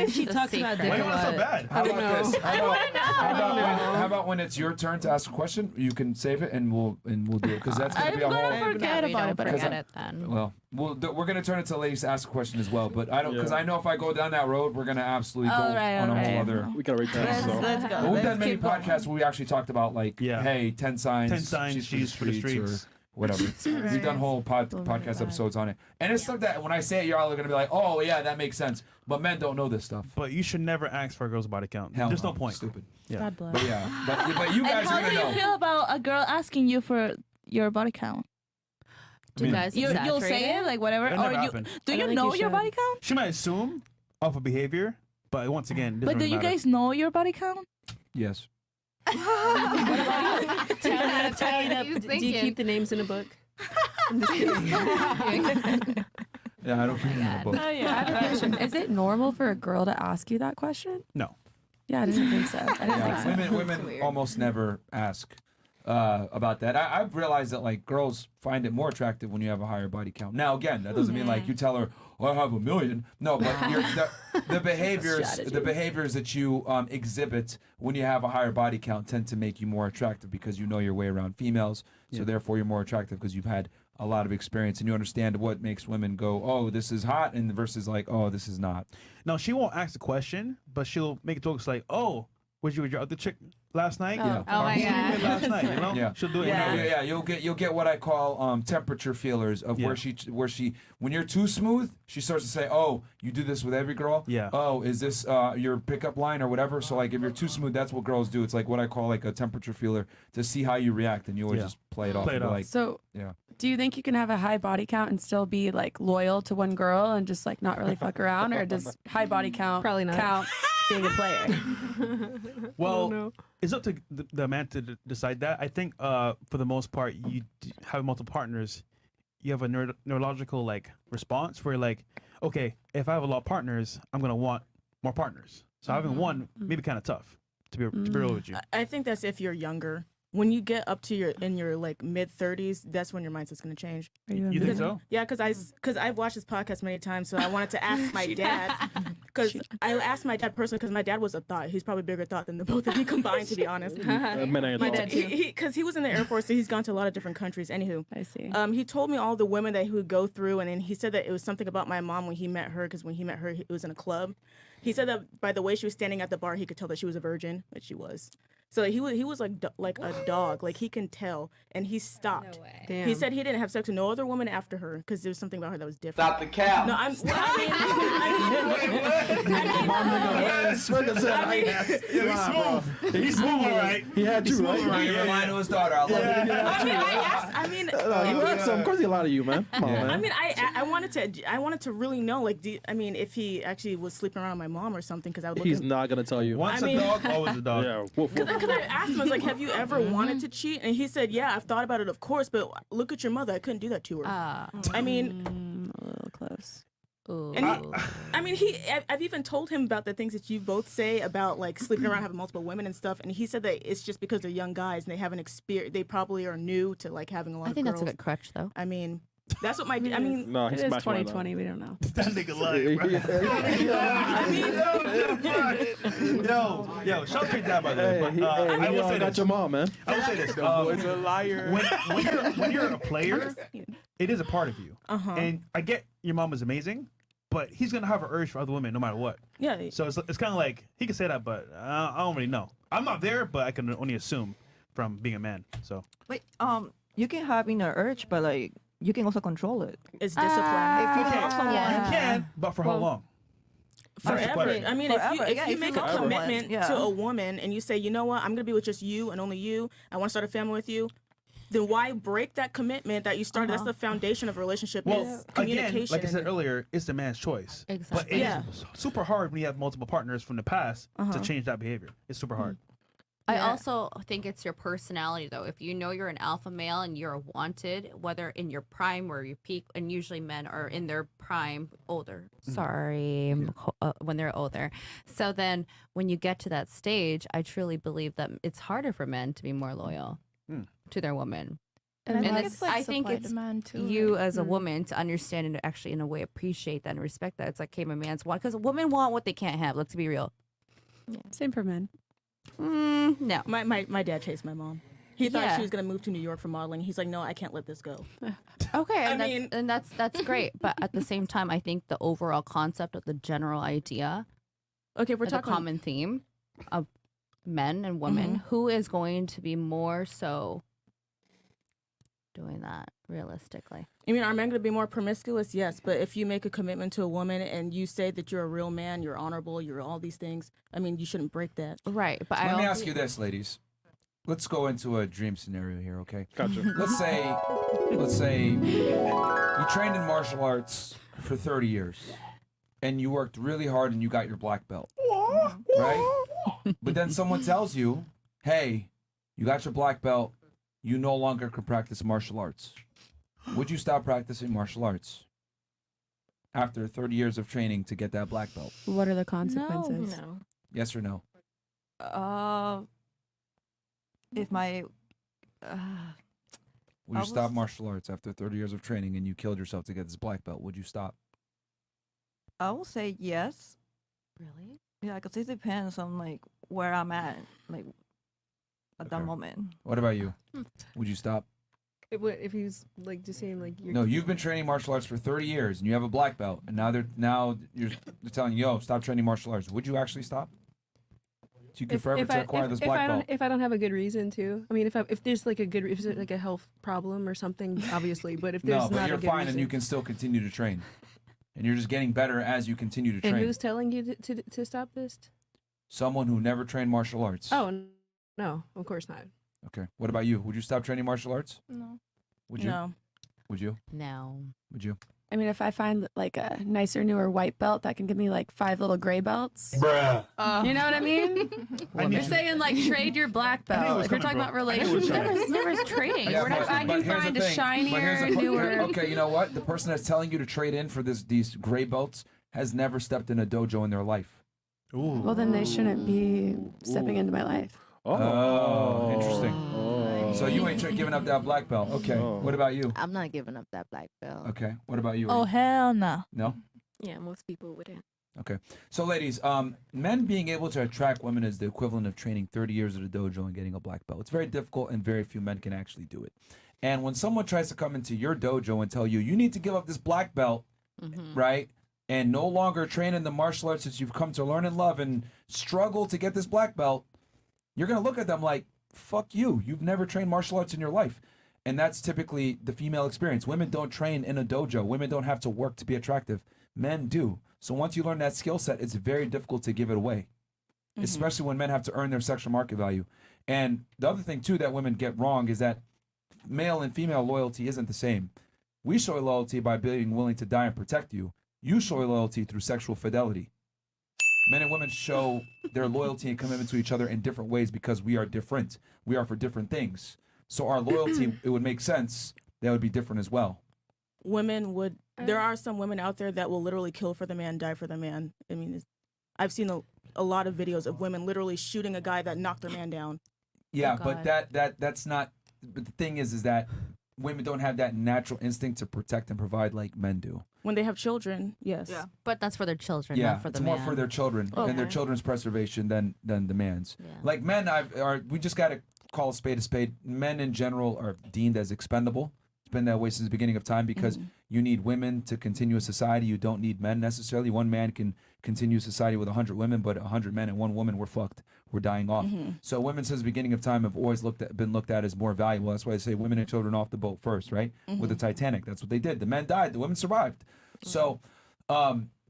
P: if she
H: It's a
P: talks about
H: secret.
P: dick
B: Why
P: a
B: not so
P: lot.
B: bad?
A: How about this? How about when it's your turn to ask a question? You can save it and we'll do it because that's gonna
M: I'm
A: be a
M: gonna
A: whole.
M: forget
H: we
M: about
H: don't
M: it, but
H: forget
A: I-
H: it then.
A: Well, we're gonna turn it to ladies to ask a question as well, but I don't because I know if I go down that road, we're gonna absolutely go
M: All right,
A: on a
M: all
A: whole
M: right.
A: other.
D: We gotta read that. So.
E: Let's go.
A: But we've
E: Let's
A: done many
E: keep going.
A: podcasts where we actually talked about like,
B: Yeah.
A: hey, 10 signs,
B: 10 signs
A: she's for the streets, or whatever. We've
M: Right.
A: done whole podcast episodes on it, and it's stuff that when I say it, y'all are gonna be like, oh yeah, that makes sense. But men don't know this stuff.
B: But you should never ask for a girl's body count.
A: Hell
B: There's no point.
A: Stupid.
B: Yeah.
M: God bless.
A: But yeah, but you guys
M: And how
A: are
M: do
A: gonna
M: you
A: know.
M: feel about a girl asking you for your body count?
H: Do you guys
M: You'll
H: exaggerate
M: say it like whatever,
B: That
M: or
B: never
M: you
B: happened.
M: do
J: I
M: you
J: don't think
M: know
J: you
M: your
J: should.
M: body count?
B: She might assume off of behavior, but once again, it
M: But
B: doesn't
M: do
B: really
M: you
B: matter.
M: guys know your body count?
A: Yes.
P: Tally it up.
H: He's
P: Do you
H: thinking.
P: keep the names in a book?
A: Yeah, I don't remember the book.
J: I have a question. Is it normal for a girl to ask you that question?
B: No.
J: Yeah, I didn't think so. I didn't think
A: Yeah,
J: so.
A: women almost never ask about that. I've realized that like girls find it more attractive when you have a higher body count. Now again, that doesn't mean like you tell her, "Oh, I have 1 million." No, but the behaviors that you exhibit when you have a higher body count tend to make you more attractive because you know your way around females. So therefore, you're more attractive because you've had a lot of experience and you understand what makes women go, "Oh, this is hot," and versus like, "Oh, this is not."
B: No, she won't ask the question, but she'll make jokes like, "Oh, was you with your other chick last night?"
A: Yeah.
H: Oh my
B: Who were you with
H: God.
B: last night, you know?
A: Yeah,
B: She'll do it.
A: Yeah,
B: in that way.
A: yeah. You'll get what I call temperature feelers of where she when you're too smooth, she starts to say, "Oh, you do this with every girl."
B: Yeah.
A: Oh, is this your pickup line or whatever? So like if you're too smooth, that's what girls do. It's like what I call like a temperature feeler to see how you react, and you always just play it off.
B: Play it
A: and be
B: off.
A: Like,
J: So,
A: yeah.
J: do you think you can have a high body count and still be like loyal to one girl and just like not really fuck around, or does high body count
P: Probably not.
J: count being a player?
B: Well, it's up to the man to decide that. I think for the most part, you have multiple partners. you have a neurological like response where like, okay, if I have a lot of partners, I'm gonna want more partners. So having one maybe kind of tough to be real with you.
F: I think that's if you're younger. When you get up to your like mid 30s, that's when your mindset's gonna change.
B: You think so?
F: Yeah, because I've watched this podcast many times, so I wanted to ask my dad. Because I asked my dad personally, because my dad was a thought. He's probably a bigger thought than the both of you combined, to be honest.
D: My
F: dad too. Because he was in the Air Force, so he's gone to a lot of different countries. Anywho,
J: I see.
F: He told me all the women that he would go through, and then he said that it was something about my mom when he met her. Because when he met her, it was in a club. He said that by the way she was standing at the bar, he could tell that she was a virgin, which she was. So he was like a dog, like he can tell, and he stopped.
H: No way.
F: He
J: Damn.
F: said he didn't have sex with no other woman after her because there was something about her that was different.
Q: Stop the cow.
F: No,
B: He's smooth, all right.
D: He had you, right?
A: You're lying to his daughter. I love it.
D: You had some. Of course, he lied to you, man. Come on, man.
F: I mean, I wanted to really know, like, if he actually was sleeping around with my mom or something, because I would look.
D: He's not gonna tell you.
B: Once a dog, always a dog.
D: Yeah. Woof, woof.
F: Because I asked him, I was like, have you ever wanted to cheat? And he said, yeah, I've thought about it, of course, but look at your mother. I couldn't do that to her. I mean,
J: A little close.
F: and I've even told him about the things that you both say about like sleeping around, having multiple women and stuff. And he said that it's just because they're young guys and they haven't experienced. They probably are new to like having a lot
H: I
F: of
H: think
F: girls.
H: that's a good crutch, though.
F: I mean, that's what my. I mean,
D: No,
J: It
D: he's
J: is
D: smashed my
J: 2020. We don't know.
B: That nigga lying, bro. Yo, shout out to your dad, by the way. But, I will say
D: got
B: this.
D: your mom, man.
B: I will say this.
I: Boy's a liar.
B: When you're a player, it is a part of you.
F: Uh-huh.
B: And I get your mom is amazing, but he's gonna have an urge for other women no matter what.
F: Yeah.
B: So it's kind of like he can say that, but I don't really know. I'm not there, but I can only assume from being a man. So
E: Wait, you can have an urge, but like you can also control it.
F: It's discipline.
E: If you
B: Okay,
E: love someone,
B: you can, but for how long? That's the
F: Forever.
B: question.
F: I mean,
E: Forever.
F: if
E: Yeah,
F: you
E: if
F: make
E: you
F: a
E: love someone,
F: commitment
E: yeah.
F: to a woman and you say, you know what, I'm gonna be with just you and only you. I want to start a family with you. Then why break that commitment that you started? That's the foundation of a relationship.
B: Well,
F: Is communication.
B: again, like I said earlier, it's the man's choice.
H: Exactly.
B: But it's super hard when you have multiple partners from the past to
F: Uh-huh.
B: change that behavior. It's super hard.
H: I also think it's your personality, though. If you know you're an alpha male and you're wanted, whether in your prime or your peak, and usually men are in their prime, older. Sorry, when they're older. So then, when you get to that stage, I truly believe that it's harder for men to be more loyal to their woman.
O: And I think
H: it's-
O: it's like
H: I think
O: supply
H: it's
O: demand too.
H: you
O: right?
H: as a woman to understand and actually, in a way, appreciate that and respect that. It's like, hey, my man's want, because women want what they can't have. Let's be real.
J: Same for men.
H: No.
F: My dad chased my mom. He thought
H: Yeah.
F: she was gonna move to New York for modeling. He's like, no, I can't let this go.
H: Okay,
F: I
H: and
F: mean-
H: that's great, but at the same time, I think the overall concept of the general idea,
F: Okay, if we're
H: the
F: talking
H: common theme of men and women, who is going to be more so doing that realistically?
F: I mean, are men going to be more promiscuous? Yes, but if you make a commitment to a woman and you say that you're a real man, you're honorable, you're all these things, I mean, you shouldn't break that.
H: Right, but
A: Let me ask you this, ladies. Let's go into a dream scenario here, okay?
D: Gotcha.
A: Let's say you trained in martial arts for 30 years and you worked really hard and you got your black belt, right? But then someone tells you, hey, you got your black belt, you no longer can practice martial arts. Would you stop practicing martial arts after 30 years of training to get that black belt?
J: What are the consequences?
O: No.
A: Yes or no?
E: If my
A: Would you stop martial arts after 30 years of training and you killed yourself to get this black belt? Would you stop?
E: I will say yes.
H: Really?
E: Yeah, because it depends on like where I'm at, like at that moment.
A: What about you? Would you stop?
P: If he's like just saying like you're
A: No, you've been training martial arts for 30 years and you have a black belt, and now you're telling you, yo, stop training martial arts. Would you actually stop? So you can forever to acquire this black belt.
P: if I don't have a good reason to, I mean, if there's like if there's like a health problem or something, obviously, but if there's
A: No, but
P: not
A: you're
P: a good
A: fine
P: reason,
A: and you can still continue to train. And you're just getting better as you continue to train.
P: and who's telling you to stop this?
A: Someone who never trained martial arts.
P: Oh no, of course not.
A: Okay. What about you? Would you stop training martial arts?
O: No.
A: Would you?
F: No.
A: Would you?
H: No.
A: Would you?
J: I mean, if I find like a nicer, newer white belt that can give me like 5 little gray belts.
Q: Bruh.
J: You know what I mean?
B: Well,
J: You're saying like trade your black belt. If you're talking about relationships, never trading.
A: Yeah,
J: We're not, I can
A: here's the
J: find a
A: thing. But
J: shinier,
A: here's the
J: newer.
A: Okay, you know what? The person that's telling you to trade in for these gray belts has never stepped in a dojo in their life.
B: Ooh.
J: Well, then they shouldn't be stepping into my life.
A: Oh, interesting. So you ain't giving up that black belt. Okay. What about you?
L: I'm not giving up that black belt.
A: Okay. What about you?
M: Oh hell no.
A: No?
N: Yeah, most people wouldn't.
A: Okay. So ladies, men being able to attract women is the equivalent of training 30 years at a dojo and getting a black belt. It's very difficult and very few men can actually do it. And when someone tries to come into your dojo and tell you, you need to give up this black belt, right? And no longer train in the martial arts that you've come to learn and love and struggle to get this black belt, you're going to look at them like, fuck you. You've never trained martial arts in your life. And that's typically the female experience. Women don't train in a dojo. Women don't have to work to be attractive. Men do. So once you learn that skill set, it's very difficult to give it away, especially when men have to earn their sexual market value. And the other thing, too, that women get wrong is that male and female loyalty isn't the same. We show loyalty by being willing to die and protect you. You show loyalty through sexual fidelity. Men and women show their loyalty and commitment to each other in different ways because we are different. We are for different things. So our loyalty, it would make sense that would be different as well.
F: Women would. There are some women out there that will literally kill for the man, die for the man. I mean, I've seen a lot of videos of women literally shooting a guy that knocked their man down.
A: Yeah, but that's not. But the thing is that women don't have that natural instinct to protect and provide like men do.
F: When they have children, yes.
H: Yeah. But that's for their children,
A: Yeah,
H: not for the
A: it's
H: man.
A: more for their children and their children's preservation than the man's.
H: Yeah.
A: Like men, we just got to call a spade a spade. Men in general are deemed as expendable. It's been that way since the beginning of time because you need women to continue a society. You don't need men necessarily. One man can continue society with 100 women, but 100 men and one woman, we're fucked. We're dying off. So women since the beginning of time have always been looked at as more valuable. That's why I say women and children off the boat first, right? With the Titanic, that's what they did. The men died, the women survived. So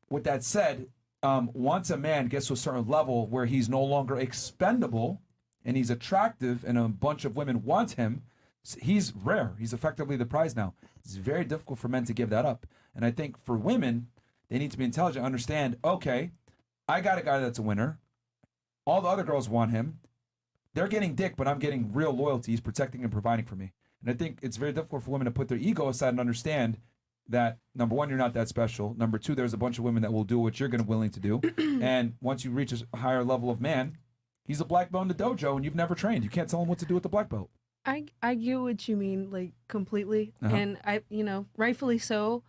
A: with that said, once a man gets to a certain level where he's no longer expendable and he's attractive and a bunch of women want him, he's rare. He's effectively the prize now. It's very difficult for men to give that up. And I think for women, they need to be intelligent, understand, okay, I got a guy that's a winner. All the other girls want him. They're getting dick, but I'm getting real loyalty. He's protecting and providing for me. And I think it's very difficult for women to put their ego aside and understand that, number one, you're not that special. Number two, there's a bunch of women that will do what you're willing to do. And once you reach a higher level of man, he's a black belt in the dojo and you've never trained. You can't tell him what to do with the black belt.
P: I get what you mean, like completely, and rightfully so.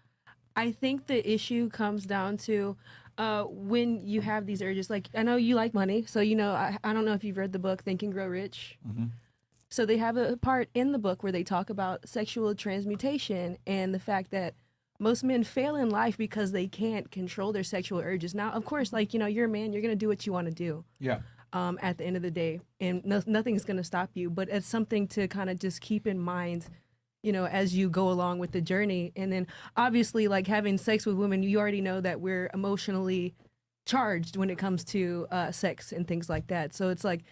P: I think the issue comes down to when you have these urges. Like, I know you like money, so I don't know if you've read the book Think and Grow Rich. So they have a part in the book where they talk about sexual transmutation and the fact that most men fail in life because they can't control their sexual urges. Now, of course, you're a man, you're gonna do what you want to do.
A: Yeah.
P: At the end of the day, and nothing's going to stop you, but it's something to kind of just keep in mind, as you go along with the journey. And then obviously, like having sex with women, you already know that we're emotionally charged when it comes to sex and things like that. So it's like,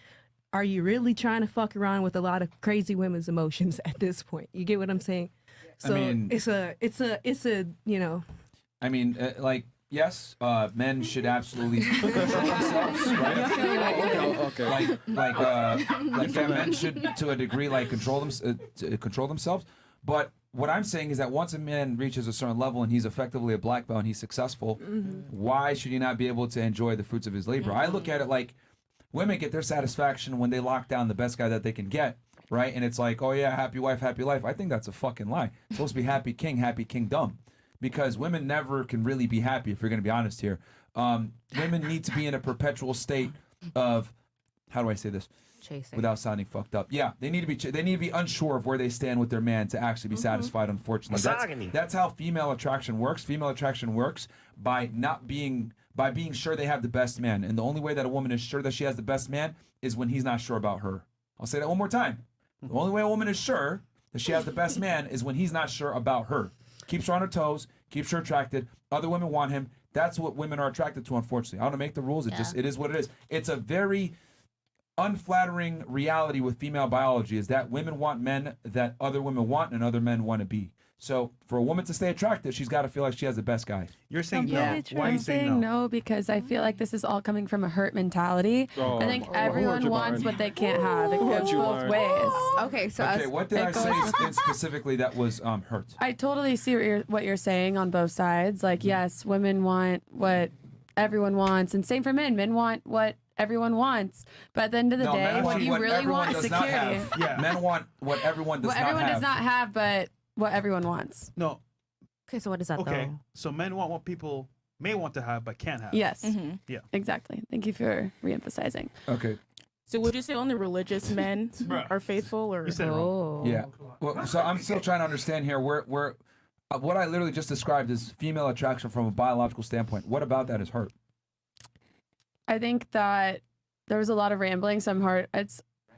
P: are you really trying to fuck around with a lot of crazy women's emotions at this point? You get what I'm saying? So
A: I mean,
P: it's a
A: yes, men should absolutely control themselves, right? Like men should, to a degree, control themselves. But what I'm saying is that once a man reaches a certain level and he's effectively a black belt and he's successful, why should he not be able to enjoy the fruits of his labor? I look at it like women get their satisfaction when they lock down the best guy that they can get, right? And it's like, oh yeah, happy wife, happy life. I think that's a fucking lie. It's supposed to be happy kingdom. Because women never can really be happy, if you're going to be honest here. Women need to be in a perpetual state of, how do I say this?
H: Chasing.
A: Without sounding fucked up. Yeah, they need to be unsure of where they stand with their man to actually be satisfied, unfortunately. That's how female attraction works. Female attraction works by being sure they have the best man. And the only way that a woman is sure that she has the best man is when he's not sure about her. I'll say that one more time. The only way a woman is sure that she has the best man is when he's not sure about her. Keeps her on her toes, keeps her attracted. Other women want him. That's what women are attracted to, unfortunately. I don't make the rules. It is what it is. It's a very unflattering reality with female biology is that women want men that other women want and other men want to be. So for a woman to stay attractive, she's got to feel like she has the best guy.
B: You're saying
J: Yeah.
B: no. Why are you
J: I'm
B: saying
J: saying
B: no?
J: no because I feel like this is all coming from a hurt mentality.
A: Oh,
J: I think
A: who hurt
J: everyone
A: you,
J: wants
A: Myron?
J: what they can't have. It
A: Who hurt
J: goes
A: you,
J: both
A: Myron?
J: ways.
H: Okay, so
A: Okay, what did I say specifically that was hurt?
J: I totally see what you're saying on both sides. Like, yes, women want what everyone wants, and same for men. Men want what everyone wants. But at the end of the
A: No,
J: day,
A: men
J: what
A: want
J: you
A: what
J: really
A: everyone
J: want is
A: does not
J: security.
A: have. Yeah. Men want what everyone does
J: What
A: not
J: everyone
A: have.
J: does not have, but what everyone wants.
B: No.
H: Okay, so what is that
B: Okay,
H: though?
B: so men want what people may want to have but can't have.
J: Yes.
B: Yeah.
J: Exactly. Thank you for reemphasizing.
A: Okay.
F: So would you say only religious men are faithful, or?
A: Yeah. Well, so I'm still trying to understand here where what I literally just described is female attraction from a biological standpoint. What about that is hurt?
J: I think that there was a lot of rambling, so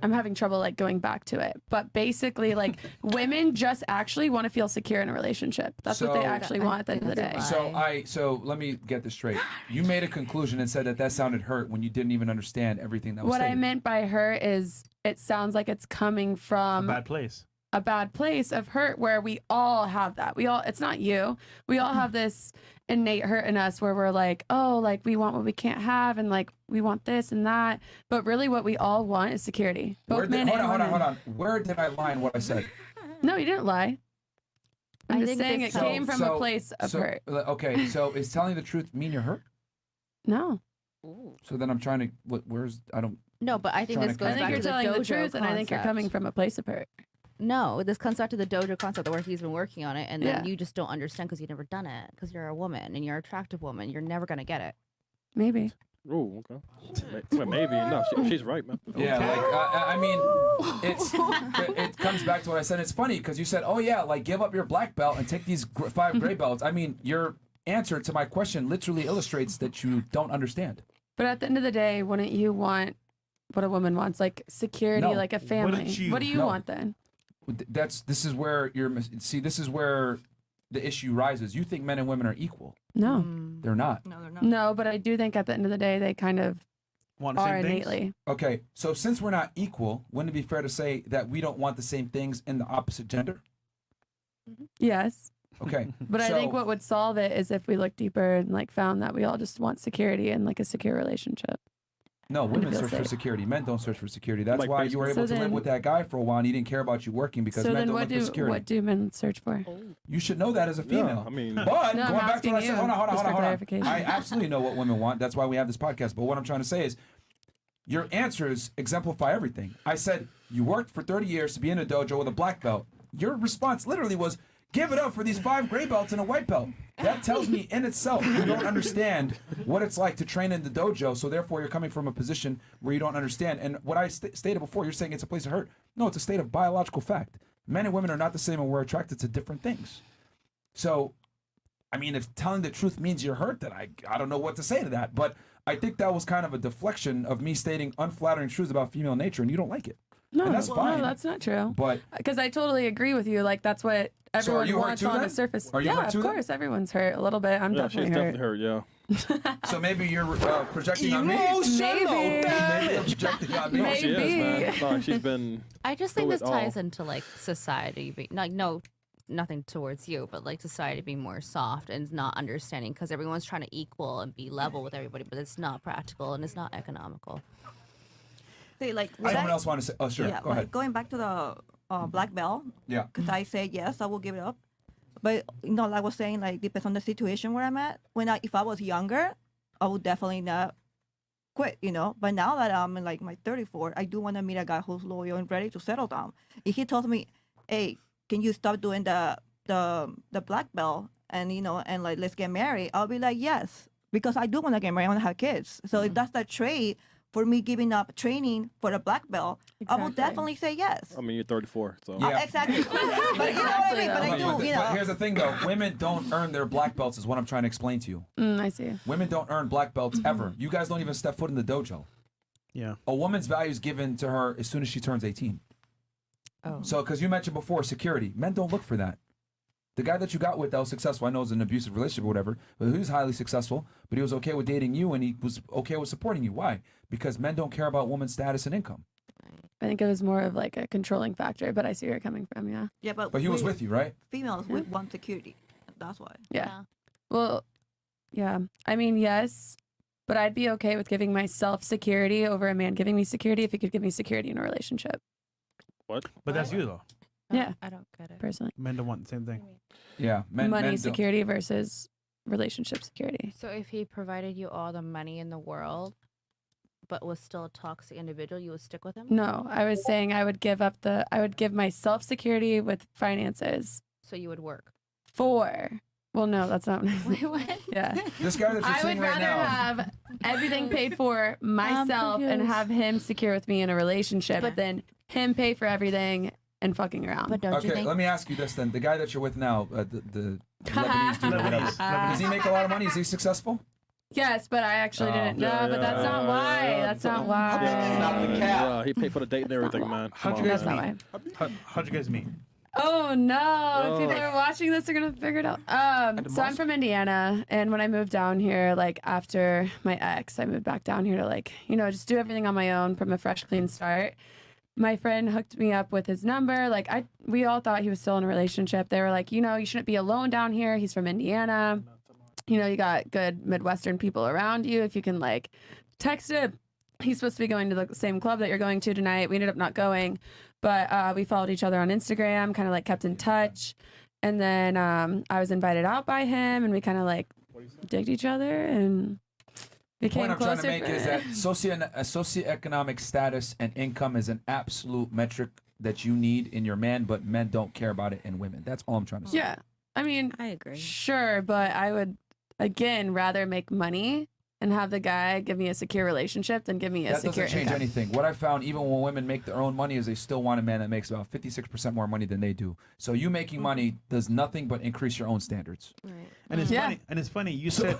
J: I'm having trouble like going back to it. But basically, like women just actually want to feel secure in a relationship. That's what they actually want at the end of the day.
A: So let me get this straight. You made a conclusion and said that sounded hurt when you didn't even understand everything that was
J: What I
A: stated.
J: meant by hurt is it sounds like it's coming from
B: Bad place.
J: a bad place of hurt where we all have that. It's not you. We all have this innate hurt in us where we're like, oh, like we want what we can't have and like we want this and that. But really what we all want is security. Both men and women.
A: Hold on. Where did I lie in what I said?
J: No, you didn't lie. I'm
H: I
J: just
H: think
J: saying it
H: this-
J: came from a place of hurt.
A: Okay, so is telling the truth mean you're hurt?
J: No.
A: So then I'm trying to, I don't.
H: No, but I think
A: Trying
H: this
A: to
H: goes
J: I think
H: back
J: you're
H: to the
J: telling
H: dojo
J: the truth, and I think you're
H: concept.
J: coming from a place of hurt.
H: No, this comes back to the dojo concept where he's been working on it, and then
J: Yeah.
H: you just don't understand because you've never done it. Because you're a woman and you're an attractive woman, you're never gonna get it.
J: Maybe.
D: Oh, okay. Well, maybe. No, she's right, man.
A: Yeah, like I mean, it comes back to what I said. It's funny because you said, "Oh yeah, like give up your black belt and take these 5 gray belts." I mean, your answer to my question literally illustrates that you don't understand.
J: But at the end of the day, wouldn't you want what a woman wants, like security,
A: No.
J: like a family?
A: Wouldn't you?
J: What do you
A: No.
J: want then?
A: This is where this is where the issue rises. You think men and women are equal.
J: No.
A: They're not.
J: No, but I do think at the end of the day, they kind of
B: want
J: are innately.
A: Okay, so since we're not equal, wouldn't it be fair to say that we don't want the same things in the opposite gender?
J: Yes.
A: Okay.
J: But I think what would solve it is if we look deeper and like found that we all just want security and like a secure relationship.
A: No, women
J: feel
A: search for
J: safe.
A: security. Men don't search for security. That's
D: Like
A: why you were able
J: So
A: to live
J: then-
A: with that guy for a while and he didn't care about you working because
J: So
A: men
J: then
A: don't
J: what
A: look for security.
J: what do men search for?
A: You should know that as a female.
D: I mean,
A: but
J: No, I'm
A: going back to
J: asking
A: what I said,
J: you,
A: hold
J: just for
A: on.
J: clarification.
A: I absolutely know what women want. That's why we have this podcast. But what I'm trying to say is your answers exemplify everything. I said you worked for 30 years to be in a dojo with a black belt. Your response literally was, give it up for these 5 gray belts and a white belt. That tells me in itself you don't understand what it's like to train in the dojo, so therefore you're coming from a position where you don't understand. And what I stated before, you're saying it's a place of hurt. No, it's a state of biological fact. Men and women are not the same and we're attracted to different things. So, I mean, if telling the truth means you're hurt, then I don't know what to say to that. But I think that was kind of a deflection of me stating unflattering truths about female nature, and you don't like it.
J: No,
A: and that's fine.
J: No, that's not true.
A: But
J: because I totally agree with you. Like that's what
A: So are
J: everyone
A: you hurt
J: wants
A: too,
J: on the
A: then?
J: surface.
A: Are you
J: yeah,
A: hurt too,
J: of
A: then?
J: course, everyone's hurt a little bit. I'm
D: yeah,
J: definitely
D: she's
J: hurt.
D: definitely hurt. Yeah.
A: So maybe you're projecting on me.
J: Maybe.
A: Maybe you're projecting on me.
D: No, she is, man. No, she's been.
H: I just think
D: through
H: this
D: it all.
H: ties into like society being like nothing towards you, but like society being more soft and not understanding because everyone's trying to equal and be level with everybody, but it's not practical and it's not economical.
E: See, like
A: Someone else want to say? Oh, sure.
E: Yeah,
A: Go
E: like
A: ahead.
E: going back to the black belt.
A: Yeah.
E: Because I said yes, I will give it up. But like I was saying, like depends on the situation where I'm at. If I was younger, I would definitely not quit. But now that I'm in like my 34, I do want to meet a guy who's loyal and ready to settle down. If he tells me, "Hey, can you stop doing the black belt and and like let's get married," I'll be like yes, because I do want to get married. I want to have kids. So if that's the trade for me giving up training for the black belt, I will
J: Exactly.
E: definitely say yes.
D: I mean, you're 34, so.
A: Yeah.
E: Exactly. But you know what I mean? But I do,
A: But here's the thing, though. Women don't earn their black belts, is what I'm trying to explain to you.
J: I see.
A: Women don't earn black belts ever. You guys don't even step foot in the dojo.
B: Yeah.
A: A woman's value is given to her as soon as she turns 18.
H: Oh.
A: So, because you mentioned before security, men don't look for that. The guy that you got with that was successful, I know it was an abusive relationship or whatever, but he was highly successful, but he was okay with dating you and he was okay with supporting you. Why? Because men don't care about women's status and income.
J: I think it was more of like a controlling factor, but I see where you're coming from. Yeah.
E: Yeah,
A: But he was with you, right?
E: Females would want security. That's why.
J: Yeah. Well, yeah. I mean, yes, but I'd be okay with giving myself security over a man giving me security if he could give me security in a relationship.
D: What?
B: But that's you though.
J: Yeah.
H: I don't get it.
J: Personally.
B: Men don't want the same thing.
A: Yeah,
J: Money
A: men
J: security versus relationship security.
H: So if he provided you all the money in the world, but was still a toxic individual, you would stick with him?
J: No, I was saying I would give myself security with finances.
H: So you would work.
J: Well, no, that's not what I
H: What?
J: Yeah.
A: This guy that you're
J: I would
A: seeing right
J: rather
A: now.
J: have everything paid for myself and
M: confused.
J: have him secure with me in a relationship than him pay for everything and fucking around.
H: But don't you
A: Okay,
H: think?
A: let me ask you this then: the guy that you're with now, the Lebanese dude, or whatever,
B: Lebanese.
A: does he make a lot of money? Is he successful?
J: Yes, but I actually didn't. No,
D: Yeah,
J: but that's not why. That's not why.
D: Yeah, he paid for the date and everything, man.
B: How'd
D: Come
B: you
D: on,
B: guys
J: That's
D: man.
B: meet? How'd you guys meet?
J: Oh no!
D: Oh.
J: If people are watching this, they're gonna figure it out. So I'm from Indiana, and when I moved down here, like after my ex, I moved back down here to like, just do everything on my own from a fresh, clean start. My friend hooked me up with his number. Like we all thought he was still in a relationship. They were like, you shouldn't be alone down here. He's from Indiana. You got good Midwestern people around you. If you can like text him. He's supposed to be going to the same club that you're going to tonight. We ended up not going, but we followed each other on Instagram, kind of like kept in touch. And then I was invited out by him, and we kind of like digged each other and
A: The
J: became
A: point I'm trying to
J: closer
A: make is that socioeconomic status and income is an absolute metric that you need in your man, but men don't care about it in women. That's all I'm trying to say.
J: Yeah. I mean,
N: I agree.
J: Sure, but I would, again, rather make money and have the guy give me a secure relationship than give me a
A: That
J: secure
A: doesn't change
J: income.
A: anything. What I found, even when women make their own money, is they still want a man that makes about 56% more money than they do. So you making money does nothing but increase your own standards.
B: And it's funny. And it's funny. You said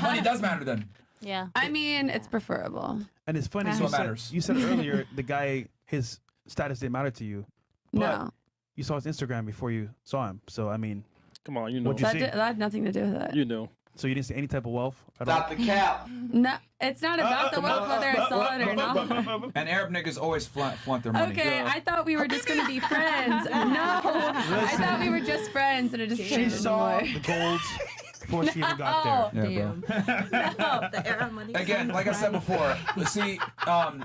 A: money does matter then.
H: Yeah.
J: I mean, it's preferable.
B: And it's funny.
A: So
B: You
A: it
B: said,
A: matters.
B: you said earlier the guy, his status didn't matter to you. But
J: No.
B: you saw his Instagram before you saw him. So I mean,
D: come on, you know.
B: What'd you see?
J: That had nothing to do with it.
D: You know.
B: So you didn't see any type of wealth at
A: Stop
B: all?
A: the cap.
J: No, it's not about the wealth whether I saw it or not.
A: And Arab niggas always flaunt their money.
J: Okay, I thought we were just gonna be friends. No, I thought we were just friends, and it just
B: She
J: changed
B: saw
J: more.
B: the golds before she even got there.
A: Yeah, bro.
E: The era money.
A: Again, like I said before, see, and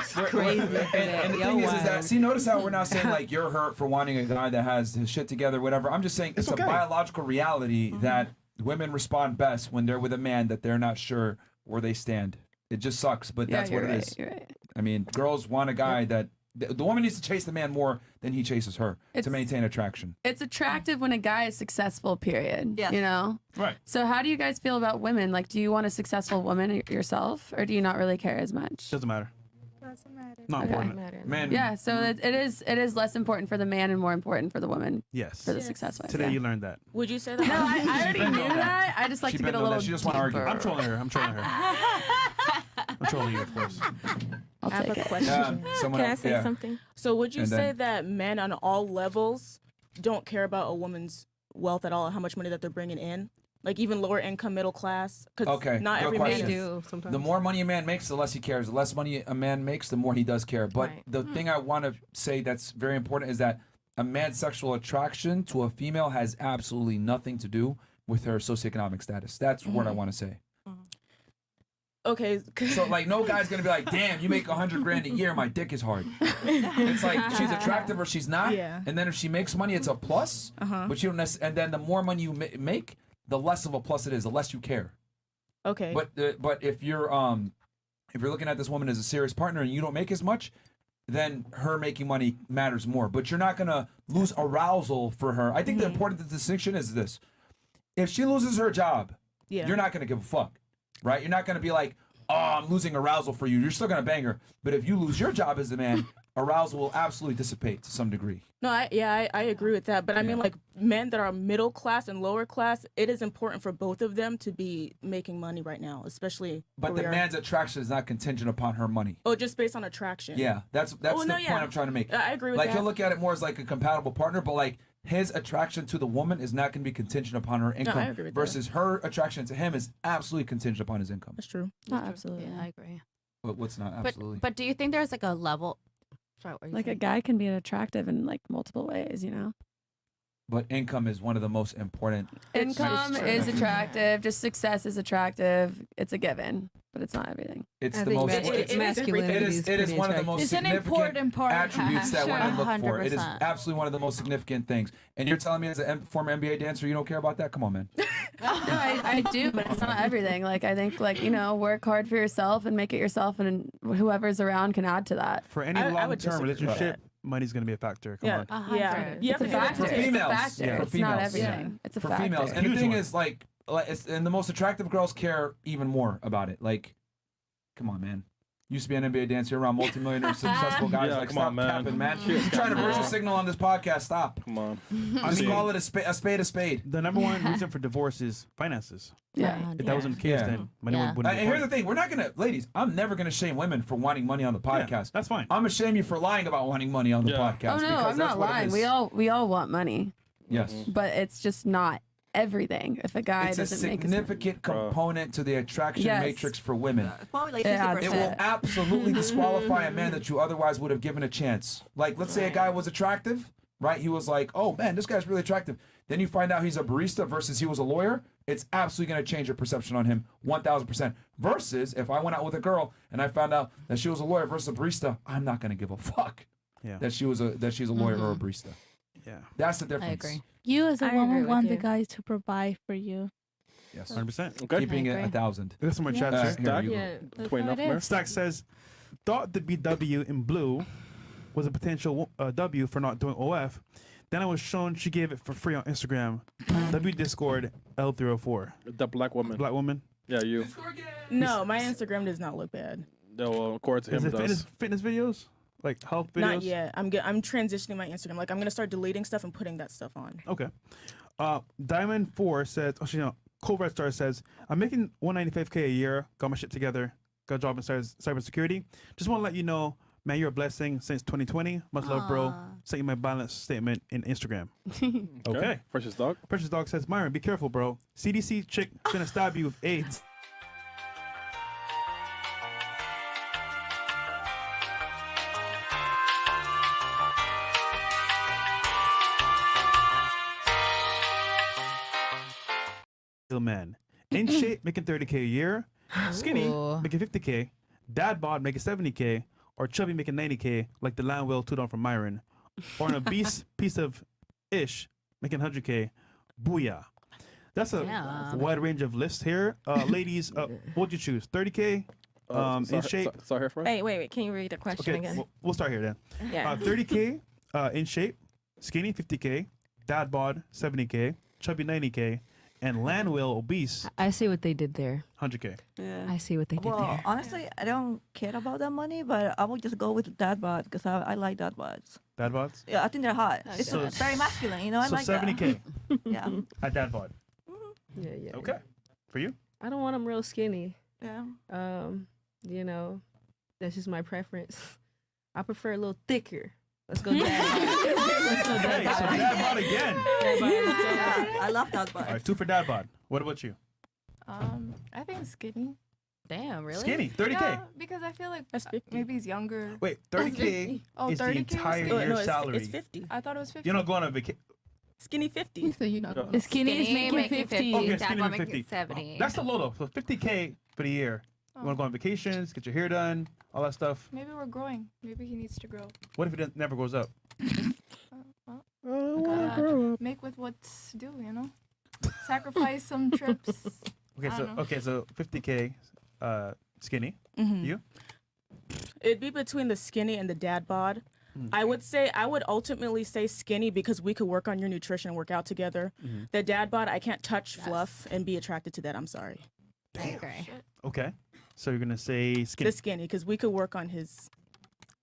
A: the thing is that, see, notice how we're not saying like you're hurt for wanting a guy that has his shit together, whatever. I'm just saying it's
B: okay.
A: a biological reality that women respond best when they're with a man that they're not sure where they stand. It just sucks, but
J: Yeah,
A: that's what
J: you're
A: it
J: right,
A: is.
J: you're right.
A: I mean, girls want a guy that the woman needs to chase the man more than he chases her to maintain attraction.
J: It's attractive when a guy is successful, period.
E: Yes.
J: You know?
B: Right.
J: So how do you guys feel about women? Like, do you want a successful woman yourself, or do you not really care as much?
B: Doesn't matter.
O: Doesn't matter.
B: Not
J: Okay.
B: important.
A: Man,
J: Yeah, so it is less important for the man and more important for the woman
B: Yes.
J: for the success.
B: Today you learned that.
F: Would you say that?
J: No, I already
B: been
J: knew
B: on
J: that. I just like
A: She
J: to
A: been
J: get a
A: on that.
J: little
A: She just wanna argue.
J: deeper.
B: I'm trolling her. I'm trolling her. I'm trolling you, of course.
J: I'll
F: I have
J: take
F: a
J: it.
F: question.
A: someone
N: Can I
A: else-
N: say
A: yeah.
N: something?
F: So would you
A: And
F: say
A: then-
F: that men on all levels don't care about a woman's wealth at all, how much money that they're bringing in? Like even lower income, middle class? Because
A: Okay,
F: not
A: good
F: every
A: question.
F: man is.
A: The more money a man makes, the less he cares. The less money a man makes, the more he does care. But
N: Right.
A: the thing I want to say that's very important is that a man's sexual attraction to a female has absolutely nothing to do with her socioeconomic status. That's what I want to say.
F: Okay.
A: So like, no guy's gonna be like, "Damn, you make $100,000 a year. My dick is hard." It's like she's attractive or she's not.
F: Yeah.
A: And then if she makes money, it's a plus. But you don't. And then the more money you make, the less of a plus it is. The less you care.
F: Okay.
A: But if you're looking at this woman as a serious partner and you don't make as much, then her making money matters more. But you're not gonna lose arousal for her. I think the important distinction is this: if she loses her job,
F: Yeah.
A: you're not gonna give a fuck, right? You're not gonna be like, "Oh, I'm losing arousal for you." You're still gonna bang her. But if you lose your job as a man, arousal will absolutely dissipate to some degree.
F: No, I agree with that. But I mean, like men that are middle class and lower class, it is important for both of them to be making money right now, especially.
A: But the man's attraction is not contingent upon her money.
F: Oh, just based on attraction.
A: Yeah, that's
F: Oh,
A: the
F: no,
A: point
F: yeah.
A: I'm trying to make.
F: I agree with
A: like
F: that.
A: he'll look at it more as like a compatible partner, but like his attraction to the woman is not going to be contingent upon her income.
F: I agree with that.
A: versus her attraction to him is absolutely contingent upon his income.
F: That's true.
J: Absolutely.
H: Yeah, I agree.
A: What's not? Absolutely.
H: But do you think there's like a level? Sorry, what were you
J: Like a
H: saying?
J: guy can be attractive in like multiple ways, you know.
A: But income is one of the most important.
J: Income is attractive. Just success is attractive. It's a given, but it's not everything.
A: It's
G: I
A: the
G: think
A: most.
G: masculinity
A: It
G: is
A: is
G: pretty
A: one of the most
M: It's an
A: significant
M: important part.
A: attributes that
M: Sure.
A: women look for. It is
H: 100%.
A: absolutely one of the most significant things. And you're telling me as a former NBA dancer, you don't care about that? Come on, man.
J: No, I do, but it's not everything. Like I think, like, you know, work hard for yourself and make it yourself, and whoever's around can add to that.
B: For any
F: I would
B: long-term
F: disagree with
B: relationship, money's going to be a factor. Come on.
F: Yeah. You have
J: It's a
F: to give it
J: factor.
F: to
A: For
F: take.
A: females.
J: It's a factor.
A: Yeah, for
J: It's
A: females.
J: not everything. It's a
A: For
J: factor.
A: females. And the
B: Huge
A: thing
B: one.
A: is, like, and the most attractive girls care even more about it. Like, come on, man. Used to be an NBA dancer around multimillionaire successful guys.
D: Yeah,
A: like,
D: come
A: stop
D: on, man.
A: capping, man.
D: Cheers,
A: You're trying to
D: man.
A: virtual signal on this podcast. Stop.
D: Come on.
A: Just call it a spade a spade.
B: The number one reason for divorce is finances.
J: Yeah.
B: If that wasn't the case,
A: Yeah.
B: then money
H: Yeah.
B: wouldn't
A: And
B: be
A: here's the
B: important.
A: thing: we're not gonna, ladies. I'm never gonna shame women for wanting money on the
B: Yeah,
A: podcast.
B: that's fine.
A: I'm gonna shame you for lying about wanting money on the
D: Yeah.
A: podcast.
J: Oh no,
A: because
J: I'm
A: that's
J: not
A: what it
J: lying.
A: is.
J: We all want money,
A: Yes.
J: but it's just not everything. If a guy
A: It's a
J: doesn't make
A: significant component to the attraction
J: Yes.
A: matrix for women.
E: Probably like
J: Yeah,
E: 50%.
A: It will absolutely disqualify a man that you otherwise would have given a chance. Like, let's say a guy was attractive, right? He was like, oh man, this guy's really attractive. Then you find out he's a barista versus he was a lawyer. It's absolutely going to change your perception on him 1,000%. Versus if I went out with a girl and I found out that she was a lawyer versus a barista, I'm not going to give a fuck
B: Yeah.
A: that she's a lawyer or a barista.
B: Yeah.
A: That's the difference.
H: I agree.
M: You as a
N: I agree
M: woman
N: with
M: want the
N: you.
M: guy to provide for you.
A: Yes.
B: 100%.
D: Okay.
A: Keeping it
H: agree.
A: 1,000.
B: There's some more chat
A: Uh,
B: here.
D: Stack.
A: you go.
G: Yeah, that's
D: Twin
G: how
D: up
G: it
D: there.
G: is.
B: Stack says, thought the BW in blue was a potential W for not doing OF. Then I was shown she gave it for free on Instagram. W Discord L304.
D: The black woman.
B: Black woman.
D: Yeah, you.
F: No, my Instagram does not look bad.
D: No, well, according to
B: Is
D: him,
B: it
D: it does.
B: fitness videos? Like health videos?
F: Not yet. I'm transitioning my Instagram. Like I'm gonna start deleting stuff and putting that stuff on.
B: Okay. Diamond 4 says, Cold Red Star says, I'm making $195K a year, got my shit together, got a job in cybersecurity. Just want to let you know, man, you're a blessing since 2020. Much love, bro. Sent you my balance statement in Instagram. Okay.
D: Precious dog.
B: Precious Dog says, Myron, be careful, bro. CDC chick gonna stab you with AIDS. Man, in shape, making 30K a year, skinny,
H: Ooh.
B: making 50K, dad bod making 70K, or chubby making 90K, like the land whale 2 down from Myron, or an obese piece of ish making 100K. Booyah. That's a
H: Damn.
B: wide range of lists here. Ladies, what would you choose? 30K in shape?
D: Start here first.
N: Hey, wait. Can you read the question
B: Okay,
N: again?
B: we'll start here then.
N: Yeah.
B: 30K in shape, skinny 50K, dad bod 70K, chubby 90K, and land whale obese
P: I see what they did there.
B: 100K.
J: Yeah.
P: I see what they did
E: Well,
P: there.
E: honestly, I don't care about that money, but I would just go with dad bod because I like dad bods.
B: Dad bods?
E: Yeah, I think they're hot. It's
B: So-
E: very masculine, you know. I
B: So
E: like
B: 70K
E: that. Yeah,
B: at dad bod.
P: Yeah.
B: Okay. For you?
P: I don't want them real skinny.
E: yeah.
P: You know, that's just my preference. I prefer a little thicker. Let's go dad bod. Let's go
B: Hey,
P: dad
B: so
P: bod.
B: dad bod again.
P: Dad bod, let's go.
E: Yeah, I love dad bod.
B: All right, 2 for dad bod. What about you?
O: I think skinny.
H: Damn, really?
B: Skinny, 30K.
O: Yeah, because I feel like
F: That's 50.
O: maybe he's younger.
B: Wait, 30K
O: Oh,
B: is the
O: 30K?
B: entire
F: Oh,
B: year's
F: no,
B: salary.
F: it's 50.
O: I thought it was 50.
B: You're not going on vacation.
F: Skinny 50.
O: So you know.
D: Yeah.
M: Skinny is making 50.
B: Okay,
H: Dad
B: skinny
H: bod
B: to
H: making
B: 50.
H: 70.
B: That's the low though. So 50K for the year. You want to go on vacations, get your hair done, all that stuff.
O: Maybe we're growing. Maybe he needs to grow.
B: What if it never goes up?
O: Make with what's due, you know? Sacrifice some trips.
B: Okay,
O: I don't know.
B: so 50K skinny.
F: Mhm.
B: You?
F: It'd be between the skinny and the dad bod. I would ultimately say skinny because we could work on your nutrition and work out together. The dad bod, I can't touch fluff and be attracted to that. I'm sorry.
H: I agree.
B: Okay. So you're gonna say skinny.
F: The skinny because we could work on his.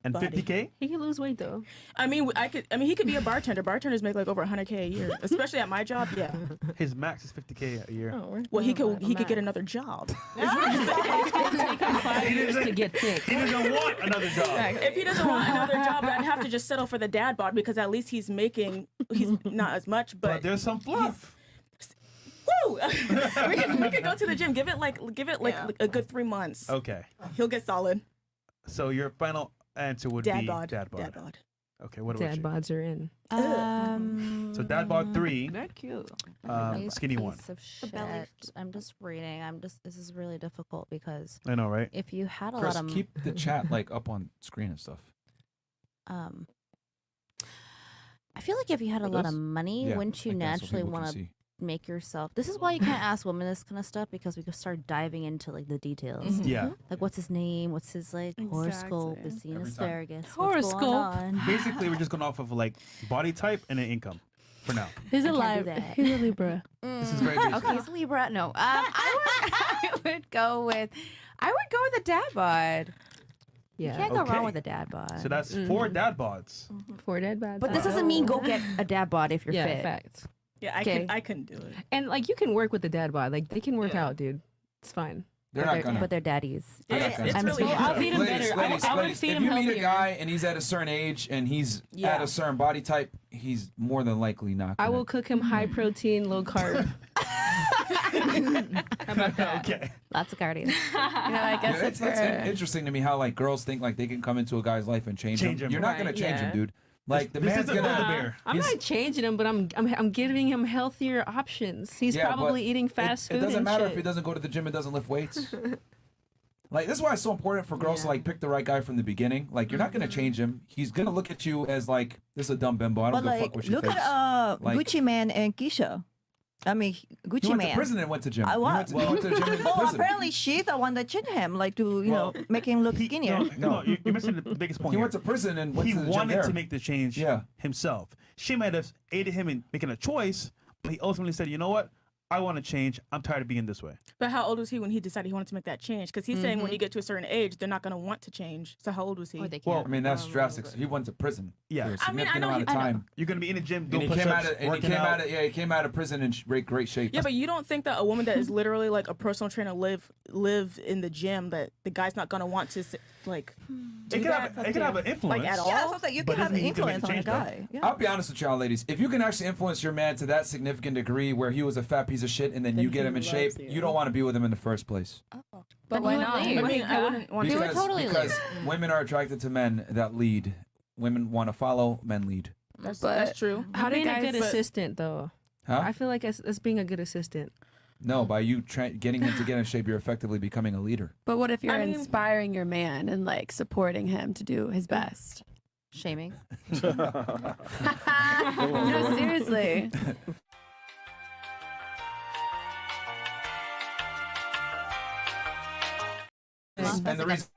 B: And
F: body.
B: 50K?
P: He can lose weight though.
F: I mean, he could be a bartender. Bartenders make like over 100K a year, especially at my job. Yeah.
B: His max is 50K a year.
P: Oh,
F: Well, he could get another job.
P: Take him 5 years to get thick.
B: He doesn't want another job.
F: If he doesn't want another job, I'd have to just settle for the dad bod because at least he's not as much,
B: But
F: but
B: there's some fluff.
F: Woo! we can go to the gym. Give it like a good 3 months.
B: Okay.
F: He'll get solid.
B: So your final answer would
F: Dad
B: be
F: bod.
B: dad bod.
F: Dad bod.
B: Okay, what about
P: Dad
B: you?
P: bods are in.
B: So dad bod 3.
E: They're cute.
B: Skinny 1.
H: Piece of shit. I'm just reading. This is really difficult because
B: I know, right?
H: if you had a
A: Chris,
H: lot of
A: keep the chat like up on screen and stuff.
H: I feel like if you had a lot of
A: This?
H: money,
A: Yeah,
H: wouldn't you
A: like that so
H: naturally
A: people can
H: want to
A: see.
H: make yourself? This is why you can't ask women this kind of stuff because we could start diving into like the details.
B: Yeah.
H: Like what's his name? What's his like horoscope?
M: Exactly.
H: Is he an
B: Every time.
H: asparagus? What's
J: Horoscope.
H: going on?
B: Basically, we're just going off of like body type and then income for now.
J: He's a
H: I can't do
J: Libra.
H: that.
J: He's a Libra.
B: This is very basic.
H: Okay, he's Libra. No.
Q: I would go with a dad bod.
H: You
P: Yeah.
H: can't go
B: Okay.
H: wrong with a dad bod.
B: So that's 4 dad bods.
P: 4 dad bods.
H: But this doesn't mean go get a dad bod if you're
P: yeah,
H: fit.
P: facts.
F: Yeah, I couldn't do it.
P: And like you can work with the dad bod. Like they can work out, dude. It's fine.
A: They're not gonna.
H: But they're daddies.
A: They're not
F: It's
A: gonna.
F: really hard.
P: I'll feed him
A: Ladies,
P: better.
A: ladies,
P: I would
A: ladies,
P: feed
A: if
P: him
A: you meet a
P: healthier.
A: guy and he's at a certain age and he's at a certain body type, he's more than likely not.
P: I
A: Gonna.
P: will cook him high protein, low carb. How about that?
B: Okay.
H: Lots of cardio.
J: I guess
A: Yeah, it's interesting to me how like girls think like they can come into a guy's life and change him.
B: him.
A: You're not gonna
P: Right,
A: change him,
P: yeah.
A: dude. Like the
B: This
A: man's
B: is a
A: gonna.
B: Build-A-Bear.
P: I'm
A: he's-
P: not changing him, but I'm giving him healthier options. He's
A: Yeah, but
P: probably eating fast
A: it
P: food.
A: doesn't
P: and
A: matter
P: shit.
A: if he doesn't go to the gym and doesn't lift weights. Like this is why it's so important for girls to like pick the right guy from the beginning. Like you're not gonna change him. He's gonna look at you as like this is a dumb bimbo. I don't
E: But
A: give a fuck
E: like,
A: what she
E: look
A: thinks.
E: at
A: Like-
E: Gucci Man and Keisha. I mean, Gucci
A: He went
E: Man.
A: to prison and went to gym.
E: I
A: He
E: was.
A: went to, he went to the gym in
E: Well,
A: prison.
E: apparently she's the one that cheated him, like to make him look skinnier.
B: No, you're missing the biggest point.
A: He
B: here.
A: went to prison and went
B: he
A: to the gym
B: wanted
A: there.
B: to make the change himself. She might have aided him in making a choice, but he ultimately said, you know what? I want to change. I'm tired of being this way.
F: But how old was he when he decided he wanted to make that change? Because he's saying when you get to a certain age, they're not going to want to change. So how old was he?
A: Well, I mean that's drastic. He went to prison
B: Yeah.
A: for a
F: I mean,
A: significant
F: I know
A: amount of
F: he- I know.
A: time.
B: You're going to be in the gym
A: And
B: doing
A: he came
B: push-ups,
A: out of
B: working out.
A: he came out of prison in great shape.
F: Yeah, but you don't think that a woman that is literally like a personal trainer live in the gym that the guy's not going to want to like do
B: It could
F: that?
B: have an influence.
F: Like at all?
E: Yeah, so it's like you
B: But
E: can have
B: doesn't mean you can make
E: influence on a
B: change, though.
E: guy. Yeah.
A: I'll be honest with y'all, ladies. If you can actually influence your man to that significant degree where he was a fat piece of shit and then you get him in shape, you don't want to be with him in the first place.
Q: But why not?
F: I mean, I wouldn't want to.
A: Because women are attracted to men that lead. Women want to follow, men lead.
F: That's true.
P: How being a
F: guys-
P: good
F: but-
P: assistant though?
A: Huh?
P: I feel like as being a good assistant.
A: No, by you getting him to get in shape, you're effectively becoming a leader.
J: But what if you're
F: I mean-
J: inspiring your man and like supporting him to do his best?
H: Shaming.
J: No, seriously.
A: And the reason.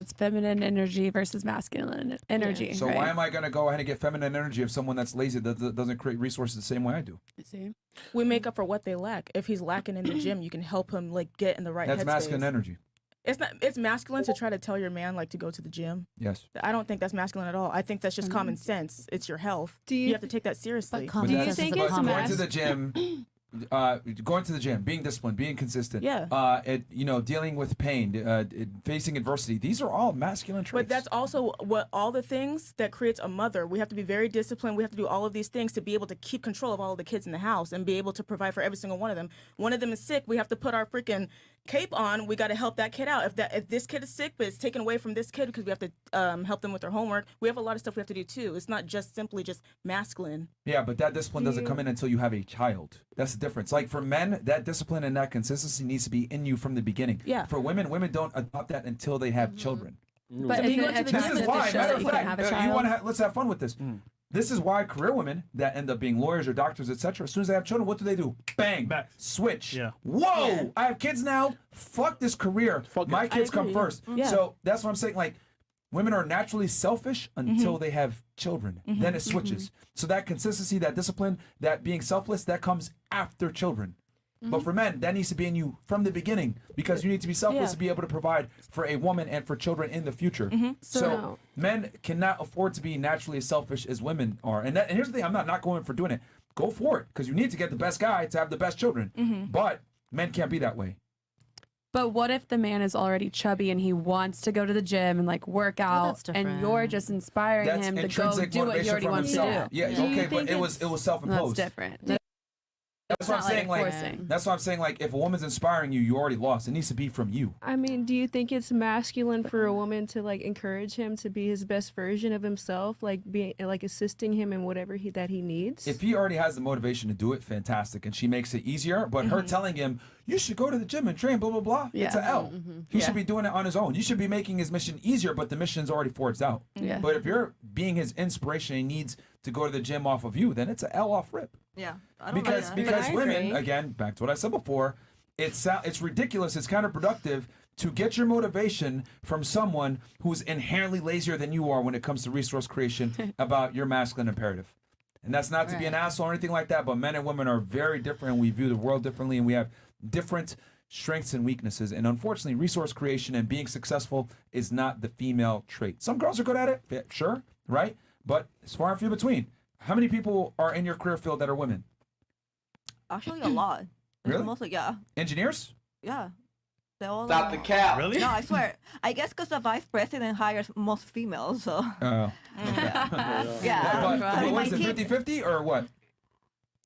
J: It's feminine energy versus masculine energy.
A: So
J: right?
A: why am I going to go ahead and get feminine energy if someone that's lazy that doesn't create resources the same way I do?
J: See?
F: We make up for what they lack. If he's lacking in the gym, you can help him like get in the right
A: That's
F: headspace.
A: masculine energy.
F: It's not. It's masculine to try to tell your man like to go to the gym.
A: Yes.
F: I don't think that's masculine at all. I think that's just common sense. It's your health. You have to take that seriously.
A: But that's- but going to the gym, going to the gym, being disciplined, being consistent,
F: Yeah.
A: dealing with pain, facing adversity. These are all masculine traits.
F: But that's also what all the things that creates a mother. We have to be very disciplined. We have to do all of these things to be able to keep control of all of the kids in the house and be able to provide for every single one of them. One of them is sick. We have to put our freaking cape on. We got to help that kid out. If this kid is sick, but it's taken away from this kid because we have to help them with their homework. We have a lot of stuff we have to do too. It's not just simply just masculine.
A: Yeah, but that discipline doesn't come in until you have a child. That's the difference. Like for men, that discipline and that consistency needs to be in you from the beginning.
F: Yeah.
A: For women don't adopt that until they have children.
J: But
F: So
J: isn't
F: you go
J: it
F: to
J: a
F: the
A: This
F: gym
A: is
J: testament
A: why,
J: to show
A: matter
J: that
A: of
J: you can
A: fact,
J: have a
A: you
J: child?
A: want to let's have fun with this. This is why career women that end up being lawyers or doctors, etc. As soon as they have children, what do? Bang,
B: Back.
A: switch.
B: Yeah.
A: Whoa,
F: Yeah.
A: I have kids now. Fuck this career. My kids come
F: agree.
A: first.
F: Yeah.
A: So that's what I'm saying. Like, women are naturally selfish until they have children. Then it switches. So that consistency, that discipline, that being selfless, that comes after children. But for men, that needs to be in you from the beginning, because you need to be selfless to be able to provide for a woman and for children in the future. So men cannot afford to be naturally as selfish as women are. And here's the thing, I'm not going for doing it. Go for it, because you need to get the best guy to have the best children. But men can't be that way.
J: But what if the man is already chubby and he wants to go to the gym and like work out, and you're just inspiring
A: That's
J: him to go
A: intrinsic
J: do what he
A: motivation
J: already
A: from
J: wants
A: himself.
J: to do?
A: Yeah, okay, but it was self-imposed.
J: That's different.
A: That's what I'm saying. That's what I'm saying. Like, if a woman's inspiring you, you already lost. It needs to be from you.
P: I mean, do you think it's masculine for a woman to like encourage him to be his best version of himself, like being like assisting him in whatever that he needs?
A: If he already has the motivation to do it, fantastic, and she makes it easier. But her telling him, you should go to the gym and train, blah blah blah, it's an L. He should be doing it on his own. You should be making his mission easier, but the mission's already forged out. But if you're being his inspiration, he needs to go to the gym off of you, then it's an L off rip.
E: Yeah,
A: Because women, again, back to what I said before, it's ridiculous, it's counterproductive to get your motivation from someone who's inherently lazier than you are when it comes to resource creation about your masculine imperative. And that's not to be an asshole or anything like that, but men and women are very different, and we view the world differently, and we have different strengths and weaknesses. And unfortunately, resource creation and being successful is not the female trait. Some girls are good at it, yeah, sure, right? But it's far and few between. How many people are in your career field that are women?
E: Actually, a lot.
A: Really?
E: Mostly, yeah.
A: Engineers?
E: Yeah. They all
A: Stop the cap. Really?
E: No, I swear. I guess because the vice president hires most females, so.
A: Oh.
E: Yeah.
A: But what is it, 50-50 or what?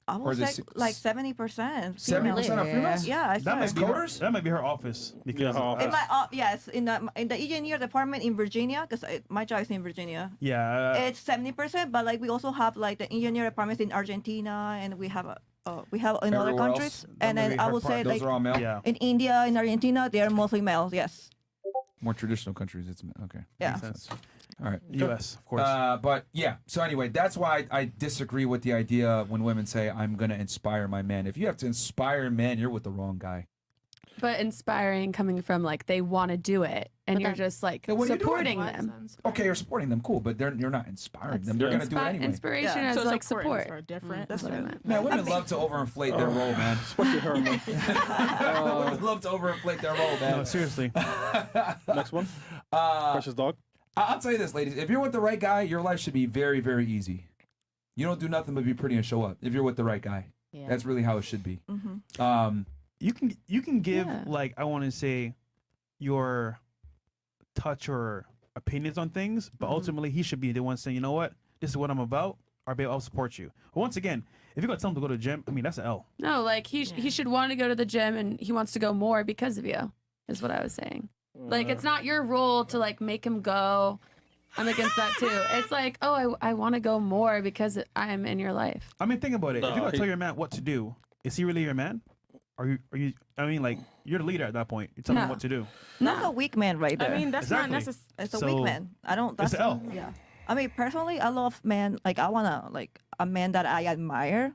E: I
A: Or
E: would
A: is
E: say
A: it
E: like 70%.
A: 70% are females?
E: Yeah, I
B: That
E: swear.
B: might be her office. Because
E: In my yes, in the engineer department in Virginia, because my job is in Virginia. It's 70%, but like we also have like the engineer departments in Argentina, and we have in other
A: Everywhere
E: countries,
A: else,
E: and then I would say
A: those
E: like
A: are all male?
E: in India, in Argentina, they are mostly males. Yes.
A: More traditional countries, it's okay.
E: Yeah.
A: Makes sense. All right.
B: U.S., of course.
A: But yeah, so anyway, that's why I disagree with the idea when women say, I'm going to inspire my man. If you have to inspire a man, you're with the wrong guy.
J: But inspiring coming from like they want to do it, and you're just like
A: Yeah, what are you doing?
J: supporting them.
A: Okay, you're supporting them, cool, but you're not inspiring them. They're going to do it anyway.
J: Inspiration as
F: So
J: like
F: support
J: support.
F: are different.
J: That's what I meant.
A: Man, women love to overinflate their role, man.
D: Especially her, man.
A: Women love to overinflate their role, man.
B: No, seriously.
D: Next one. Precious dog.
A: I'll tell you this, ladies. If you're with the right guy, your life should be very, very easy. You don't do nothing but be pretty and show up. If you're with the right guy, that's really how it should be.
B: You can give like I want to say your touch or opinions on things, but ultimately he should be the one saying, you know what, this is what I'm about. I'll support you. But once again, if you're gonna tell him to go to the gym, I mean that's an L.
J: No, like he should want to go to the gym, and he wants to go more because of you. Is what I was saying. Like it's not your role to like make him go. I'm against that too. It's like, oh, I want to go more because I'm in your life.
B: I mean, think about it.
D: No,
B: if you're gonna tell your man what to do, is he really your man? Are you? I mean, like you're the leader at that point. You're telling him what to do.
E: That's a weak man right there.
F: I mean, that's not necessary.
E: It's a weak man. I don't. That's
B: It's an L.
E: Yeah. I mean, personally, I love men. Like I wanna like a man that I admire.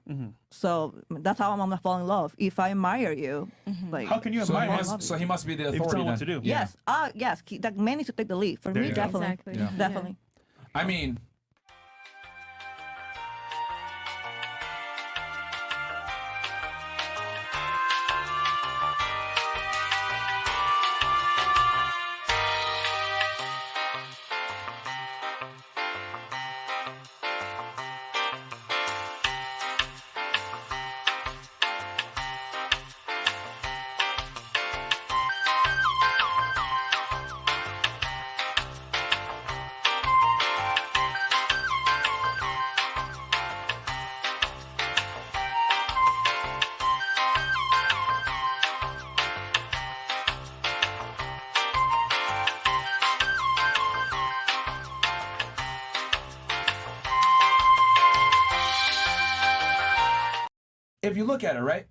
E: So that's how I'm gonna fall in love. If I admire you, like
B: How can you
A: So he
B: admire him?
A: must, so he must be the
B: If you tell
A: authority
B: him
A: then.
B: what to do.
E: yes, yes, that man needs to take the lead. For
B: There
E: me,
B: you go.
E: definitely,
G: Exactly.
A: Yeah.
E: definitely.
A: I mean, if you look at it, right?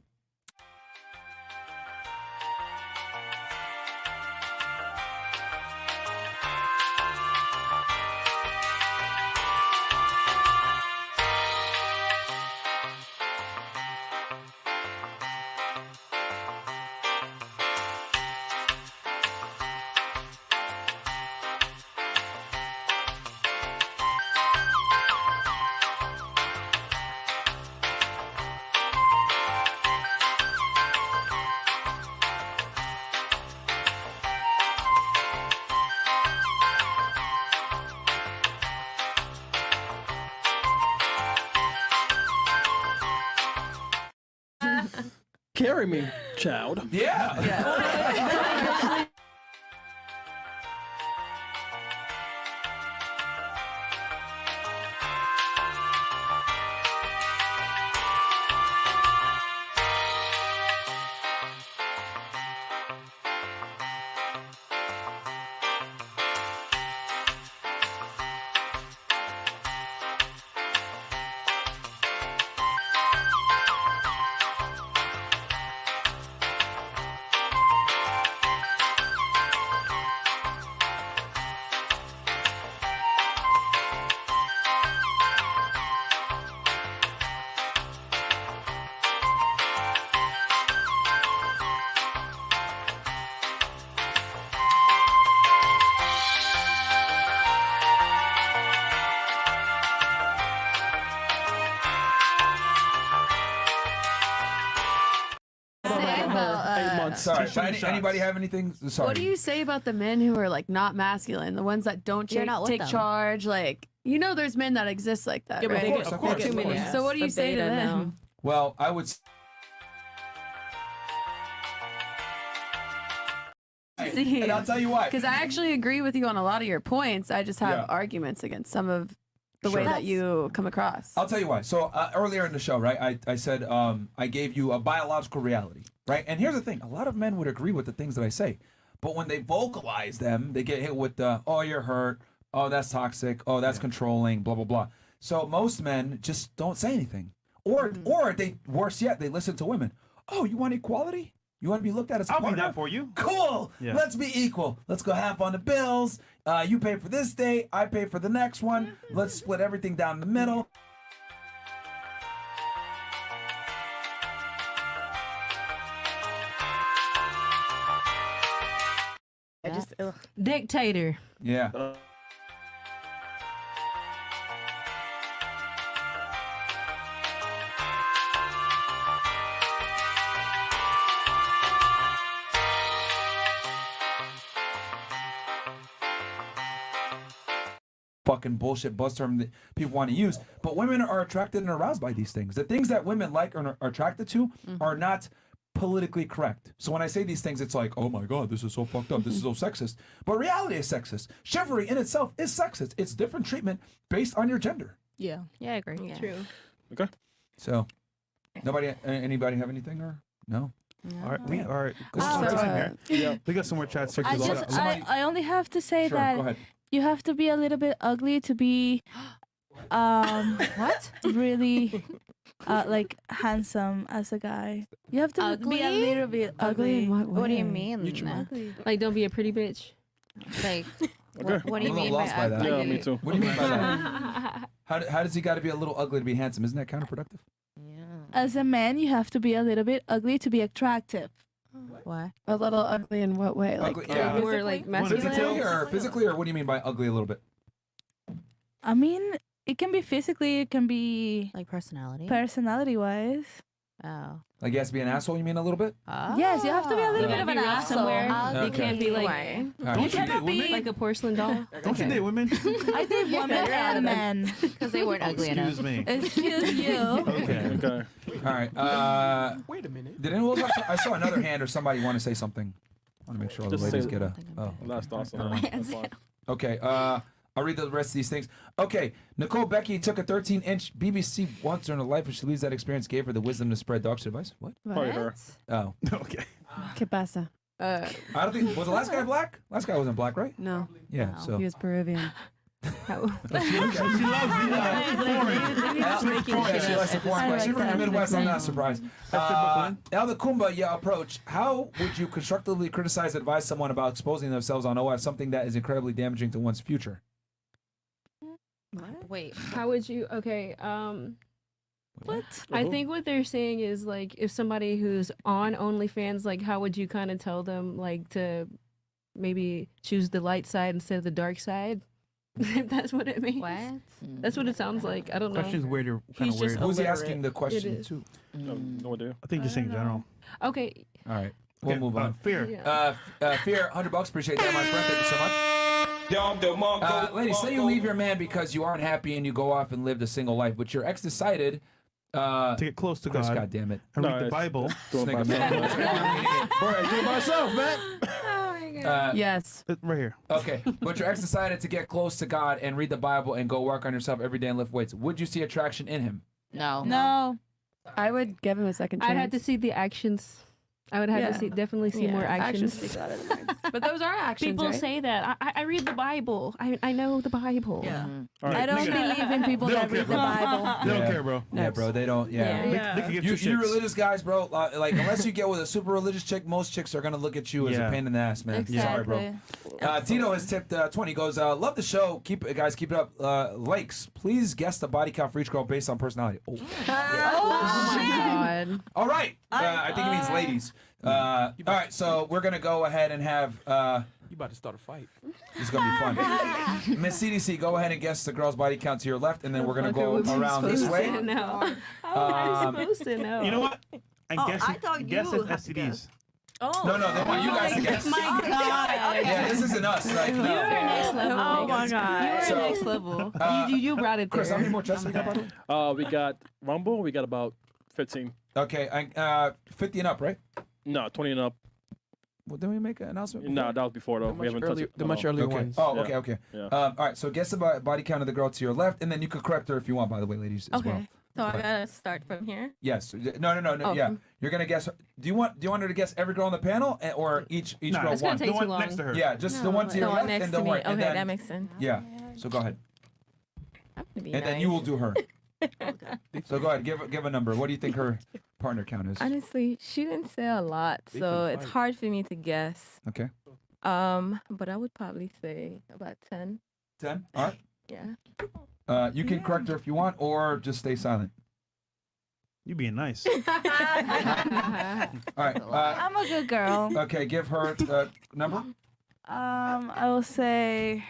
D: Carry me, child.
A: Yeah. Sorry, anybody have anything? Sorry.
J: What do you say about the men who are like not masculine, the ones that don't
H: You're not with
J: take
H: them.
J: charge? Like, there's men that exist like that,
F: Yeah, but
J: right?
F: of course.
J: So what do you say to them?
A: Well, I would. And I'll tell you why.
J: Because I actually agree with you on a lot of your points. I just have arguments against some of the way that you come across.
A: I'll tell you why. So earlier in the show, right, I said I gave you a biological reality, right? And here's the thing. A lot of men would agree with the things that I say. But when they vocalize them, they get hit with the, oh, you're hurt. Oh, that's toxic. Oh, that's controlling, blah, blah, blah. So most men just don't say anything. Or they, worse yet, they listen to women. Oh, you want equality? You want to be looked at as a
B: I'll
A: partner?
B: be that for you.
A: Cool.
B: Yeah.
A: Let's be equal. Let's go half on the bills. You pay for this day. I pay for the next one. Let's split everything down the middle.
P: Dictator.
A: Yeah. Fucking bullshit buzz term that people want to use, but women are attracted and aroused by these things. The things that women like or are attracted to are not politically correct. So when I say these things, it's like, oh my god, this is so fucked up, this is so sexist. But reality is sexist. Chivalry in itself is sexist. It's different treatment based on your gender.
F: Yeah.
H: Yeah, I agree.
P: Yeah. True.
A: Okay. So, anybody have anything or no?
B: All right, we are. This is
M: Uh,
B: our time here.
A: Yeah.
B: We got some more chats.
M: I only have to say
A: Sure,
M: that
A: go ahead.
M: you have to be a little bit ugly to be
H: what?
M: Really like handsome as a guy. You have to be a
H: Ugly?
M: little bit ugly.
H: What do you mean?
P: Like, don't be a pretty bitch.
H: Like,
D: Okay.
H: what do you
A: I'm a
H: mean
A: little
H: by
A: lost by that.
H: ugly?
D: Yeah, me too.
A: What do you mean by that? How does he got to be a little ugly to be handsome? Isn't that counterproductive?
M: As a man, you have to be a little bit ugly to be attractive.
H: What?
J: A little ugly in what way? Like,
A: Ugly, yeah.
P: More like masculine.
A: Physically, or what do you mean by ugly a little bit?
M: I mean, it can be physically, it can be
H: Like personality?
M: personality-wise.
H: Oh.
A: Like he has to be an asshole, you mean a little bit?
M: Yes, you have to be a little
P: You
M: bit
P: gotta
M: of
P: be
M: an
P: rough
M: asshole.
P: somewhere. You
A: Okay.
P: can't be like,
H: Why?
A: All right.
B: You cannot be
P: like a porcelain doll.
B: Don't you date women?
M: I did women and men.
H: Because they weren't ugly enough.
B: Excuse me.
M: Excuse you.
B: Okay.
D: Okay.
A: All right.
I: Wait a minute.
A: Did anyone else? I saw another hand or somebody want to say something. I want to make sure all the
D: Just
A: ladies
D: say-
A: get a. Oh,
D: That's awesome.
A: Never mind.
D: That's fine.
A: Okay. I'll read the rest of these things. Okay. Nicole Becky took a 13-inch BBC once in her life, and she believes that experience gave her the wisdom to spread dog shit advice. What?
D: Probably her.
A: Oh.
B: Okay.
J: ¿Qué pasa?
A: I don't think was the last guy black. Last guy wasn't black, right?
J: No,
A: Yeah. So.
J: he was Peruvian.
B: She loves
A: Yeah, she likes the foreign question. She's from the Midwest. I'm not surprised. El the Kumba, yeah, approach. How would you constructively criticize, advise someone about exposing themselves on OF, something that is incredibly damaging to one's future?
H: Wait.
P: How would you? Okay.
M: What?
P: I think what they're saying is like, if somebody who's on OnlyFans, like, how would you kind of tell them like to maybe choose the light side instead of the dark side? If that's what it means.
H: What?
P: That's what it sounds like. I don't know.
B: Question's weird. Kind
P: He's
B: of
P: just
B: weird.
A: Who's he
P: illiterate.
A: asking the question
P: is.
A: to?
D: No idea.
B: I think just saying in general.
P: Okay.
A: All right. We'll move on.
B: Fear.
P: Yeah.
A: Fear, $100. Appreciate that, my friend. Thank you so much. Ladies, say you leave your man because you aren't happy and you go off and live the single life, but your ex decided
B: to get close to
A: Chris,
B: God.
A: God damn it.
B: And
D: No,
B: read the
D: it's-
B: Bible.
A: This nigga, man. Bro, I do it myself, man.
J: Yes.
B: Right here.
A: Okay, but your ex decided to get close to God and read the Bible and go work on yourself every day and lift weights. Would you see attraction in him?
L: No.
M: No.
J: I would give him a second chance.
P: I'd have to see the actions. I would have
J: Yeah.
P: to see definitely see
J: Yeah,
P: more
J: actions
P: actions.
J: speak louder than words. But those are actions,
P: People
J: right?
P: say that. I read the Bible. I know the Bible.
F: Yeah.
B: All right,
M: I don't
B: nigga.
M: believe in people
B: They
M: that
B: don't
M: read the
B: care, bro.
M: Bible.
B: They don't care, bro.
A: Yeah, bro, they don't. Yeah.
B: They can get
A: You
B: chicks.
A: religious guys, bro. Like, unless you get with a super religious chick, most chicks are gonna look at you as a
B: Yeah.
A: pain in the ass, man. Sorry, bro. Tito has tipped 20. Goes, love the show. Keep it, guys. Keep it up. Likes. Please guess the body count for each girl based on personality. Oh,
J: Oh my God.
A: all right. I think it means ladies. All right, so we're gonna go ahead and have.
I: You about to start a fight.
A: It's gonna be fun. Miss CDC, go ahead and guess the girl's body count to your left, and then we're gonna go around this way.
P: How am I supposed to know?
B: You know what? And guess
E: I thought
B: guess
E: you
B: it
E: had to
B: STDs.
F: Oh.
A: No, they want you guys to guess.
P: My God.
A: Yeah, this isn't us. Like, no.
P: Next level.
N: Oh my God.
P: You're
A: So,
P: next level.
A: uh,
P: You brought it there.
A: Chris, how many more chests we got, by the way?
D: We got Rumble. We got about 15.
A: Okay, 50 and up, right?
D: No, 20 and up.
A: Well, didn't we make an announcement?
D: No, that was before though. We haven't touched it.
I: The much earlier
A: Okay.
I: ones.
A: Oh,
D: Yeah.
A: okay.
D: Yeah.
A: All right, so guess the body count of the girl to your left, and then you could correct her if you want, by the way, ladies, as well.
N: Okay. So I gotta start from here.
A: Yes. No.
N: Oh,
A: Yeah. You're gonna guess. Do you want her to guess every girl on the panel, or each
B: Nah,
A: girl
B: it's
A: one?
B: gonna take too long. Next to her.
A: Yeah, just the one to your
N: The
A: left
N: one next
A: and
N: to
A: the
N: me.
A: one.
N: Okay,
A: and then,
N: that makes sense.
A: Yeah. So go ahead,
N: I'm gonna be
A: and then
N: nice.
A: you will do her. So go ahead. Give a number. What do you think her partner count is?
N: Honestly, she didn't say a lot,
I: They
N: so
I: finna
N: it's
I: fight.
N: hard for me to guess.
A: Okay.
N: But I would probably say about 10.
A: 10. All right.
N: Yeah.
A: You can correct her if you want, or just stay silent.
B: You being nice.
A: All right.
M: I'm a good girl.
A: Okay. Give her number.
M: I will say.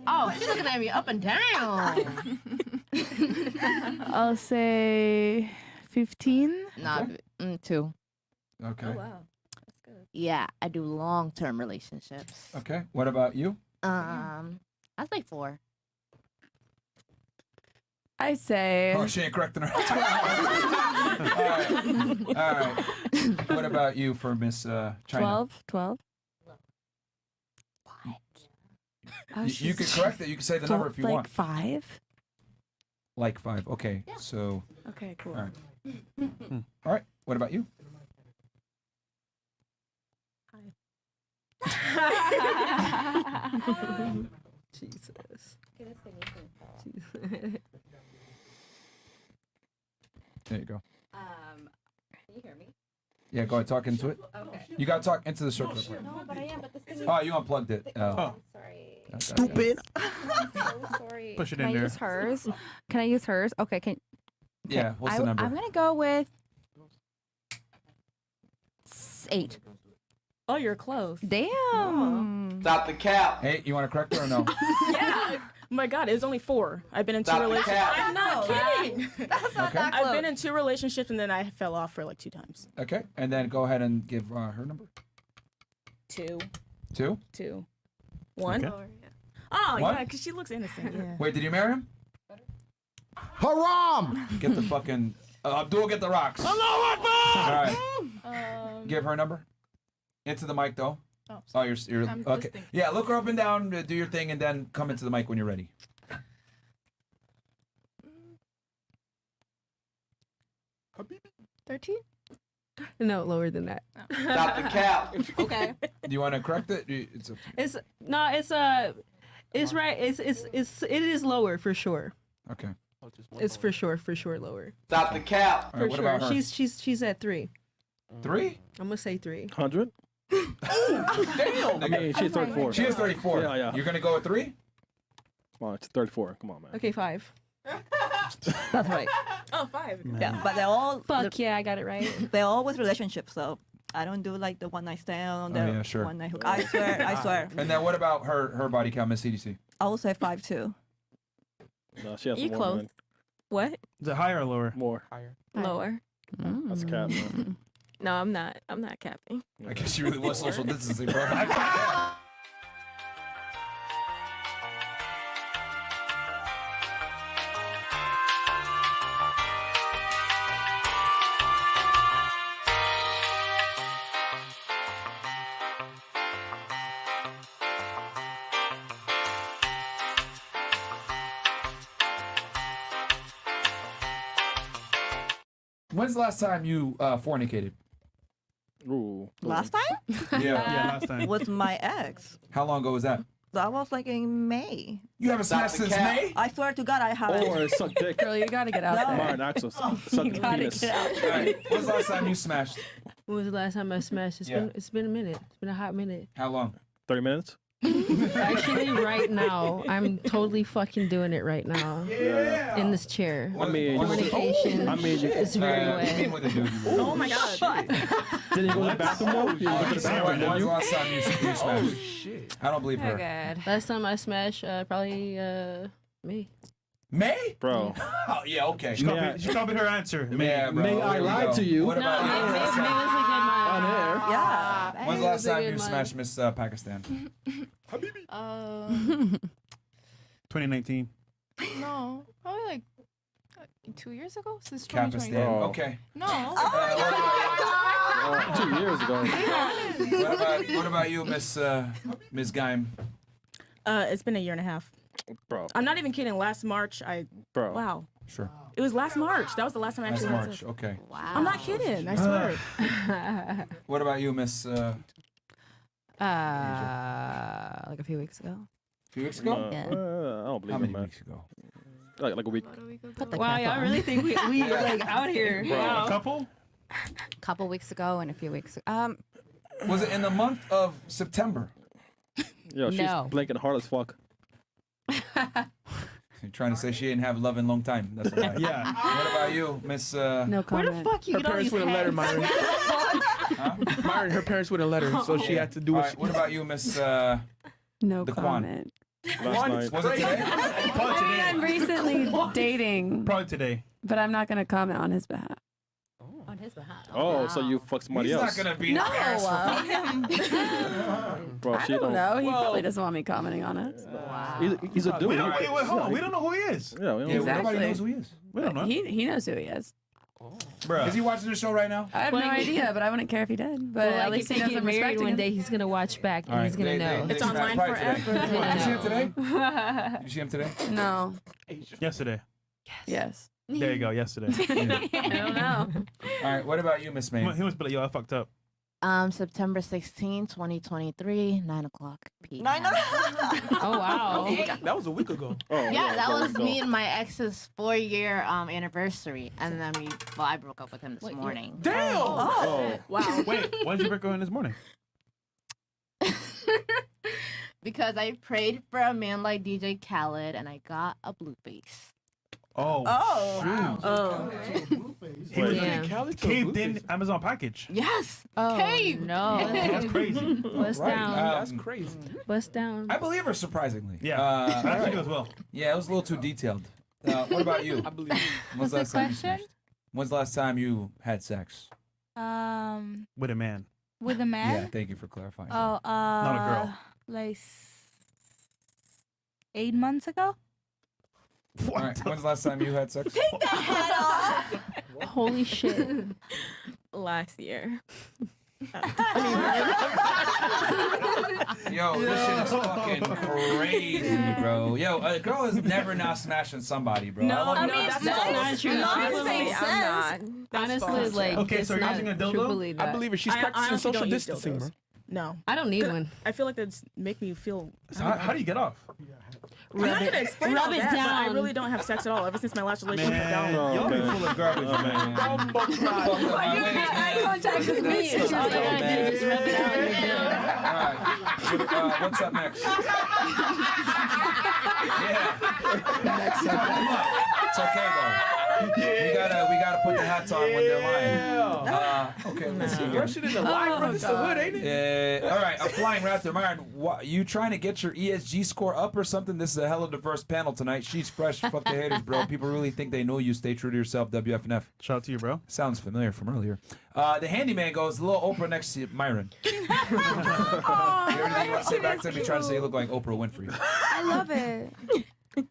L: Oh, she's looking at me up and down.
M: I'll say 15.
L: Not 2.
A: Okay.
N: Oh, wow. That's good.
L: Yeah, I do long-term relationships.
A: Okay. What about you?
L: I say 4.
J: I say.
A: Oh, she ain't correcting her. All right. What about you for Miss China?
J: 12. Oh,
A: You can correct it. You can say the number if you
J: like
A: want.
J: 5.
A: Like 5. Okay. So.
J: Okay, cool.
A: All right. All right. What about you?
P: Jesus.
A: There you go.
H: Can you hear me?
A: Yeah, go ahead. Talk into it.
H: Okay.
A: You got to talk into the circle.
H: No, but I am. But this thing is.
A: Oh, you unplugged it.
H: Oh, sorry.
I: Stupid.
H: I'm so sorry.
B: Push it
H: Can
B: in
H: I
B: there.
H: use hers? Can I use hers? Okay.
A: Yeah. What's the number?
H: I'm gonna go with 8.
P: Oh, you're close.
H: Damn.
R: Stop the cap.
A: Hey, you want to correct her or no?
F: Yeah. My God, it's only 4. I've been in 2
R: Stop the
F: relationships.
R: cap.
F: I'm not kidding.
H: That's not
A: Okay.
H: that close.
F: I've been in 2 relationships and then I fell off for like 2 times.
A: Okay. And then go ahead and give her number.
F: 2.
A: 2.
F: 2. 1.
A: Okay.
F: Oh,
A: What?
F: yeah, because she looks innocent. Yeah.
A: Wait, did you marry him?
R: Haram.
A: Get the fucking. Abdul, get the rocks. All right. Give her a number. Into the mic, though.
O: Oh,
A: you're
O: I'm just
A: okay.
O: thinking.
A: Yeah, look her up and down, do your thing, and then come into the mic when you're ready.
O: 13?
P: No, lower than that.
R: Stop the cap.
P: Okay.
A: Do you want to correct it? It's up to you.
P: It's right. It is lower for sure.
A: Okay.
P: It's for sure lower.
R: Stop the cap.
A: All right,
P: For
A: what
P: sure.
A: about her?
P: She's at 3.
A: 3?
P: I'm gonna say 3.
D: 100?
A: Damn.
D: I mean, she's 34.
A: She is 34.
D: Yeah.
A: You're gonna go with 3?
D: Come on, it's 34. Come on, man.
P: Okay, 5.
E: That's right.
F: Oh, 5.
E: Yeah, but they're all.
P: Fuck yeah, I got it right.
E: They're all with relationships, so I don't do like the one night stand.
A: Oh, yeah, sure.
E: One night hook. I swear.
A: And then what about her body count, Miss CDC?
E: I will say 5'2".
D: No, she has
N: You
D: more,
N: close.
D: man.
N: What?
B: Is it higher or lower?
D: More.
N: Lower.
D: That's cap, man.
N: No, I'm not. I'm not capping.
A: I guess she really was social distancing, bro. When's the last time you fornicated?
D: Ooh.
E: Last time?
A: Yeah.
B: last time.
E: With my ex.
A: How long ago was that?
E: That was like in May.
A: You haven't smashed since May?
E: I swear to God, I haven't.
D: Or suck dick.
J: Girl, you gotta get out there.
D: Myron, Axel, suck
J: You
D: the
J: gotta
D: penis.
J: get out
A: All right. When's the last time you smashed?
P: When was the last time I smashed?
A: Yeah.
P: It's been a minute. It's been a hot minute.
A: How long?
D: 30 minutes?
P: Actually, right now, I'm totally fucking doing it right now.
A: Yeah.
P: In this chair.
D: I mean,
P: Fornication.
D: I mean,
P: It's very
A: You
P: wet.
A: mean with a dude?
F: Oh my god.
D: did you go to the bathroom though? You go to the bathroom,
A: When's
D: didn't
A: the
D: you?
A: last time you smashed?
K: Shit.
A: I don't believe her.
H: Good.
P: Last time I smashed, probably me.
A: May?
D: Bro.
A: Oh, yeah, okay.
B: She copied her answer.
A: Yeah, bro.
D: May I
A: Here we
D: lie
A: go.
D: to you?
A: What
P: No,
A: about
P: May
A: you?
P: was a good month.
D: On air.
E: Yeah.
A: When's the last time you
P: good
A: smashed Miss Pakistan?
B: 2019.
O: No, probably like 2 years ago. Since
A: Pakistan.
O: 2020.
D: Oh.
A: Okay.
O: No.
D: Oh, 2 years ago.
A: What about you, Miss Geim?
F: It's been a year and a half.
D: Bro.
F: I'm not even kidding. Last March,
D: Bro.
F: wow.
A: Sure.
F: It was last March. That was the last time I
A: Last
F: actually had
A: March.
F: sex.
A: Okay.
H: Wow.
F: I'm not kidding. I swear.
A: What about you, Miss?
H: Like a few weeks ago.
A: A few weeks ago?
H: Yeah.
D: I don't believe
A: How
D: it,
A: many
D: man.
A: weeks ago?
D: Like a week.
H: Put the
P: Wow,
H: cap
P: y'all
H: on.
P: really think we are like out here?
D: Bro.
P: Wow.
B: A couple?
H: Couple weeks ago and a few weeks.
A: Was it in the month of September?
D: Yo, she's
H: No.
D: blinking hard as fuck.
A: You're trying to say she didn't have love in a long time. That's why.
B: Yeah.
A: What about you, Miss?
J: No
P: Where
J: comment.
P: the fuck you
I: Her
P: get all
I: parents
P: these
I: wouldn't let her,
P: hats?
I: Myron. Myron, her parents wouldn't let her, so she had to do
A: All
I: what
A: right,
I: she
A: what about you, Miss?
J: No
A: The Quan.
J: comment.
D: Last night.
A: Was it today?
B: Probably today.
J: I'm recently dating,
B: Probably today.
J: but I'm not gonna comment on his behalf.
H: On his behalf.
D: Oh, so you fuck somebody
A: He's
D: else.
A: not gonna be
J: No.
A: embarrassed for
D: Bro,
J: I
D: she
J: don't know. He probably doesn't want me commenting on it.
D: He's a dude.
B: Wait, hold on. We don't know who he is.
D: Yeah, we don't
A: Yeah,
D: know.
A: nobody knows who he is.
B: We don't know.
J: He knows who he is.
B: Bruh.
A: Is he watching the show right now?
J: I have no idea, but I wouldn't care if he did. But
P: Well,
J: at
P: like
J: least
P: if
J: he
P: they
J: knows
P: get
J: I'm
P: married
J: respecting
P: one
J: him.
P: day, he's gonna watch back and
A: All
P: he's gonna
A: they-
P: know.
A: they
F: It's
A: smacked
F: online
A: probably
F: forever.
A: today. Did you see him today? Did you see him today?
J: No.
B: Yesterday.
J: Yes.
B: There you go. Yesterday.
J: I don't know.
A: All right. What about you, Miss May?
B: He must be like, yo, I fucked up.
L: September 16, 2023, 9 o'clock p.m.
P: Oh wow.
I: That was a week ago.
D: Oh,
L: Yeah, that
D: bro,
L: was
D: bro.
L: me and my ex's 4-year anniversary, and then I broke up with him this morning.
I: Damn.
D: Oh.
F: Wow.
B: Wait, why did you break up in this morning?
L: Because I prayed for a man like DJ Khaled, and I got a blue face.
B: Oh.
E: Oh.
F: Oh.
B: He was
P: Yeah.
B: caved in Amazon package.
L: Yes.
P: Oh
L: Cave.
P: no.
B: That's crazy.
P: Bust
A: Right.
P: down.
I: That's crazy.
P: Bust down.
A: I believe her surprisingly.
B: Yeah.
A: all
B: I think
A: right.
B: it was well.
A: Yeah, it was a little too detailed. What about you?
I: I believe.
A: When's the
M: What's
A: last
M: the
A: time you
M: question?
A: smashed? When's the last time you had sex?
B: With a man.
M: With a man.
A: Yeah, thank you for clarifying.
M: Oh,
B: Not a girl.
M: Like 8 months ago.
A: All right. When's the last time you had sex?
E: Take the head off.
P: Holy shit.
N: Last year.
A: Yo, this shit is fucking crazy, bro. Yo, a girl is never not smashing somebody, bro.
F: No,
A: I
F: no,
A: mean,
F: that's
P: not true.
N: Honestly, I'm not.
P: Honestly, like
B: Okay,
P: it's
B: so you're
P: not
B: using a dildo?
P: truthfully
I: I
P: that.
I: believe her. She's
F: I
I: practicing
F: honestly
I: social
F: don't use
I: distancing,
F: dildos.
I: bro.
F: No.
P: I don't need one.
F: I feel like that's make me feel.
B: So how do you get off?
F: I'm not gonna explain
P: rub
F: all
P: it
F: that, but I
P: down.
F: really don't have sex at all ever since my last relationship.
B: Man,
F: Down.
B: y'all be
D: man.
B: full of garbage, man.
A: Why you making eye
P: contact with me? All you gotta do is rub it out and you're good.
A: All right. What's up next? Yeah. It's okay though. We gotta put the hats on when they're lying. Okay, let's see here.
I: Russian in the live, bro. This is the hood, ain't it?
A: All right, a flying raptor. Myron, you trying to get your ESG score up or something? This is a hell of a diverse panel tonight. She's fresh. Fuck the haters, bro. People really think they know you. Stay true to yourself, WFNF.
B: Shout out to you, bro.
A: Sounds familiar from earlier. The handyman goes, a little Oprah next to Myron. Everything you want to say back to me, trying to say you look like Oprah Winfrey.
M: I love it.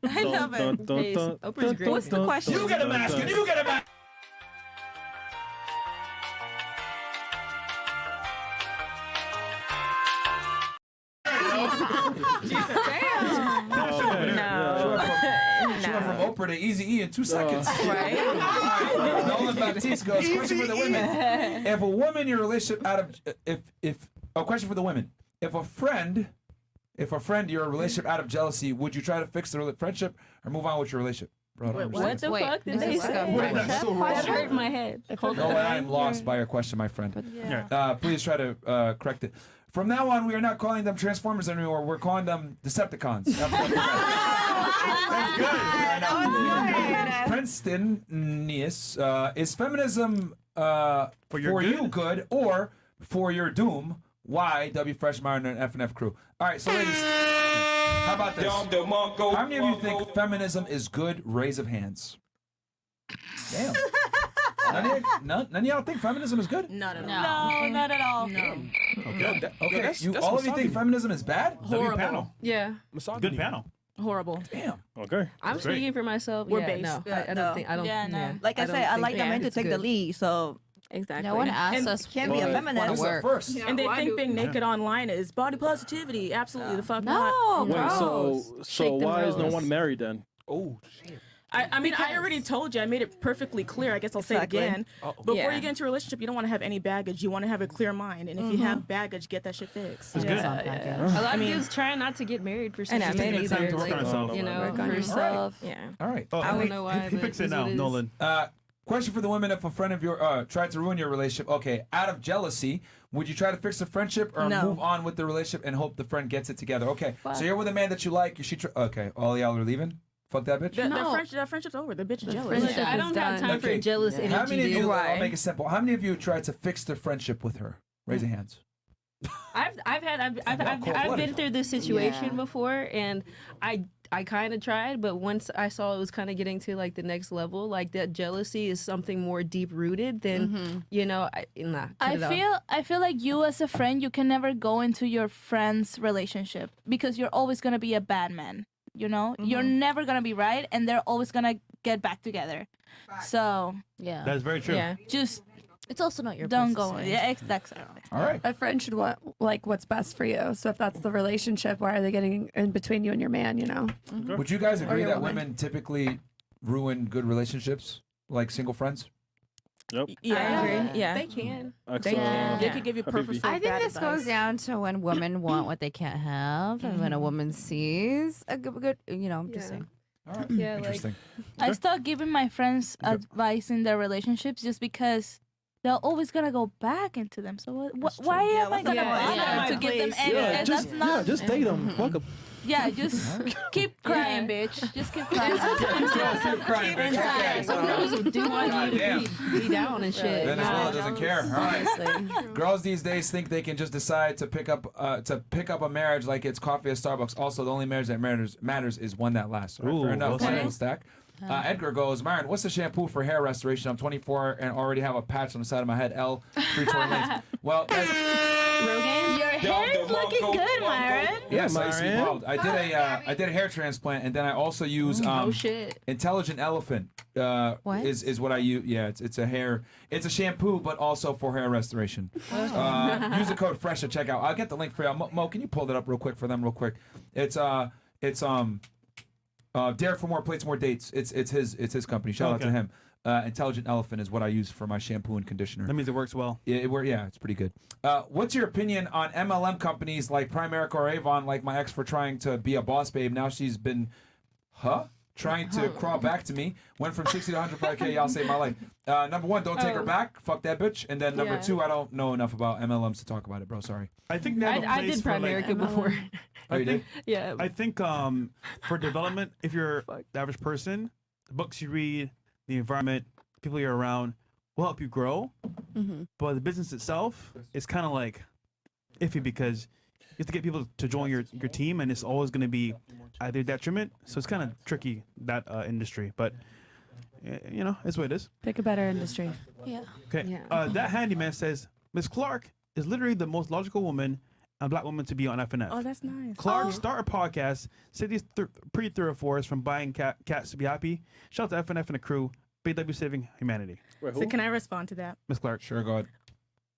M: I love it.
P: Oprah's great.
E: What's the question?
A: You get a mask and you get a mask. She went from Oprah to Easy E in 2 seconds.
H: Right.
A: All right. Nolan Baptiste goes, question for the women. If a woman in your relationship question for the women. If a friend you're in a relationship out of jealousy, would you try to fix the friendship or move on with your relationship? Bro,
P: What the fuck did they say? That hurt my head.
A: No, I am lost by your question, my friend. Please try to correct it. From now on, we are not calling them Transformers anymore. We're calling them Decepticons. Princeton Nias, is feminism for you good or for your doom? Why? W Fresh Myron and FnF crew. All right, so ladies, how about this? How many of you think feminism is good? Raise of hands. Damn. None of y'all think feminism is good?
F: Not at all.
M: No, not at all.
F: No.
A: Okay,
I: that's
A: all of you think
I: misogyny.
A: feminism is bad?
F: Horrible.
B: Panel.
P: Yeah.
B: Good panel.
F: Horrible.
A: Damn.
D: Okay.
P: I'm speaking for myself.
F: We're
P: yeah,
F: based.
P: No,
E: Yeah,
P: I don't
E: no.
P: think. I don't.
M: Yeah, no.
E: Like I
P: don't
E: said, I
P: think
E: like the men to
P: it's
E: take the
P: good.
E: lead. So
P: Exactly.
H: No one asked
F: And
H: us.
E: can't be a feminist.
A: This is a first.
F: And they think being naked online is body positivity. Absolutely the fuck
H: No,
F: not.
D: Wait, so
P: Shake them
D: why is no
P: rolls.
D: one married then?
I: Oh shit.
F: I mean, I already told you. I made it perfectly clear. I guess I'll
E: Exactly.
F: say it again. Before
P: Yeah.
F: you get into a relationship, you don't want to have any baggage. You want to have a clear mind. And if you have baggage, get that shit fixed.
B: That's good.
P: A lot of dudes trying not to get married for some
O: I
P: reason
O: made it
P: either.
B: time to work on herself.
P: You know,
J: Work on yourself.
P: Yeah.
A: All right.
B: Oh,
P: I don't know why,
B: He
P: but
B: fixed it
P: it's
B: now,
P: what it is.
B: Nolan.
A: Question for the women: if a friend of your tried to ruin your relationship, okay, out of jealousy, would you try to fix the friendship or
F: No.
A: move on with the relationship and hope the friend gets it together? Okay, so you're with a man that you like. You should. Okay, all y'all are leaving. Fuck that bitch.
F: That friendship's over. The bitch is jealous.
P: Look, I don't have time for jealous energy.
A: How many of you?
P: dude.
A: I'll make it simple. How many of you tried to fix the friendship with her? Raise your hands.
P: I've been through this situation before, and I kind of tried, but once I saw it was kind of getting to like the next level, like that jealousy is something more deep rooted than you know.
M: I feel like you as a friend, you can never go into your friend's relationship because you're always gonna be a bad man. You know, you're never gonna be right, and they're always gonna get back together. So
H: Yeah.
B: That's very true.
P: Yeah.
M: just
H: It's also not your
M: don't
H: business,
M: go.
H: right?
M: Yeah, exactly.
A: All right.
J: A friend should want like what's best for you. So if that's the relationship, why are they getting in between you and your man? You know.
A: Would you guys agree
J: your
A: that
J: woman.
A: women typically ruin good relationships, like single friends?
D: Yep.
F: Yeah,
O: I agree. Yeah.
P: They can.
F: They could give you perfect.
H: I think this goes down to when women want what they can't have, and when a woman sees a good you know, I'm just saying.
A: All right.
P: Yeah, like-
A: Interesting.
M: I stopped giving my friends advice in their relationships just because they're always gonna go back into them. So why am I gonna bother to give them any?
D: Yeah,
M: That's not.
D: just date them. Fuck 'em.
M: Yeah, just keep crying, bitch. Just keep crying.
A: Keep
P: inside. Some girls do want you to be down and shit.
A: Venezuela doesn't care. All right. Girls these days think they can just decide to pick up a marriage like it's coffee at Starbucks. Also, the only marriage that matters is one that lasts. All right,
B: Ooh,
A: fair enough.
B: well said.
A: Wonderful stack. Edgar goes, Myron, what's the shampoo for hair restoration? I'm 24 and already have a patch on the side of my head. L. 320 lanes. Well,
P: Rogaine?
M: Your hair is looking good, Myron.
A: yes, I see bald. I did a hair transplant, and then I also use
P: Oh shit.
A: Intelligent Elephant.
H: What?
A: Is what I use? Yeah, it's a shampoo, but also for hair restoration. Use the code FRESH at checkout. I'll get the link for you. Mo, can you pull that up real quick for them, real quick? It's Dare for More Plates, More Dates. It's his company. Shout out to him. Intelligent Elephant is what I use for my shampoo and conditioner.
B: That means it works well.
A: Yeah, it's pretty good. What's your opinion on MLM companies like Primerica or Avon, like my ex for trying to be a boss babe? Now she's been, trying to crawl back to me. Went from 60 to 105K. Y'all saved my life. Number one, don't take her back. Fuck that bitch. And then number two, I don't know enough about MLMs to talk about it, bro. Sorry.
B: I think they have a
P: I
B: place
P: did
B: for, like,
P: Primerica before.
A: Oh, you did?
P: Yeah.
B: I think for development, if you're the average person, the books you read, the environment, people you're around will help you grow. But the business itself is kind of like iffy because you have to get people to join your team, and it's always going to be at their detriment. So it's kind of tricky, that industry. But, you know, it's what it is.
J: Pick a better industry.
H: Yeah.
B: Okay. That handyman says, Miss Clark is literally the most logical woman, a black woman, to be on FNF.
F: Oh, that's nice.
B: Clark, start a podcast. Say these pretty thorough for us, from buying cats to be happy. Shout out to FNF and the crew. BW saving humanity.
F: So can I respond to that?
B: Miss Clark.
A: Sure, go ahead.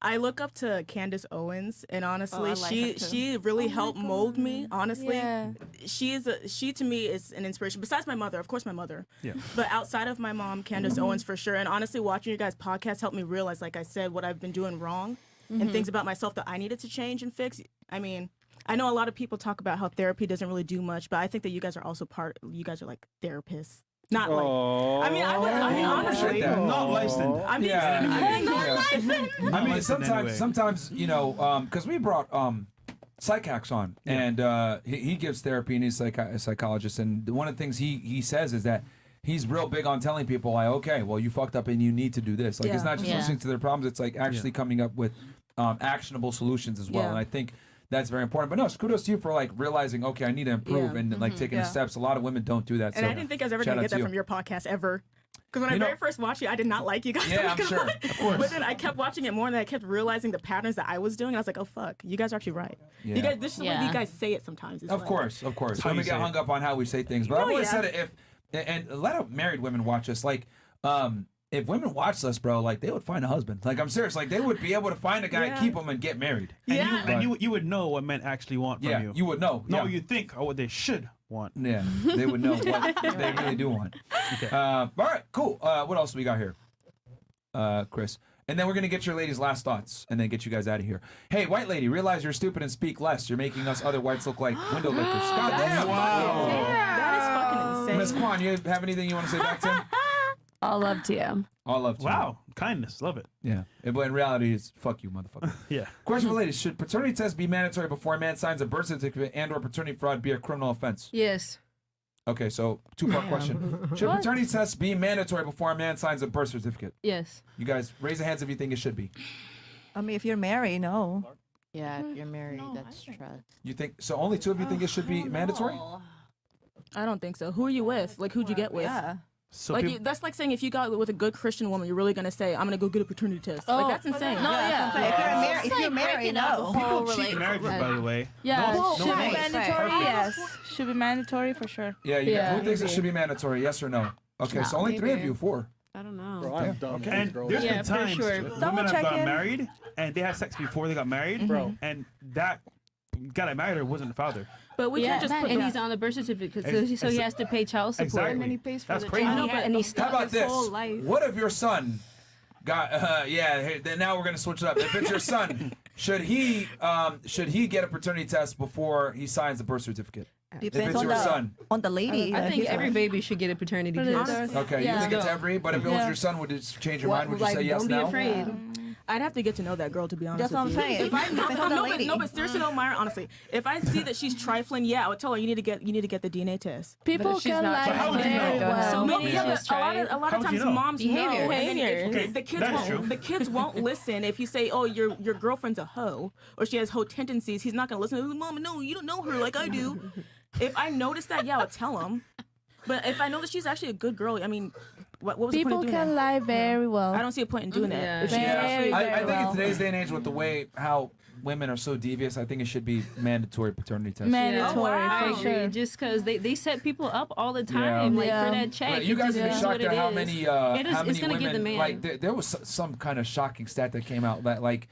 F: I look up to Candace Owens, and honestly,
H: I like her too.
F: she really helped mold me. Honestly,
M: Yeah.
F: she to me is an inspiration. Besides my mother, of course, my mother.
B: Yeah.
F: But outside of my mom, Candace Owens for sure. And honestly, watching your guys' podcast helped me realize, like I said, what I've been doing wrong and things about myself that I needed to change and fix. I mean, I know a lot of people talk about how therapy doesn't really do much, but I think that you guys are also you guys are like therapists. Not like, I mean, honestly,
B: Not licensed.
F: I mean,
A: I mean,
B: Listen, anyway.
A: sometimes, you know, because we brought Psych Hacks on, and he gives therapy, and he's like a psychologist, and one of the things he says is that he's real big on telling people, like, okay, well, you fucked up and you need to do this. Like, it's not just listening to their problems; it's like actually coming up with actionable solutions as well.
F: Yeah.
A: And I think that's very important. But no, kudos to you for like realizing, okay, I need to improve and like taking the steps. A lot of women don't do that.
F: And
A: so
F: I didn't think I was ever
A: shout
F: going to
A: out
F: get that
A: you.
F: from your podcast ever. Because when I
A: You know-
F: very first watched you, I did not like you guys.
A: Yeah, I'm sure. Of course.
F: But then I kept watching it more, and then I kept realizing the patterns that I was doing. And I was like, oh, fuck. You guys are actually right.
A: Yeah.
F: You guys, this is the way you guys say it sometimes. It's
A: Of
F: like-
A: course.
B: how
A: Women
B: you
A: get
B: say
A: hung up on how we say things, but
F: Oh,
A: I've always
F: yeah.
A: said it. And a lot of married women watch us. Like, if women watched us, bro, like they would find a husband. Like, I'm serious. Like, they would be able to find a guy, keep him, and get married.
B: And you would know what men actually want from
A: Yeah,
B: you.
A: you would know.
B: Not
A: Yeah.
B: what you think or what they should want.
A: Yeah, they would know what they really do want.
B: Okay.
A: All right, cool. What else we got here, Chris? And then we're gonna get your ladies' last thoughts, and then get you guys out of here. Hey, white lady, realize you're stupid and speak less. You're making us other whites look like window lickers. God damn!
F: That is fucking insane.
A: Miss Kwan, you have anything you want to say back to him?
J: All love to you.
A: All love to you.
B: Wow, kindness, love it.
A: Yeah, but in reality, it's fuck you, motherfucker.
B: Yeah.
A: Question for ladies: should paternity tests be mandatory before a man signs a birth certificate and/or paternity fraud be a criminal offense?
P: Yes.
A: Okay, so two-part question: should paternity tests be mandatory before a man signs a birth certificate?
P: Yes.
A: You guys raise your hands if you think it should be.
E: I mean, if you're married, no.
L: Yeah, if you're married, that's trust.
A: You think so? Only two of you think it should be mandatory?
F: I don't think so. Who are you with? Like, who'd you get with?
E: Yeah.
B: So
F: like,
B: people-
F: that's like saying if you got with a good Christian woman, you're really going to say, I'm going to go get a paternity test. Like, that's insane.
E: No, yeah. If you're married, no.
B: people cheat marriages, by the way.
M: Yeah,
B: No,
M: should
B: no,
M: be
B: no.
M: mandatory. Yes, should be mandatory for sure.
A: Yeah, you who thinks it should be mandatory? Yes or no? Okay, so only three of you, four.
J: I don't know.
D: Bro, I'm done. with
B: And
D: these girls.
B: there's
P: Yeah,
B: been
P: for
B: times
P: sure.
B: women
M: Double
B: have
M: check
B: got
M: in.
B: married and they had sex before they got married,
D: Bro.
B: and that guy that married her wasn't the father.
F: But we can't just put
P: and
F: that.
P: he's on the birth certificate, so he has to pay child support.
B: Exactly.
O: And then he pays for
B: That's
O: the
B: crazy.
O: child.
P: And he
A: How
P: stuck
A: about
P: his
A: this?
P: whole life.
A: What if your son got? Then now we're gonna switch it up. If it's your son, should he get a paternity test before he signs the birth certificate?
E: Depends
A: it's
E: on
A: your
E: the
A: son.
E: on the lady.
P: I
E: that
P: think
E: he's
P: every
E: with.
P: baby should get a paternity test.
A: Okay, you think it's every? But if it was your son, would it change your mind? Would you say yes
P: don't be
A: now?
P: afraid.
F: I'd have to get to know that girl, to be honest.
E: That's what I'm
F: with you.
E: saying.
F: If I
E: Depends on the lady.
F: no, but seriously though, Myron, honestly, if I see that she's trifling, yeah, I would tell her you need to get the DNA test.
M: People
P: if she's
M: can
P: not
M: lie
B: how would you
M: very
B: know?
M: well.
P: So
F: No,
P: many
F: but yeah,
P: just
F: but a lot of
B: How would
F: times
B: you know?
F: moms
P: Behavior.
F: know. And then
P: Behavior.
F: if
B: Okay,
F: the kids
B: that is
F: won't.
B: true.
F: The kids won't listen if you say, "Oh, your girlfriend's a hoe," or she has hoe tendencies. He's not gonna listen. Mom, no, you don't know her like I do. If I notice that, yeah, I'll tell him. But if I know that she's actually a good girl, I mean, what was the
M: People
F: point of doing
M: can
F: that?
M: lie very well.
F: I don't see a point in doing that.
P: Yeah.
F: If she's
M: Very,
F: actually,
M: very
A: I think in
M: well.
A: today's day and age, with the way how women are so devious, I think it should be mandatory paternity test.
M: Mandatory
P: I
M: for
P: agree.
M: sure.
P: Just because they set people up all the
A: Yeah.
P: time, like
M: Yeah.
P: for that check.
A: But you
P: it
A: guys
P: just
A: have been
P: is
A: shocked
P: what
A: at
P: it
A: how
P: is.
A: many
P: It's
A: many
P: gonna give the
A: women
P: man.
A: like there was some kind of shocking stat that came out that like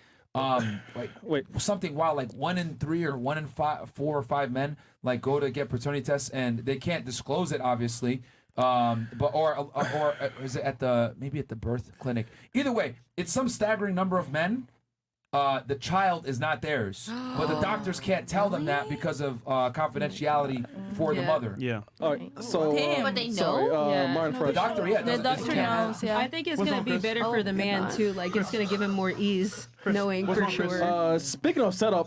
D: Wait.
A: something wild, like 1 in 3 or 1 in 4 or 5 men like go to get paternity tests and they can't disclose it obviously. But or is it at the birth clinic? Either way, it's some staggering number of men. The child is not theirs, but the doctors can't tell them that because of confidentiality for the mother.
B: Yeah.
D: All right, so
L: But they
D: sorry,
L: know?
P: Yeah.
D: Martin
A: The
D: first.
A: doctor, yeah,
M: The
A: doesn't-
M: doctor
A: can't-
M: knows, yeah.
P: I think it's
B: What's
P: gonna
B: wrong,
P: be
B: Chris?
P: better for the man too. Like it's gonna give him more ease, knowing
B: What's
P: for
B: wrong, Chris?
P: sure.
D: Speaking of setup,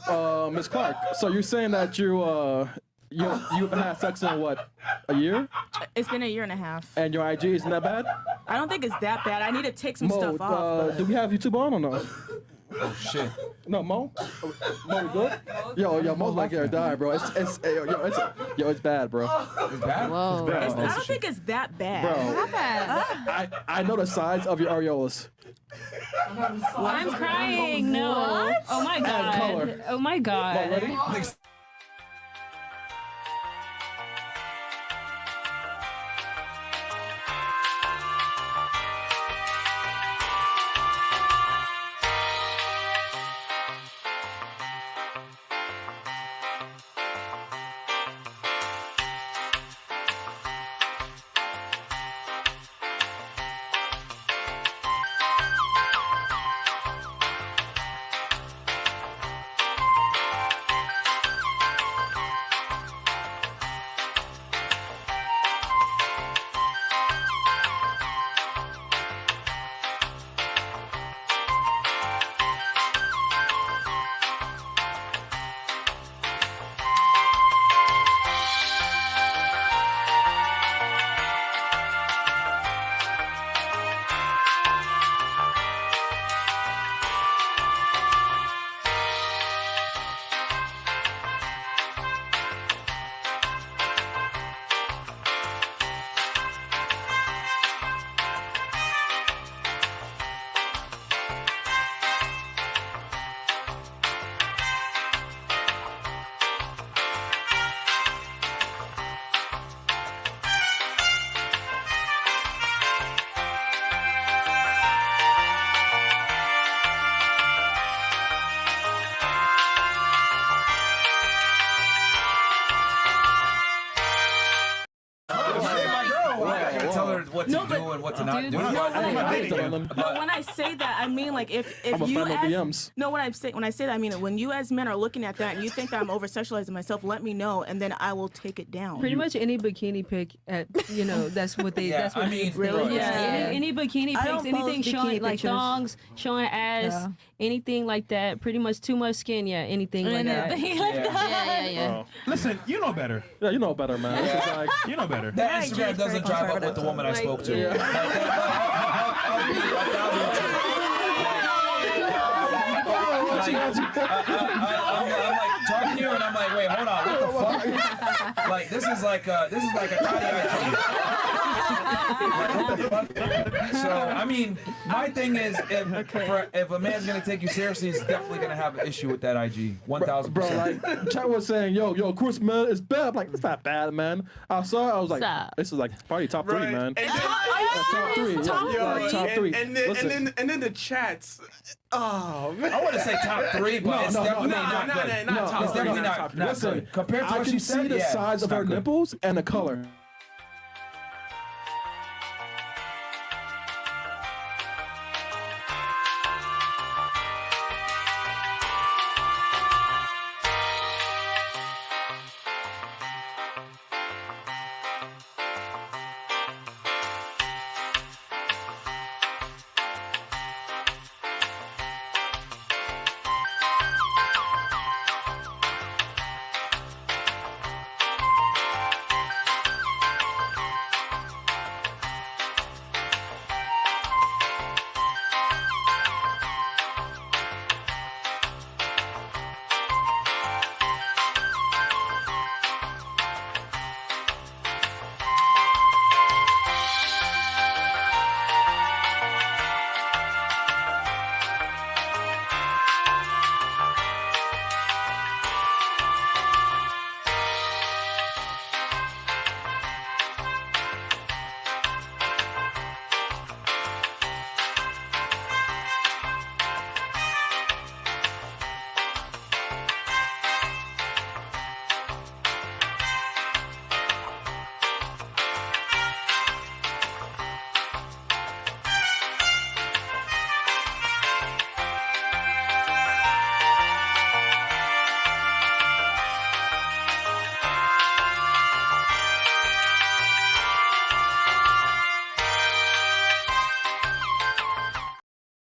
D: Miss Clark. So you're saying that you've had sex in what, a year,
F: it's been a year and a half.
D: and your IG isn't that bad?
F: I don't think it's that bad. I need to take some
D: Mo,
F: stuff off.
D: do we have YouTube on or no?
A: Oh shit.
D: No, Mo. Mo, we good? Yo, Mo's like yo, die, bro. It's bad, bro.
A: It's bad.
L: Whoa.
B: Bad.
F: I don't think it's that bad.
D: Bro, I know the size of your areolas.
P: I'm crying. No. Oh my god.
D: color.
P: Oh my
D: Mo,
P: god.
D: ready?
A: what to do and what to not do.
F: But when I say that, I mean like if
D: I'm a
F: you
D: fan of
F: as
D: DMs.
F: no, when I say that, I mean it. When you as men are looking at that and you think that I'm over sexualizing myself, let me know, and then I will take it down.
P: Pretty much any bikini pic at that's what they
A: Yeah,
P: that's what
A: I mean,
P: really
F: yeah.
P: any bikini
E: I
P: pics,
E: don't
P: anything
E: post
P: showing
E: bikini
P: like
E: pictures.
P: thongs, showing ass,
E: Yeah.
P: anything like that. Pretty much too much skin, yeah, anything like that.
H: Yeah.
B: Listen, you know better.
D: Yeah, you know better, man. It's just like,
B: You know better.
A: That Instagram doesn't drive up with the woman I spoke to. I'm like talking to you, and I'm like, wait, hold on, what the fuck? Like this is like a cardio Like, what the fuck? So I mean, my thing is, if a man's gonna take you seriously, he's definitely gonna have an issue with that IG. 1,000%.
D: bro, like chat was saying, yo, Chris, man, it's bad. I'm like, it's not bad, man. I saw it, I was like,
H: Stop.
D: this is like probably top 3, man.
I: And then,
D: Top 3, yeah, top 3.
I: and then the chats. Oh man.
A: I want to say top 3, but it's definitely not good. It's definitely not
D: Listen,
A: good. Compared to
D: I
A: what
D: can
A: she
D: see
A: said,
D: the
A: yeah,
D: size
A: it's
D: of
A: not
D: her
A: good.
D: nipples and the color.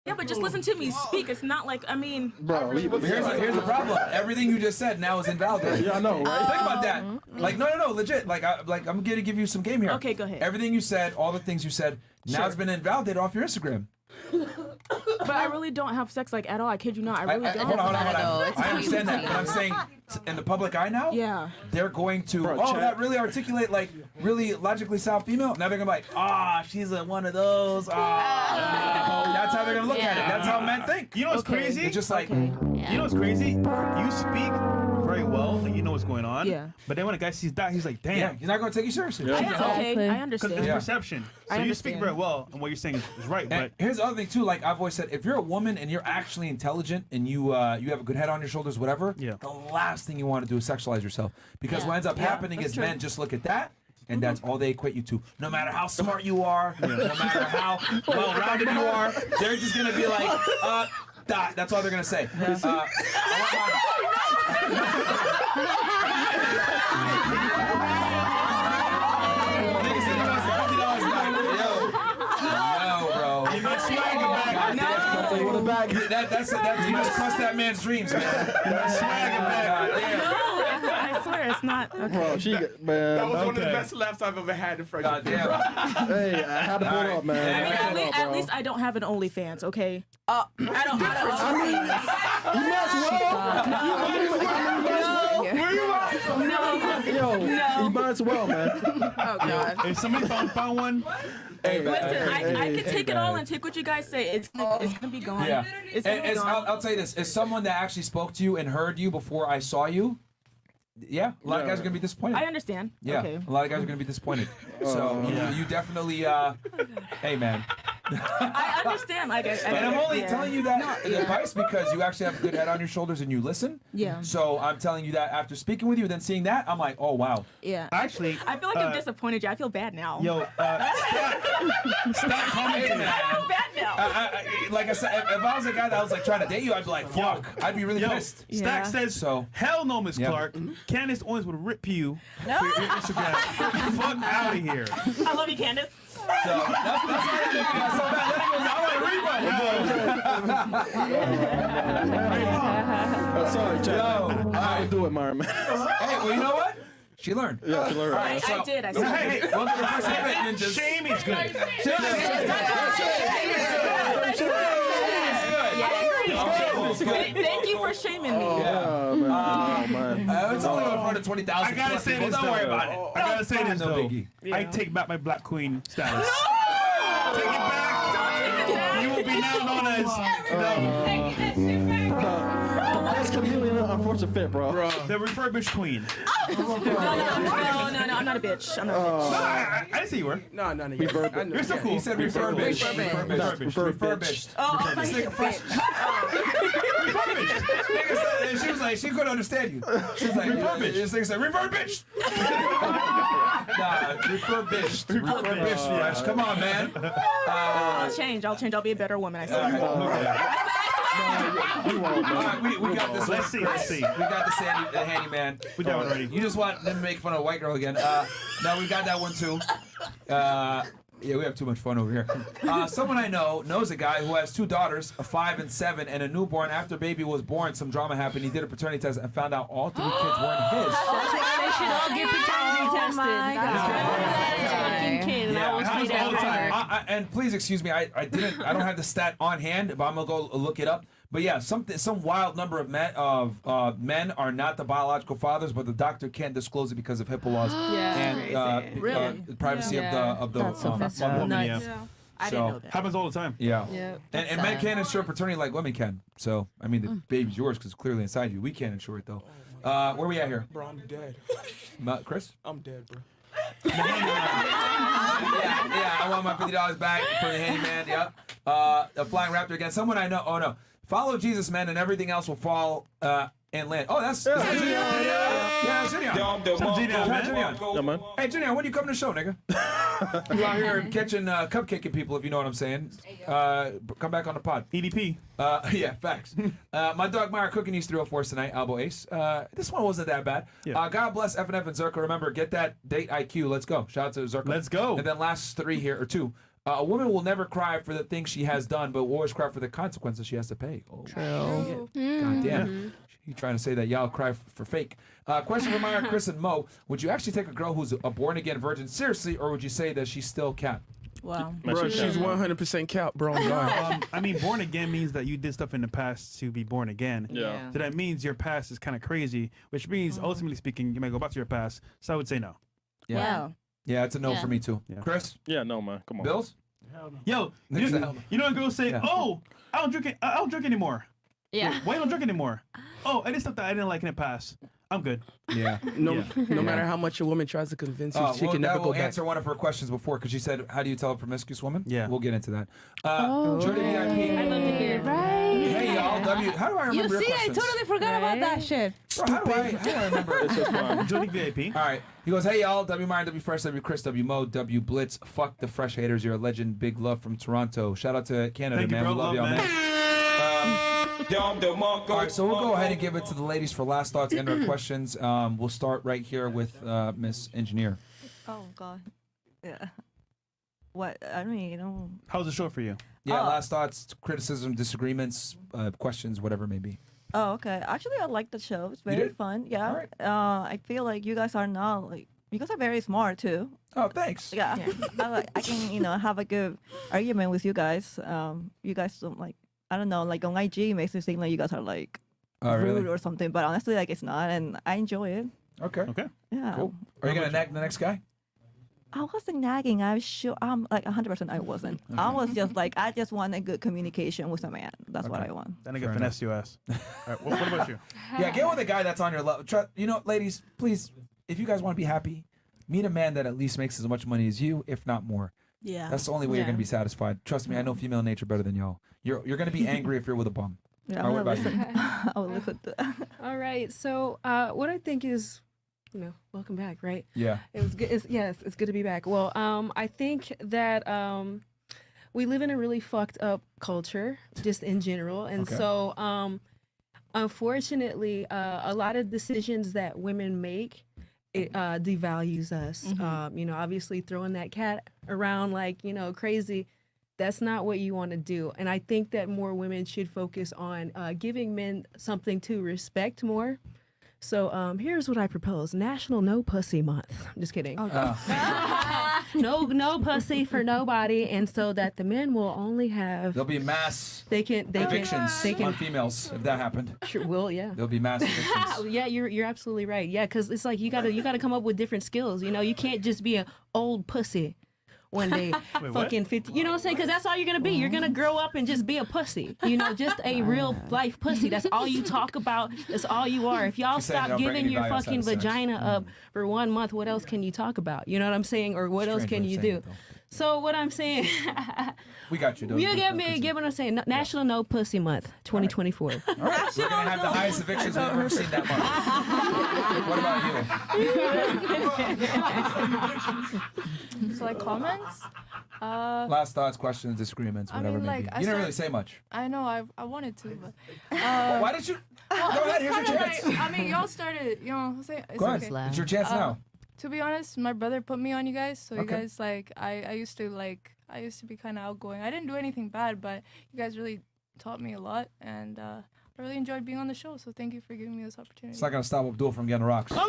F: Yeah, but just listen to me speak. It's not like, I mean...
D: Bro,
A: here's the problem. Everything you just said now is invalidated.
D: Yeah, I know, right?
A: Think about that. Like, no, legit. Like, I'm gonna give you some game here.
F: Okay, go ahead.
A: Everything you said, all the things you said, now it's been invalidated off your Instagram.
F: But I really don't have sex like at all. I kid you not. I really don't.
A: Hold on. I understand that, but I'm saying in the public eye now,
F: yeah,
A: they're going to
D: Bro, chat.
A: that really articulate like really logically sound female. Now they're gonna be like, she's one of those. That's how they're gonna look at it. That's how men think.
B: You know what's crazy?
A: It's just like
B: You know what's crazy? You speak very well and you know what's going on.
F: Yeah.
B: But then when a guy sees that, he's like, damn.
A: Yeah, he's not gonna take you seriously.
F: Okay, I
B: Because
F: understand.
B: it's perception. So
F: I
B: you speak
F: understand.
B: very well, and what you're saying is right.
A: And
B: But
A: here's the other thing too. Like I've always said, if you're a woman and you're actually intelligent and you have a good head on your shoulders, whatever, the last thing you want to do is sexualize yourself. Because what ends up happening is men just look at that. And that's all they equate you to. No matter how smart you are, no matter how well-rounded you are, they're just gonna be like, dot. That's all they're gonna say. That's you just crushed that man's dreams, man.
F: I swear it's not. Okay.
D: Bro, man.
I: That was one of the best laughs I've ever had in front of you.
D: Hey, I had to pull it up, man.
F: I mean, at least I don't have an OnlyFans, okay? I don't.
D: You might as well, man.
F: Oh God.
B: if somebody found one,
F: Listen, I can take it all and take what you guys say. It's gonna be gone.
A: Yeah.
F: It's gonna be gone.
A: I'll tell you this: as someone that actually spoke to you and heard you before I saw you, a lot of guys are gonna be disappointed.
F: I understand.
A: Yeah,
F: Okay.
A: a lot of guys are gonna be disappointed. So you definitely, hey man,
F: I understand. I guess.
A: And I'm only telling you that advice because you actually have a good head on your shoulders and you listen.
F: Yeah.
A: So I'm telling you that after speaking with you, then seeing that, I'm like, oh wow.
F: Yeah.
B: Actually,
F: I feel like I've disappointed you. I feel bad now.
B: Yo, stop commenting.
F: I feel bad now.
A: Like I said, if I was a guy that was like trying to date you, I'd be like, fuck. I'd be really pissed.
B: Stack says,
A: so.
B: Hell no, Miss Clark. Candace Owens would rip you for your Instagram. Fuck out of here.
F: I love you, Candace.
A: So that's why I so bad.
D: Oh, sorry, Chad. I do it, Myron.
A: Hey, well, you know what? She learned.
D: Yeah, she learned.
A: All right,
F: I did. I said
A: hey, welcome to Fresh Fit Ninjas.
B: Shame is good.
F: Thank you for shaming me.
A: It's only in front of 20,000.
B: I gotta say this. Don't worry about it. I gotta say this though. I take back my Black Queen status. No! Take it back.
F: Don't take it back.
B: You will be now known as
D: That's chameleon unfortunate fit, bro.
B: the refurbished queen.
F: No, I'm not a bitch. I'm not a bitch.
B: No, I didn't say you were.
I: No.
B: You're so cool.
A: He said refurbished.
B: Refurbished.
F: Oh, I
A: This nigga fresh. Nigga said- She was like, she couldn't understand you. She was like, refurbished. This nigga said, refurbished. Nah, refurbished. Refurbished, fresh. Come on, man.
F: I'll change. I'll be a better woman. I swear.
A: All right, we got this.
B: Let's see.
A: We got the handyman.
B: We got one already.
A: You just want them to make fun of a white girl again. No, we got that one too. Yeah, we have too much fun over here. Someone I know knows a guy who has 2 daughters, a 5 and 7, and a newborn. After baby was born, some drama happened. He did a paternity test and found out all 3 kids weren't his.
P: That's why they should all get paternity tested.
A: And please excuse me, I don't have the stat on hand, but I'm gonna go look it up. But yeah, some wild number of men are not the biological fathers, but the doctor can't disclose it because of HIPAA laws and privacy of the
B: woman.
F: I didn't know that.
B: Happens all the time.
A: Yeah. And men can't insure paternity like women can. So I mean, the baby's yours because it's clearly inside you. We can't insure it though. Where we at here?
I: Bro, I'm dead.
A: Chris?
I: I'm dead, bro.
A: Yeah, I want my $50 back for the handyman. Yep. A flying raptor again. Someone I know. Oh no. Follow Jesus, man, and everything else will fall and land. Oh, that's Junior. Yeah, Junior.
B: man.
A: Hey, Junior, when you come to the show, nigga? You out here catching cupcaking people, if you know what I'm saying. Come back on the pod.
B: EDP.
A: Yeah, facts. My dog Myra cooking these 304s tonight, Albo Ace. This one wasn't that bad.
B: Yeah.
A: God bless FnF and Zerka. Remember, get that date IQ. Let's go. Shout out to Zerka.
B: Let's go.
A: And then last 3 here, or 2. A woman will never cry for the things she has done, but will always cry for the consequences she has to pay. Oh,
H: True.
A: God damn. You trying to say that y'all cry for fake. Question for Myron, Chris, and Mo. Would you actually take a girl who's a born-again virgin seriously, or would you say that she's still cap?
F: Wow.
I: Bro, she's 100% cap, bro.
B: I mean, born again means that you did stuff in the past to be born again.
D: Yeah.
B: So that means your past is kind of crazy, which means, ultimately speaking, you might go back to your past. So I would say no.
A: Yeah.
F: Wow.
A: Yeah, it's a no
F: Yeah.
A: for me, too.
B: Yeah.
A: Chris?
D: Yeah, no, man. Come on.
A: Bills?
B: Yo, you know when girls say, "Oh, I don't drink anymore."
H: Yeah.
B: Why you don't drink anymore? Oh, I did stuff that I didn't like in the past. I'm good.
A: Yeah.
I: No matter how much a woman tries to convince you, she can never go
A: we'll
I: back.
A: answer one of her questions before, because she said, how do you tell a promiscuous woman?
B: Yeah.
A: We'll get into that. Jordan VIP.
P: I love to hear it.
A: Hey, y'all. How do I remember your
M: I
A: questions?
M: totally forgot about that shit.
A: Bro, how do I remember?
D: It's just fun.
B: Jordan VIP.
A: All right. He goes, hey, y'all. W Myron, W Fresh, W Chris, W Mo, W Blitz. Fuck the fresh haters. You're a legend. Big love from Toronto. Shout out to Canada,
B: Thank you,
A: man.
B: bro.
A: We love y'all,
B: Love,
A: man. All right, so we'll go ahead and give it to the ladies for last thoughts and our questions. We'll start right here with Miss Engineer.
E: Oh God. Yeah. What I mean, you know.
B: How's the show for you?
A: Yeah, last thoughts, criticism, disagreements, questions, whatever it may be.
E: Oh, okay. Actually, I like the show. It's very fun. Yeah.
A: All right.
E: I feel like you guys are now you guys are very smart too.
A: Oh, thanks.
E: Yeah. I can have a good argument with you guys. You guys don't I don't know, on IG it makes it seem like you guys are rude
A: really?
E: or something, but honestly it's not, and I enjoy it.
A: Okay.
E: Yeah.
A: Cool. Are you gonna nag the next guy?
E: I wasn't nagging. I'm sure. I'm 100%. I wasn't. I was just I just want a good communication with a man. That's what I want.
B: Then I get finesse you ass. All right, what about you?
A: Yeah, get with a guy that's on your level. Ladies, please, if you guys want to be happy, meet a man that at least makes as much money as you, if not more.
F: Yeah.
A: That's the only way you're gonna be satisfied. Trust me, I know female nature better than y'all. You're gonna be angry if you're with a bum.
E: Yeah,
A: All right, what about you?
E: I'll listen to that.
P: All right. So what I think is, welcome back, right?
A: Yeah.
P: It was good. It's good to be back. Well, I think that we live in a really fucked up culture, just in general, and so unfortunately, a lot of decisions that women make, it devalues us. Obviously throwing that cat around like crazy. That's not what you want to do. And I think that more women should focus on giving men something to respect more. So here's what I propose: National No Pussy Month. I'm just kidding. No pussy for nobody, and so that the men will only have.
A: There'll be mass evictions on females if that happened.
P: Sure, will, yeah.
A: There'll be mass evictions.
P: Yeah, you're absolutely right. Yeah, because it's like you gotta come up with different skills. You can't just be an old pussy. One day, fucking 50. You know what I'm saying? Because that's all you're gonna be. You're gonna grow up and just be a pussy. Just a real life pussy. That's all you talk about. That's all you are. If y'all stop giving your fucking vagina up for 1 month, what else can you talk about? You know what I'm saying? Or what else can you do? So what I'm saying,
A: we got you.
P: You get what I'm saying. National No Pussy Month, 2024.
A: All right, we're gonna have the highest evictions we've ever seen that month. What about you?
O: So like comments?
A: Last thoughts, questions, disagreements, whatever it may be. You didn't really say much.
O: I know, I wanted to, but
A: why did you? Go ahead, here's your chance.
O: I mean, y'all started, say it's
A: Go ahead.
O: okay.
A: It's your chance now.
O: To be honest, my brother put me on you guys, so you guys I used to be kind of outgoing. I didn't do anything bad, but you guys really taught me a lot, and I really enjoyed being on the show. So thank you for giving me this opportunity.
A: It's not gonna stop Abdul from getting rocks. I'm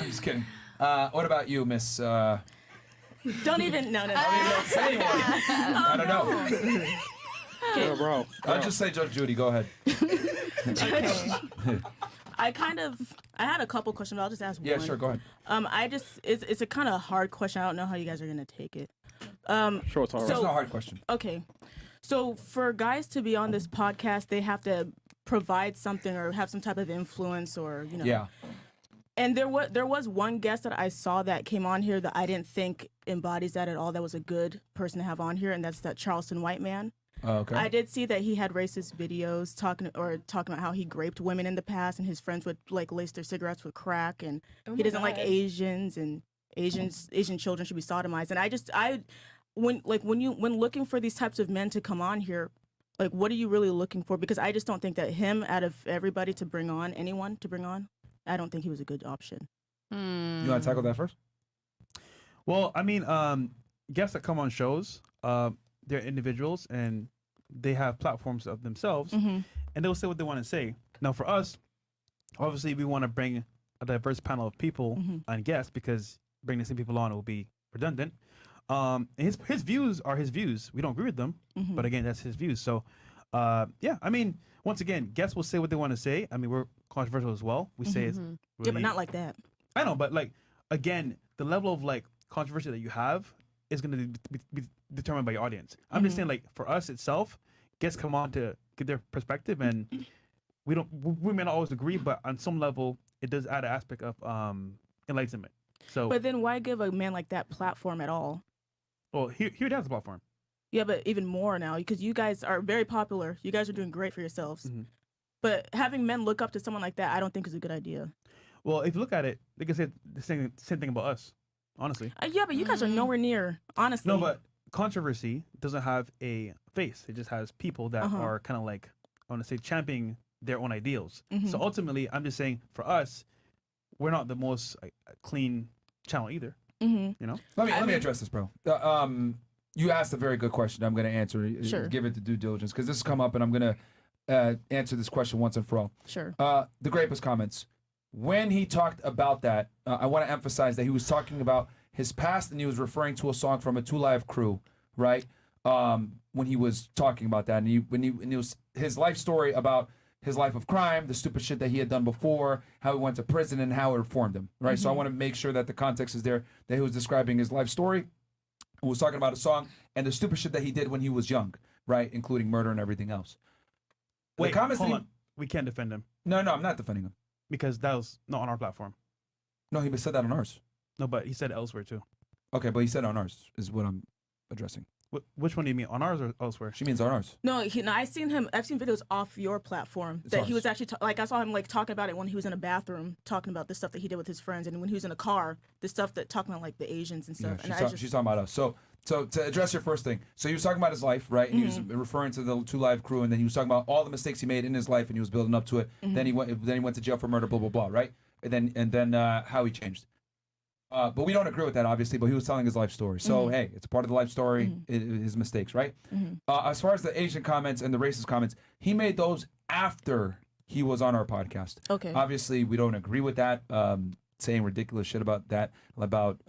A: just kidding. What about you, Miss?
F: Don't even no.
A: Say anyone. I don't know.
D: Yeah, bro.
A: I'll just say Judge Judy. Go ahead.
F: I had a couple questions, but I'll just ask one.
A: Yeah, sure, go ahead.
F: It's a kind of hard question. I don't know how you guys are gonna take it.
D: Sure, it's all right.
A: It's not a hard question.
F: Okay, so for guys to be on this podcast, they have to provide something or have some type of influence, or
A: Yeah.
F: And there was one guest that I saw that came on here that I didn't think embodies that at all. That was a good person to have on here, and that's that Charleston White man.
A: Oh, okay.
F: I did see that he had racist videos talking about how he raped women in the past, and his friends would lace their cigarettes with crack, and he doesn't like Asians, and Asian children should be sodomized. And when looking for these types of men to come on here, like, what are you really looking for? Because I just don't think that him, out of everybody to bring on, I don't think he was a good option.
A: You want to tackle that first?
B: Well, I mean, guests that come on shows, they're individuals and they have platforms of themselves, and they'll say what they want to say. Now, for us, obviously, we want to bring a diverse panel of people on guests, because bringing the same people on will be redundant. And his views are his views. We don't agree with them, but again, that's his views. So, yeah, I mean, once again, guests will say what they want to say. I mean, we're controversial as well. We say it's really,
F: yeah, but not like that.
B: I know, but like, again, the level of like controversy that you have is going to be determined by your audience. I'm just saying, like, for us itself, guests come on to get their perspective, and we may not always agree, but on some level, it does add an aspect of enlightenment. So,
F: but then why give a man like that platform at all?
B: Well, here has a platform.
F: Yeah, but even more now, because you guys are very popular. You guys are doing great for yourselves. But having men look up to someone like that, I don't think is a good idea.
B: Well, if you look at it, they can say the same thing about us, honestly.
F: Yeah, but you guys are nowhere near, honestly.
B: No, but controversy doesn't have a face. It just has people that are kind of like, I want to say, championing their own ideals. So ultimately, I'm just saying, for us, we're not the most clean channel either. You know.
A: Let me address this, bro. You asked a very good question. I'm going to answer it.
F: Sure.
A: Give it the due diligence, because this has come up, and I'm going to answer this question once and for all.
F: Sure.
A: The Grapist comments. When he talked about that, I want to emphasize that he was talking about his past, and he was referring to a song from a 2 Live Crew, right? When he was talking about that, and when he was his life story about his life of crime, the stupid shit that he had done before, how he went to prison, and how it reformed him, right? So I want to make sure that the context is there, that he was describing his life story, he was talking about a song, and the stupid shit that he did when he was young, right? Including murder and everything else.
B: Wait, hold on. We can't defend him.
A: No, I'm not defending him.
B: Because that was not on our platform.
A: No, he said that on ours.
B: No, but he said it elsewhere too.
A: Okay, but he said on ours is what I'm addressing.
B: Which one do you mean, on ours or elsewhere?
A: She means on ours.
F: No, I've seen videos off your platform
A: It's
F: that
A: ours.
F: he was actually like I saw him like talking about it when he was in a bathroom, talking about the stuff that he did with his friends, and when he was in a car, the stuff that talking about like the Asians and stuff.
A: Yeah, she's talking about us. So to address your first thing, so he was talking about his life, right? And he was referring to the 2 Live crew, and then he was talking about all the mistakes he made in his life, and he was building up to it. Then he went to jail for murder, blah blah blah, right? And then how he changed. But we don't agree with that, obviously. But he was telling his life story. So hey, it's a part of the life story. His mistakes, right? As far as the Asian comments and the racist comments, he made those after he was on our podcast.
F: Okay.
A: Obviously, we don't agree with that. Saying ridiculous shit about that, about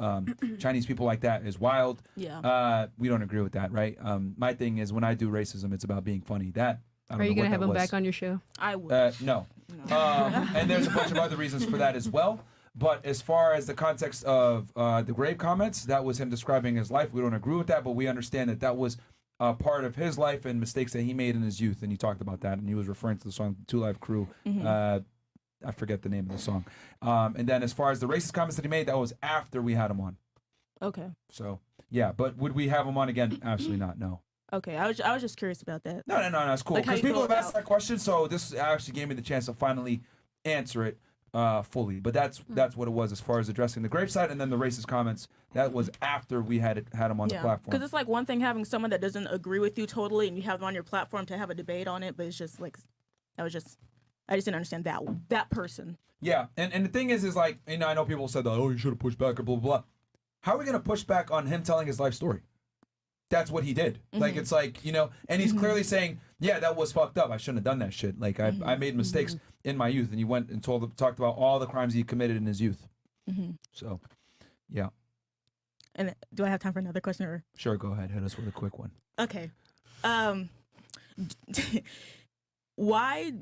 A: Chinese people like that is wild.
F: Yeah.
A: We don't agree with that, right? My thing is when I do racism, it's about being funny. That I don't
P: Are you
A: know
P: gonna
A: what
P: have
A: that
P: him
A: was.
P: back on your show?
F: I would.
A: No. And there's a bunch of other reasons for that as well. But as far as the context of the grave comments, that was him describing his life. We don't agree with that, but we understand that that was part of his life and mistakes that he made in his youth. And he talked about that, and he was referring to the song 2 Live Crew. I forget the name of the song. And then as far as the racist comments that he made, that was after we had him on.
F: Okay.
A: So, yeah. But would we have him on again? Absolutely not, no.
F: Okay. I was just curious about that.
A: No, it's cool.
F: Like how
A: Because
F: you
A: people
F: go
A: have asked that question, so this actually gave me the chance to finally answer it fully. But that's what it was as far as addressing the grave side, and then the racist comments. That was after we had him on the platform.
F: Because it's like one thing having someone that doesn't agree with you totally, and you have them on your platform to have a debate on it, but it's just like I just didn't understand that person.
A: Yeah, and the thing is like, I know people said that, oh, you should have pushed back or blah, blah, blah. How are we going to push back on him telling his life story? That's what he did. Like, it's like, and he's clearly saying, yeah, that was fucked up. I shouldn't have done that shit. Like, I made mistakes in my youth. And he went and talked about all the crimes he committed in his youth. So, yeah.
F: And do I have time for another question? Or?
A: Sure, go ahead. Hit us with a quick one.
F: Okay. Why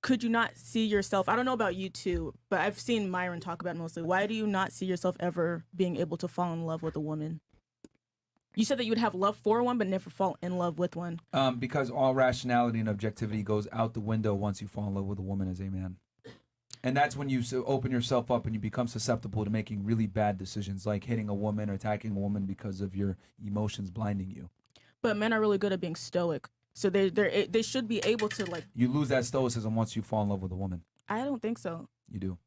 F: could you not see yourself? I don't know about you too, but I've seen Myron talk about it mostly. Why do you not see yourself ever being able to fall in love with a woman? You said that you would have love for one, but never fall in love with one.
A: Because all rationality and objectivity goes out the window once you fall in love with a woman as a man. And that's when you open yourself up and you become susceptible to making really bad decisions, like hitting a woman or attacking a woman because of your emotions blinding you.
F: But men are really good at being stoic. So they should be able to like.
A: You lose that stoicism once you fall in love with a woman.
F: I don't think so.
A: You do.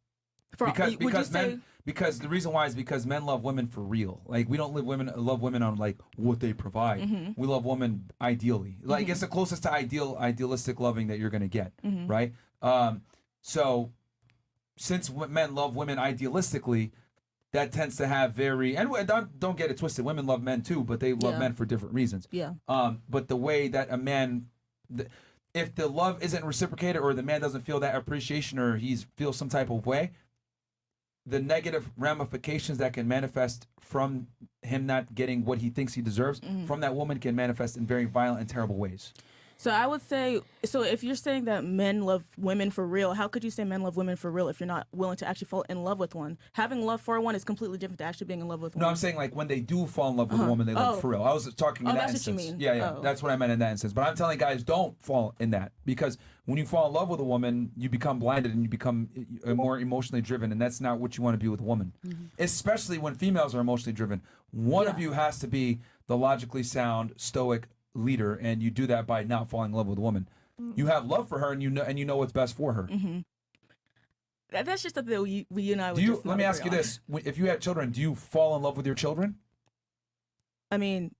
F: Because
A: the reason why is because men love women for real. Like we don't love women on like what they provide. We love women ideally. Like it's the closest to idealistic loving that you're gonna get, right? So since men love women idealistically, that tends to have and don't get it twisted. Women love men too, but they love men for different reasons.
F: Yeah.
A: But the way that a man, if the love isn't reciprocated or the man doesn't feel that appreciation or he feels some type of way, the negative ramifications that can manifest from him not getting what he thinks he deserves from that woman can manifest in very violent and terrible ways.
F: So I would say, so if you're saying that men love women for real, how could you say men love women for real if you're not willing to actually fall in love with one? Having love for one is completely different to actually being in love with one.
A: No, I'm saying like when they do fall in love with a woman, they love for real. I was talking in that
F: that's
A: instance.
F: what you mean.
A: Yeah, that's what I meant in that instance. But I'm telling guys, don't fall in that because when you fall in love with a woman, you become blinded and you become more emotionally driven, and that's not what you want to be with a woman. Especially when females are emotionally driven. One of you has to be the logically sound, stoic leader, and you do that by not falling in love with a woman. You have love for her, and you know what's best for her.
F: That's just something that we and I would just
A: let me ask you this: if you had children, do you fall in love with your children?
F: I mean,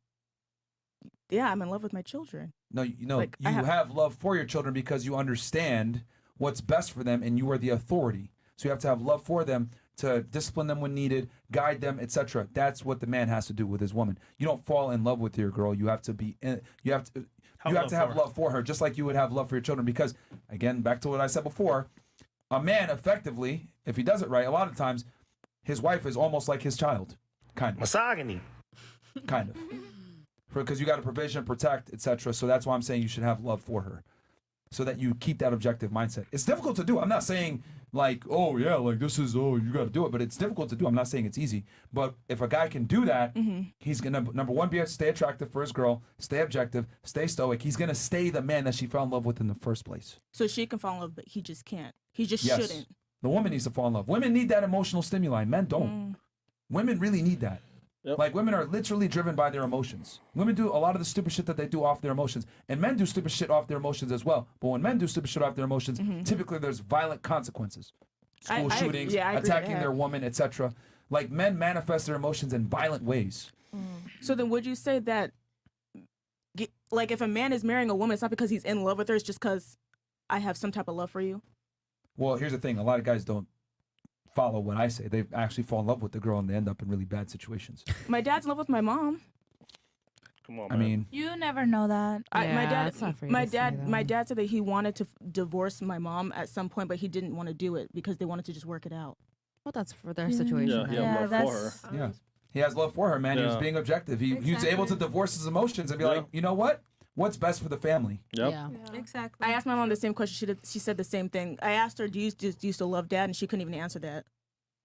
F: yeah, I'm in love with my children.
A: No, you have love for your children because you understand what's best for them, and you are the authority. So you have to have love for them to discipline them when needed, guide them, etc. That's what the man has to do with his woman. You don't fall in love with your girl. You have to have love for her, just like you would have love for your children. Because again, back to what I said before, a man effectively, if he does it right, a lot of times, his wife is almost like his child, kind of.
S: Misogyny.
A: Kind of. Because you got to provision, protect, etc. So that's why I'm saying you should have love for her, so that you keep that objective mindset. It's difficult to do. I'm not saying like, oh yeah, like this is, oh, you got to do it, but it's difficult to do. I'm not saying it's easy, but if a guy can do that, he's gonna number one be able to stay attractive for his girl, stay objective, stay stoic. He's gonna stay the man that she fell in love with in the first place.
F: So she can fall in love, but he just can't. He just shouldn't.
A: The woman needs to fall in love. Women need that emotional stimuli. Men don't. Women really need that. Like women are literally driven by their emotions. Women do a lot of the stupid shit that they do off their emotions, and men do stupid shit off their emotions as well. But when men do stupid shit off their emotions, typically there's violent consequences. School shootings, attacking their woman, etc. Like men manifest their emotions in violent ways.
F: So then would you say that, like, if a man is marrying a woman, it's not because he's in love with her, it's just because I have some type of love for you?
A: Well, here's the thing. A lot of guys don't follow what I say. They actually fall in love with the girl and they end up in really bad situations.
F: My dad's in love with my mom.
D: Come on,
A: I mean,
M: You never know that.
F: My dad said that he wanted to divorce my mom at some point, but he didn't want to do it because they wanted to just work it out.
H: Well, that's for their situation.
D: Yeah, love for her.
A: Yeah. He has love for her, man. He was being objective. He was able to divorce his emotions and be like, you know what? What's best for the family?
M: Exactly.
F: I asked my mom the same question. She said the same thing. I asked her, do you still love dad? And she couldn't even answer that.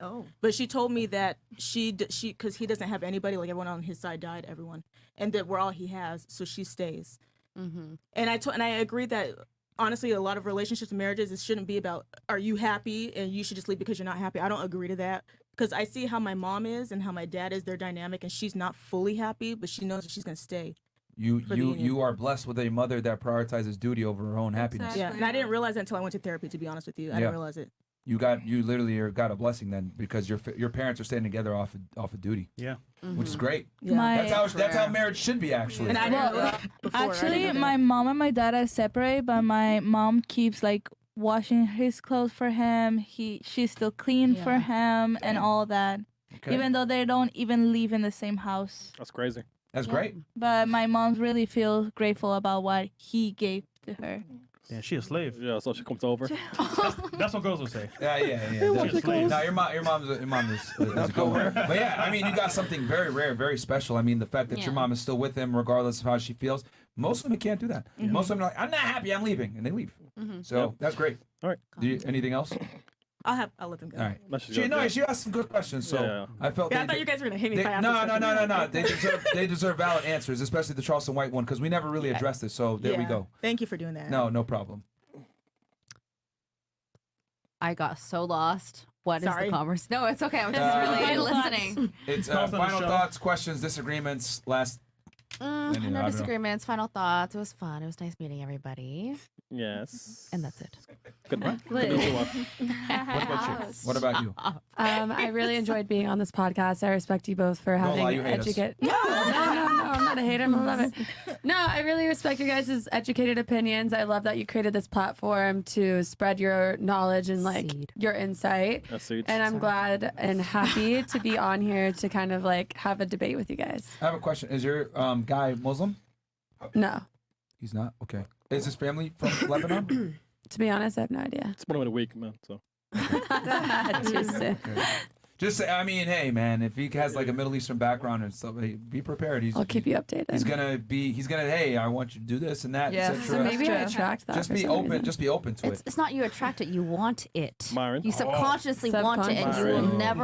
H: Oh.
F: But she told me that she because he doesn't have anybody, like everyone on his side died, everyone, and that we're all he has, so she stays.
H: Mm-hmm.
F: And I agree that honestly, a lot of relationships and marriages, it shouldn't be about, are you happy and you should just leave because you're not happy. I don't agree to that, because I see how my mom is and how my dad is. Their dynamic, and she's not fully happy, but she knows that she's gonna stay.
A: You are blessed with a mother that prioritizes duty over her own happiness.
F: Yeah, and I didn't realize that until I went to therapy. To be honest with you, I didn't realize it.
A: You literally got a blessing then, because your parents are staying together off of duty.
B: Yeah,
A: which is great.
M: Yeah.
A: That's how marriage should be, actually.
F: And I didn't know that before.
M: Actually, my mom and my dad are separate, but my mom keeps like washing his clothes for him. She's still clean for him and all that.
A: Okay.
M: Even though they don't even live in the same house.
D: That's crazy.
A: That's great.
M: But my mom really feels grateful about what he gave to her.
B: Yeah, she a slave.
D: Yeah, so she comes over.
B: That's what girls will say.
A: Yeah.
B: She a slave.
A: No, your mom is a good one. But yeah, I mean, you got something very rare, very special. I mean, the fact that your mom is still with him, regardless of how she feels. Most women can't do that. Most women are like, I'm not happy, I'm leaving, and they leave. So that's great.
D: All right.
A: Anything else?
F: I'll let them go.
A: All right. She asked some good questions, so I felt.
F: I thought you guys were gonna hit me. If I asked
A: No. They deserve valid answers, especially the Charleston White one, because we never really addressed this. So there we go.
F: Thank you for doing that.
A: No problem.
H: I got so lost. What is
F: Sorry.
H: the conversation? No, it's okay. I'm just really listening.
A: It's final thoughts, questions, disagreements.
H: No disagreements. Final thoughts. It was fun. It was nice meeting everybody.
D: Yes.
H: And that's it.
D: Good.
A: What about you?
J: I really enjoyed being on this podcast. I respect you both for having educated. No, I'm not a hater. I love it. No, I really respect your guys' educated opinions. I love that you created this platform to spread your knowledge and your insight. And I'm glad and happy to be on here to kind of like have a debate with you guys.
A: I have a question. Is your guy Muslim?
J: No.
A: He's not? Okay. Is his family from Lebanon?
J: To be honest, I have no idea.
D: It's one of the week, man. So.
A: Just say, I mean, hey, man, if he has like a Middle Eastern background and stuff, hey, be prepared.
J: I'll keep you updated.
A: He's gonna, hey, I want you to do this and that, etc.
J: So maybe I attract that.
A: Just be open. Just be open to it.
H: It's not you attract it, you want it.
D: Myron.
H: You subconsciously want it, and you will never.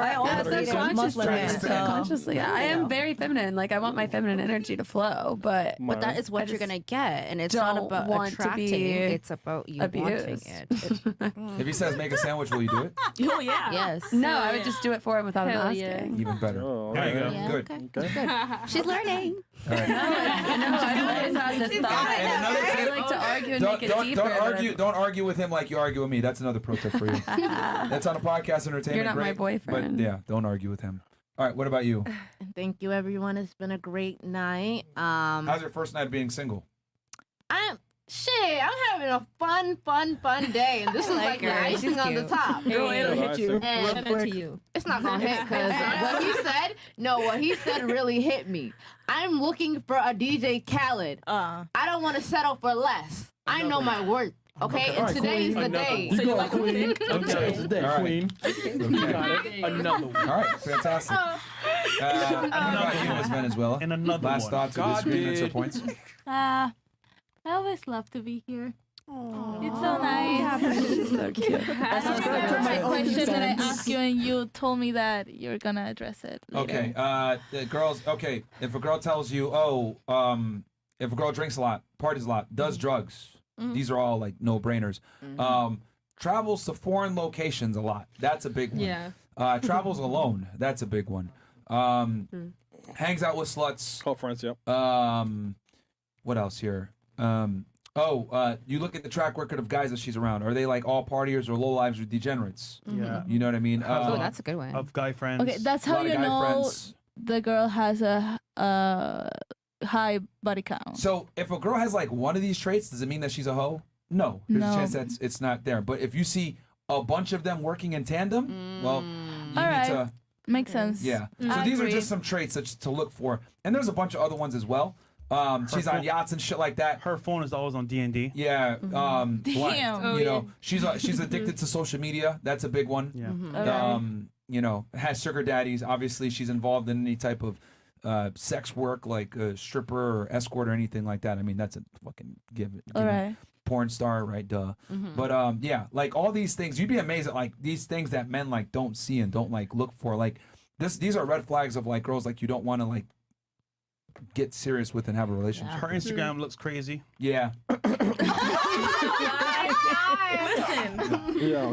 J: Subconsciously, I am very feminine. Like I want my feminine energy to flow, but
H: that is what you're gonna get, and it's not about attracting. It's about you wanting it.
A: If he says make a sandwich, will you do it?
F: Oh yeah.
H: Yes.
J: No, I would just do it for him without him
H: Hell
J: asking.
A: Even better.
D: Oh,
A: there you go.
H: Yeah,
A: Good.
H: okay. Good. She's learning.
A: All right.
J: I always had this thought. I like to argue and make it deeper.
A: Don't argue with him like you argue with me. That's another pro tip for you. That's on a podcast entertainment.
J: You're not
A: great,
J: my boyfriend.
A: But yeah, don't argue with him. All right, what about you?
L: Thank you, everyone. It's been a great night.
A: How's your first night being single?
L: I'm having a fun day, and this is like the icing on the top.
F: It'll hit you.
L: And it's not gonna hit because what he said really hit me. I'm looking for a DJ Khaled. I don't want to settle for less. I know my worth. Okay, and today's the day.
F: So you like
D: Queen. Okay, it's the day, Queen. You got it. Another one.
A: All right, fantastic. What about you, Miss Venezuela?
B: And another
A: Last
B: one.
A: thoughts or disagreements or points?
M: I always love to be here. It's so nice.
J: So cute.
M: That's my question that I asked you, and you told me that you're gonna address it later.
A: Okay, the girls. Okay, if a girl tells you, if a girl drinks a lot, parties a lot, does drugs, these are all like no-brainers. Travels to foreign locations a lot. That's a big one.
G: Yeah.
A: Travels alone. That's a big one. hangs out with sluts.
D: Call friends, yep.
A: What else here? You look at the track record of guys that she's around. Are they like all partiers or low lives or degenerates?
B: Yeah.
A: You know what I mean?
H: Oh, that's a good one.
B: Of guy friends.
M: Okay, that's
A: A
M: how
A: lot of
M: you
A: guy
M: know
A: friends.
M: the girl has a high body count.
A: So if a girl has like one of these traits, does it mean that she's a hoe? No. There's a
M: No.
A: chance that it's not there. But if you see a bunch of them working in tandem, well, you
M: All
A: need
M: right.
A: to.
M: Makes sense.
A: Yeah. So
M: I
A: these are
M: agree.
A: just some traits to look for. And there's a bunch of other ones as well. She's on
B: phone-
A: yachts and shit like that.
B: Her phone is always on D&D.
A: Yeah.
M: Damn.
A: You know, she's addicted to social media. That's a big one.
B: Yeah.
M: Alright.
A: You know, has sugar daddies. Obviously, she's involved in any type of sex work, like a stripper or escort or anything like that. I mean, that's a fucking give.
M: All right.
A: Porn star, right? Duh. But yeah, like all these things, you'd be amazed at like these things that men like don't see and don't like look for. Like these are red flags of like girls like you don't want to like get serious with and have a relationship.
B: Her Instagram looks crazy.
A: Yeah.
F: Listen.
D: Yeah,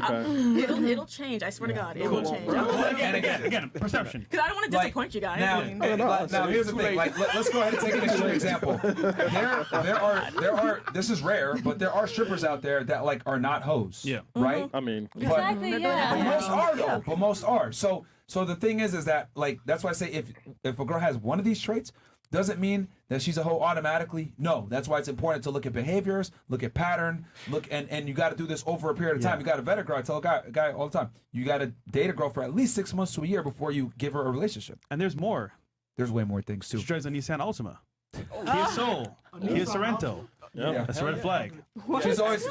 D: okay.
F: It'll change. I swear to God, it will change.
A: And again,
B: perception.
F: Because I don't want to disappoint you guys.
A: Now,
F: I mean,
A: now here's the thing. Like, let's go ahead and take an extreme example. There are. This is rare, but there are strippers out there that like are not hoes.
B: Yeah.
A: Right.
D: I mean,
M: Exactly.
A: But
M: Yeah.
A: most are though. But most are. So the thing is that like that's why I say if a girl has one of these traits, doesn't mean that she's a hoe automatically. No, that's why it's important to look at behaviors, look at pattern, and you got to do this over a period of time. You got to vet a girl. I tell a guy all the time, you got to date a girl for at least 6 months to a year before you give her a relationship.
B: And there's more.
A: There's way more things too.
B: She drives a Nissan Altima. Kia Soul. Kia Sorento.
A: Yeah.
B: That's a red flag.
A: She's always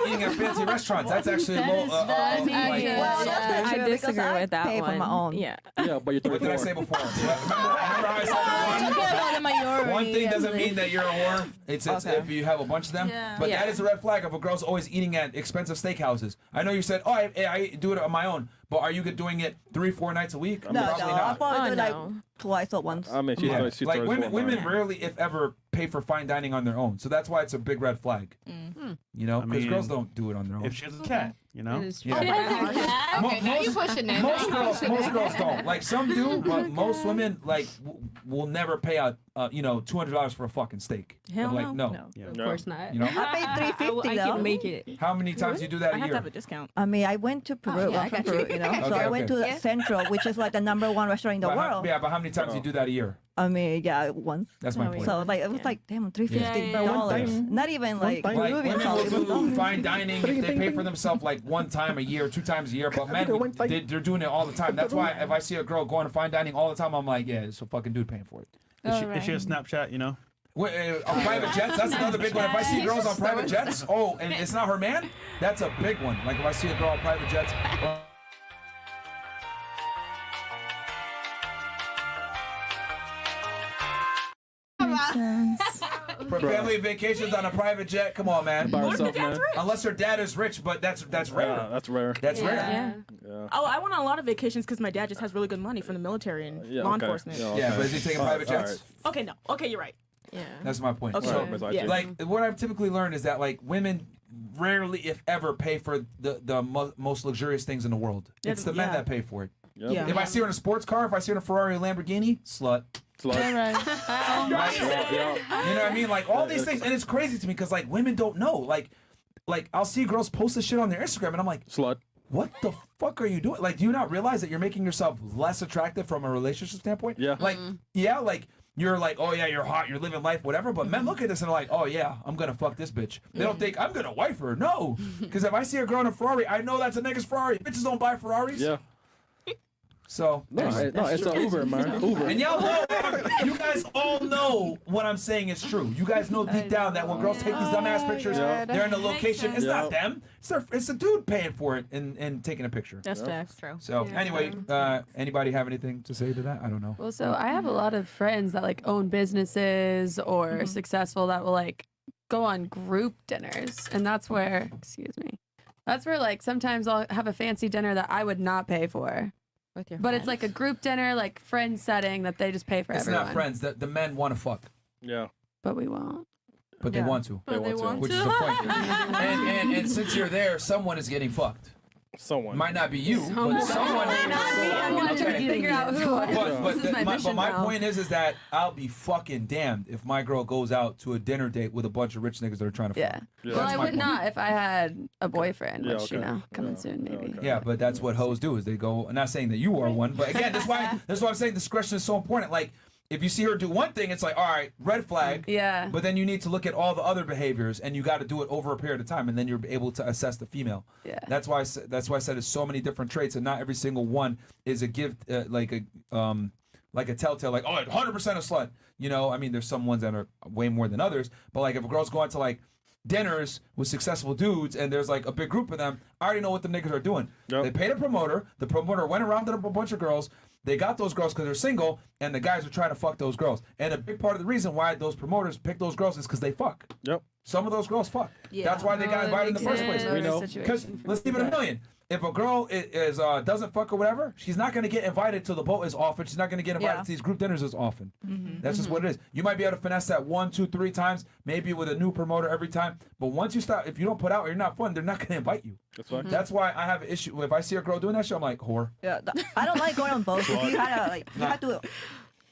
A: eating at fancy restaurants. That's actually low.
N: I disagree with that
E: pay
N: one.
E: for my own.
N: Yeah.
D: yeah, but you're
A: What did I
D: 34.
A: say before? Remember how I said one thing doesn't mean that you're a whore. It's if you have a bunch of them.
M: Yeah.
A: But
N: Yeah.
A: that is a red flag if a girl's always eating at expensive steakhouses. I know you said, oh, I do it on my own. But are you doing it 3-4 nights a week?
E: No,
A: Probably
E: I
A: not.
E: probably do
N: Oh,
E: like
N: no.
E: twice or once.
D: I mean, she's
A: Yeah.
D: she's
A: Like
D: 34
A: women
D: now.
A: rarely, if ever, pay for fine dining on their own. So that's why it's a big red flag. You know,
B: I
A: because
B: mean,
A: girls don't do it on their own.
B: If she has a cat, you know?
P: It is
A: Yeah.
P: true.
L: Okay, now you pushing it.
A: Most girls don't. Like some do, but most women like will never pay out, $200 for a fucking steak.
F: Hell
A: I'm like,
F: no.
A: no.
P: No, of
D: No.
P: course not.
A: You know?
E: I paid $350
P: I
E: though.
P: can make it.
A: How many times do you do that
F: I
A: a
F: have to
A: year?
F: have a discount.
E: I mean, I went to Peru.
L: yeah, I
E: I'm from
L: got
E: Peru,
L: you.
E: you know.
A: Okay,
E: So I went to
L: Yeah.
E: Central, which is like the #1 restaurant in the
A: But
E: world.
A: but how many times do you do that a year?
E: I mean, yeah, once.
A: That's my point.
E: So like it was like damn $350.
A: time.
E: Not even like
A: Like
E: Peruvian
A: women will
E: salad.
A: do fine dining if they pay for themselves like 1 time a year, 2 times a year. But men, they're doing it all the time. That's why if I see a girl going to fine dining all the time, I'm like, yeah, it's a fucking dude paying for it.
B: Is she a Snapchat, you know?
A: On private jets, that's another big one. If I see girls on private jets, and it's not her man, that's a big one. Like if I see a girl on private jets.
M: Makes sense.
A: For family vacations on a private jet, come on, man.
D: By herself, man.
A: Unless her dad is rich, but that's rare.
D: Yeah, that's rare.
A: That's rare.
P: Yeah.
D: Yeah.
F: Oh, I went on a lot of vacations because my dad just has really good money from the military and
D: Yeah,
F: law
D: okay.
F: enforcement.
D: Yeah,
A: Yeah,
D: okay.
A: but is he taking
D: All
A: private
D: right, all
A: jets?
D: right.
F: Okay, no. Okay, you're right.
N: Yeah.
A: That's my point.
F: Okay.
A: So,
D: Ms. IG.
F: Yeah.
A: like, what I've typically learned is that like women rarely, if ever, pay for the most luxurious things in the world. It's the men
F: Yeah.
A: that pay for it.
D: Yep.
F: Yeah.
A: If I see her in a sports car, if I see her in a Ferrari or Lamborghini, slut.
D: Slut.
M: All right.
A: Like,
D: Yeah.
A: you know what I mean? Like all these things, and it's crazy to me because like women don't know. Like I'll see girls post this shit on their Instagram, and I'm like,
D: Slut.
A: what the fuck are you doing? Like, do you not realize that you're making yourself less attractive from a relationship standpoint?
D: Yeah.
A: Like, yeah, like you're like, oh yeah, you're hot, you're living life, whatever. But men look at this and are like, oh yeah, I'm gonna fuck this bitch. They don't think I'm gonna wife her. No, because if I see a girl in a Ferrari, I know that's a nigga's Ferrari. Bitches don't buy Ferraris.
D: Yeah.
A: So
D: No, it's an Uber, man. Uber.
A: and y'all know, you guys all know what I'm saying is true. You guys know deep down that when girls take these dumbass pictures,
D: Yeah.
A: they're in the location. It's not
D: Yeah.
A: them. It's a dude paying for it and taking a picture.
F: That's
D: Yep.
F: facts.
H: True.
A: So anyway, anybody have anything to say to that? I don't know.
J: Well, so I have a lot of friends that like own businesses or successful that will like go on group dinners. And that's where, that's where like sometimes I'll have a fancy dinner that I would not pay for.
H: With your
J: But it's like a group dinner, like friend setting that they just pay for
A: It's
J: everyone.
A: not friends. The men want to fuck,
D: Yeah.
J: But we won't.
A: but they want to,
D: They want to.
A: which is the point. and since you're there, someone is getting fucked.
D: Someone.
A: Might not be you, but someone.
J: I'm gonna try to figure out who I am. This is my mission
A: my
J: now.
A: point is that I'll be fucking damned if my girl goes out to a dinner date with a bunch of rich niggas that are trying to fuck.
J: Well, I would not if I had a boyfriend, which
A: okay.
J: you know, coming soon maybe.
A: Yeah, but that's what hoes do is they go. I'm not saying that you are one, but again, that's why I'm saying discretion is so important. Like, if you see her do one thing, it's like, all right, red flag.
J: Yeah.
A: But then you need to look at all the other behaviors, and you got to do it over a period of time, and then you're able to assess the female.
J: Yeah.
A: That's why I said it's so many different traits, and not every single one is a gift, like a telltale, like, oh, 100% a slut. You know, I mean, there's some ones that are way more than others, but like if a girl's going to like dinners with successful dudes and there's like a big group of them, I already know what the niggas are doing. They paid a promoter. The promoter went around to a bunch of girls. They got those girls because they're single, and the guys are trying to fuck those girls. And a big part of the reason why those promoters pick those girls is because they fuck.
D: Yep.
A: Some of those girls fuck.
F: Yeah.
A: That's why they got invited in the first place.
D: We know.
A: Because let's keep it a million. If a girl is doesn't fuck or whatever, she's not going to get invited to the boat as often. She's not going to get invited to these group dinners as often. That's just what it is. You might be able to finesse that 1, 2, 3 times, maybe with a new promoter every time. But once you stop, if you don't put out or you're not fun, they're not going to invite you.
D: That's right.
A: That's why I have an issue. If I see a girl doing that shit, I'm like, whore.
E: Yeah, I don't like going on boats. You gotta like you have to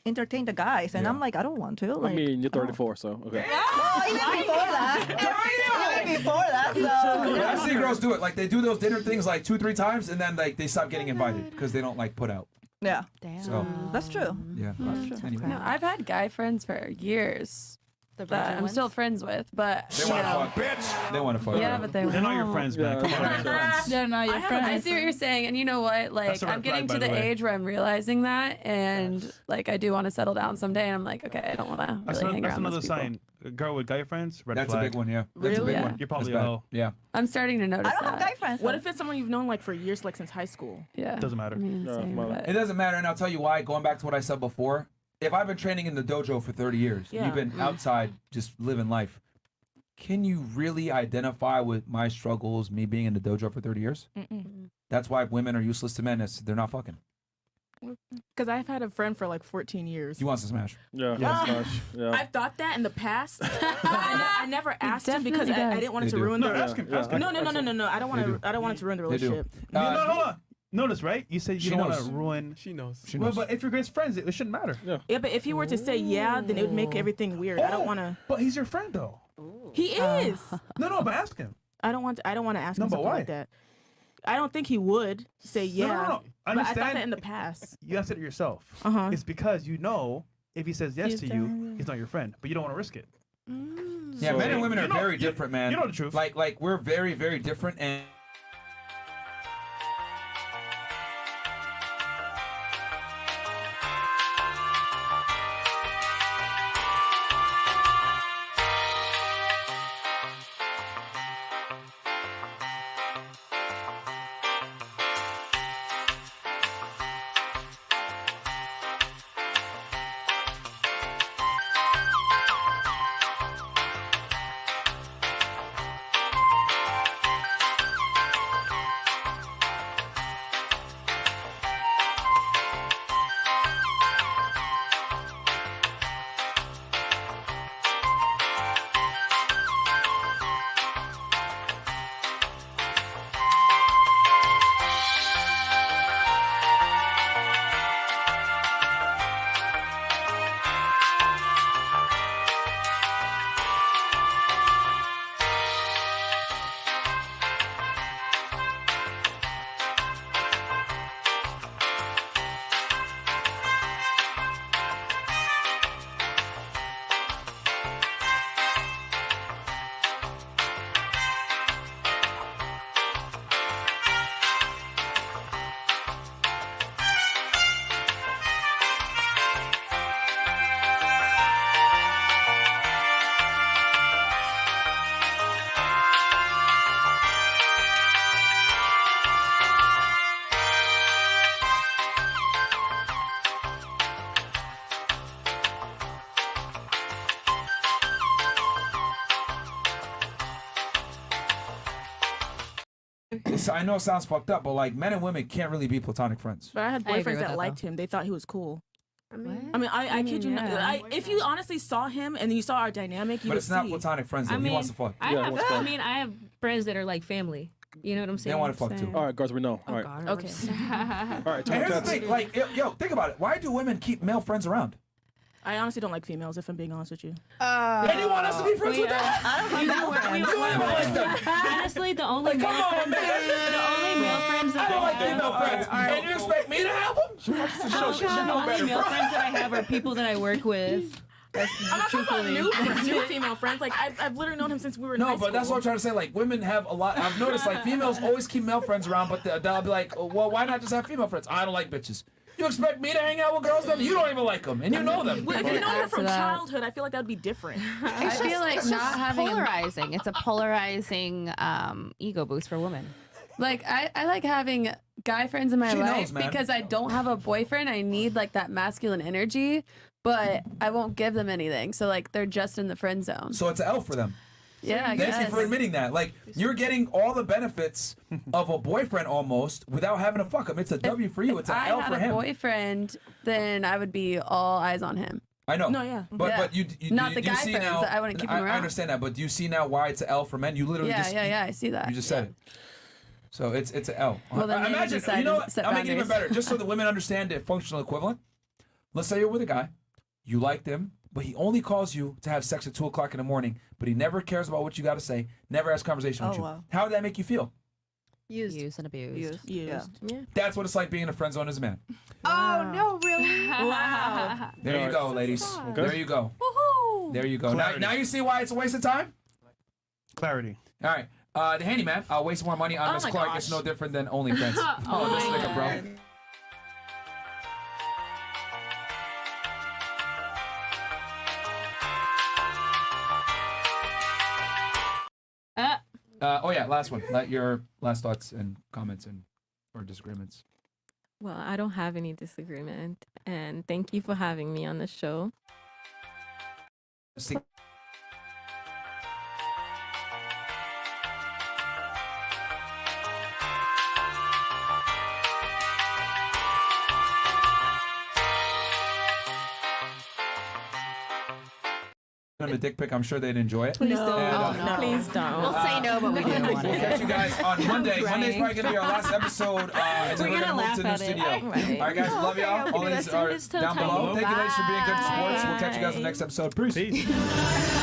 E: entertain the guys, and I'm like, I don't want to. Like,
D: I mean, you're 34, so okay.
E: oh, even before that. Even before that. So.
A: But I see girls do it. Like they do those dinner things like 2, 3 times, and then like they stop getting invited because they don't like put out.
E: Yeah.
J: Damn.
A: So
E: that's true.
A: yeah.
E: That's true.
A: Anyway.
J: No, I've had guy friends for years that
H: virgin
J: I'm
H: ones?
J: still friends with, but
A: They want to fuck, bitch. They want to fuck.
J: yeah, but they
B: They're not your
J: won't.
B: friends, man. Come on.
M: They're not your
J: I
M: friends.
J: see what you're saying, and you know what? Like,
B: That's a red
J: I'm getting
B: flag,
J: to
B: by
J: the
B: the way.
J: age where I'm realizing that, and like, I do want to settle down someday. And I'm like, okay, I don't want to really hang
B: That's
J: around
B: another
J: those people.
B: sign. A girl with guy friends, red
A: That's
B: flag.
A: a big one. Yeah. That's a big
J: Really?
A: one.
B: You're probably
A: That's
B: a
A: bad.
B: hoe.
A: Yeah.
J: I'm starting to notice
E: I don't have
J: that.
E: guy friends.
F: What if it's someone you've known like for years, like since high school?
J: Yeah,
B: Doesn't matter.
J: I mean, same, but-
A: It doesn't matter, and I'll tell you why. Going back to what I said before, if I've been training in the dojo for 30 years,
F: Yeah.
A: you've been outside just living life. Can you really identify with my struggles, me being in the dojo for 30 years? That's why women are useless to men. They're not fucking.
F: Because I've had a friend for like 14 years.
A: He wants to smash.
D: Yeah.
F: Yeah.
D: Smash. Yeah.
F: I've thought that in the past. I never asked him because I didn't want it
A: They
F: to
A: do.
F: ruin
B: No,
F: the.
B: ask him. Ask him.
F: No. I don't want
A: They
F: to.
A: do.
F: I don't want it to ruin the
A: They do.
F: relationship.
B: No, hold on. Notice, right? You said
A: She
B: you don't want
A: knows.
B: to ruin.
I: She knows.
A: She
B: Well,
A: knows.
B: but if you're guys friends, it shouldn't matter.
D: Yeah.
F: Yeah, but if he were to say yeah, then it would make everything weird. I don't want to.
B: But he's your friend, though.
F: He is.
B: No, but ask him.
F: I don't want to ask
B: No,
F: him
B: but
F: something
B: why?
F: like that. I don't think he would say yeah.
B: No.
F: But I thought
B: Understand?
F: that in the past.
B: You answered it yourself.
F: Uh-huh.
B: It's because you know if he says yes to you, he's not your friend, but you don't want to risk it.
A: Yeah, men and women are
B: You know-
A: very
B: you-
A: different, man.
B: you know the truth.
A: Like we're very, very different, and I know it sounds fucked up, but like men and women can't really be platonic friends.
F: But I had
H: I agree
F: boyfriends
H: with
F: that
H: that,
F: liked
H: though.
F: him. They thought he was cool.
P: I
F: I kid you not.
P: yeah.
F: If you honestly saw him and you saw our dynamic, you
A: But
F: would
A: it's not
F: see.
A: platonic friends. Though.
G: I
A: He
G: mean,
A: wants to fuck.
G: I have friends that are like family. You know what I'm saying?
A: They want to fuck too.
D: All right, girls, we know. All right.
G: Okay.
D: All right.
A: And here's the thing, like, yo, think about it. Why do women keep male friends around?
F: I honestly don't like females, if I'm being honest with you.
A: And you want us to be friends with them?
P: Honestly, the only
A: Come
P: male
A: on,
P: friends,
A: man.
P: the only male friends that
A: I don't like
P: have
A: female friends.
P: are
A: And you expect me to have them?
P: the only male friends that I have are people that I work with. That's
F: I'm not talking about
P: truthfully.
F: new female friends. Like, I've literally known him since we were in high
A: No,
F: school.
A: but that's what I'm trying to say. Like, women have a lot. I've noticed, like, females always keep male friends around, but they'll be like, oh, well, why not just have female friends? I don't like bitches. You expect me to hang out with girls then? You don't even like them, and you know them.
F: Well, if you know her from childhood, I feel like that would be different.
H: I
Q: feel like
H: it's
Q: not
H: just
Q: having a-
H: polarizing. It's a polarizing ego boost for women.
J: Like I like having guy friends in my
A: She knows,
J: life
A: man.
J: because I don't have a boyfriend. I need like that masculine energy, but I won't give them anything. So like they're just in the friend zone.
A: So it's an L for them.
J: Yeah, I
A: Thank you
J: guess.
A: for admitting that. Like, you're getting all the benefits of a boyfriend almost without having to fuck him. It's a W for you. It's an
J: If I
A: L
J: had
A: for
J: a
A: him.
J: boyfriend, then I would be all eyes on him.
A: I know.
F: No, yeah.
A: But
J: Yeah.
A: but you
J: Not the
A: do you
J: guy
A: see
J: friends
A: now?
J: that I wouldn't keep him
A: I
J: around.
A: understand that, but do you see now why it's an L for men? You literally
J: Yeah,
A: just
J: yeah, I see that.
A: You just said it. So it's an L.
J: Well, then maybe
A: Imagine,
J: decide
A: you know
J: to
A: what?
J: set
A: I'll make it even
J: boundaries.
A: better, just so the women understand the functional equivalent. Let's say you're with a guy, you liked him, but he only calls you to have sex at 2 o'clock in the morning, but he never cares about what you got to say, never has conversation with
E: Oh,
A: you.
E: wow.
A: How would that make you feel?
H: Used and abused.
F: Yeah.
A: That's what it's like being in a friend zone as a man.
Q: Oh no, really?
F: Wow.
A: There you go, ladies.
D: Okay.
A: There you go.
M: Woohoo!
A: There you go. Now,
B: Clarity.
A: now you see why it's a waste of time?
B: Clarity.
A: All right. The handyman, I'll waste more money on
F: Oh
A: Miss
F: my
A: Clark.
F: gosh.
A: It's no different than OnlyFans.
P: Oh
A: this
P: my
A: nigga, bro.
P: God.
A: Oh yeah, last one. Let your last thoughts and comments and or disagreements.
N: Well, I don't have any disagreement, and thank you for having me on the show.
A: See- A dick pic, I'm sure they'd enjoy it.
N: Please don't.
A: And,
F: no.
N: Please don't.
Q: We'll say no, but we do
A: We'll
Q: want it.
A: catch you guys on Monday. Monday's probably gonna be our last episode, and then we're gonna move to the new studio.
N: Right.
A: All right, guys, love y'all.
N: okay,
A: All these
N: let's do
A: are
N: this till
A: down below.
N: time.
A: Thank you, ladies, for being good sports. We'll catch you guys in the
N: Bye.
A: next episode. Peace.
B: Peace.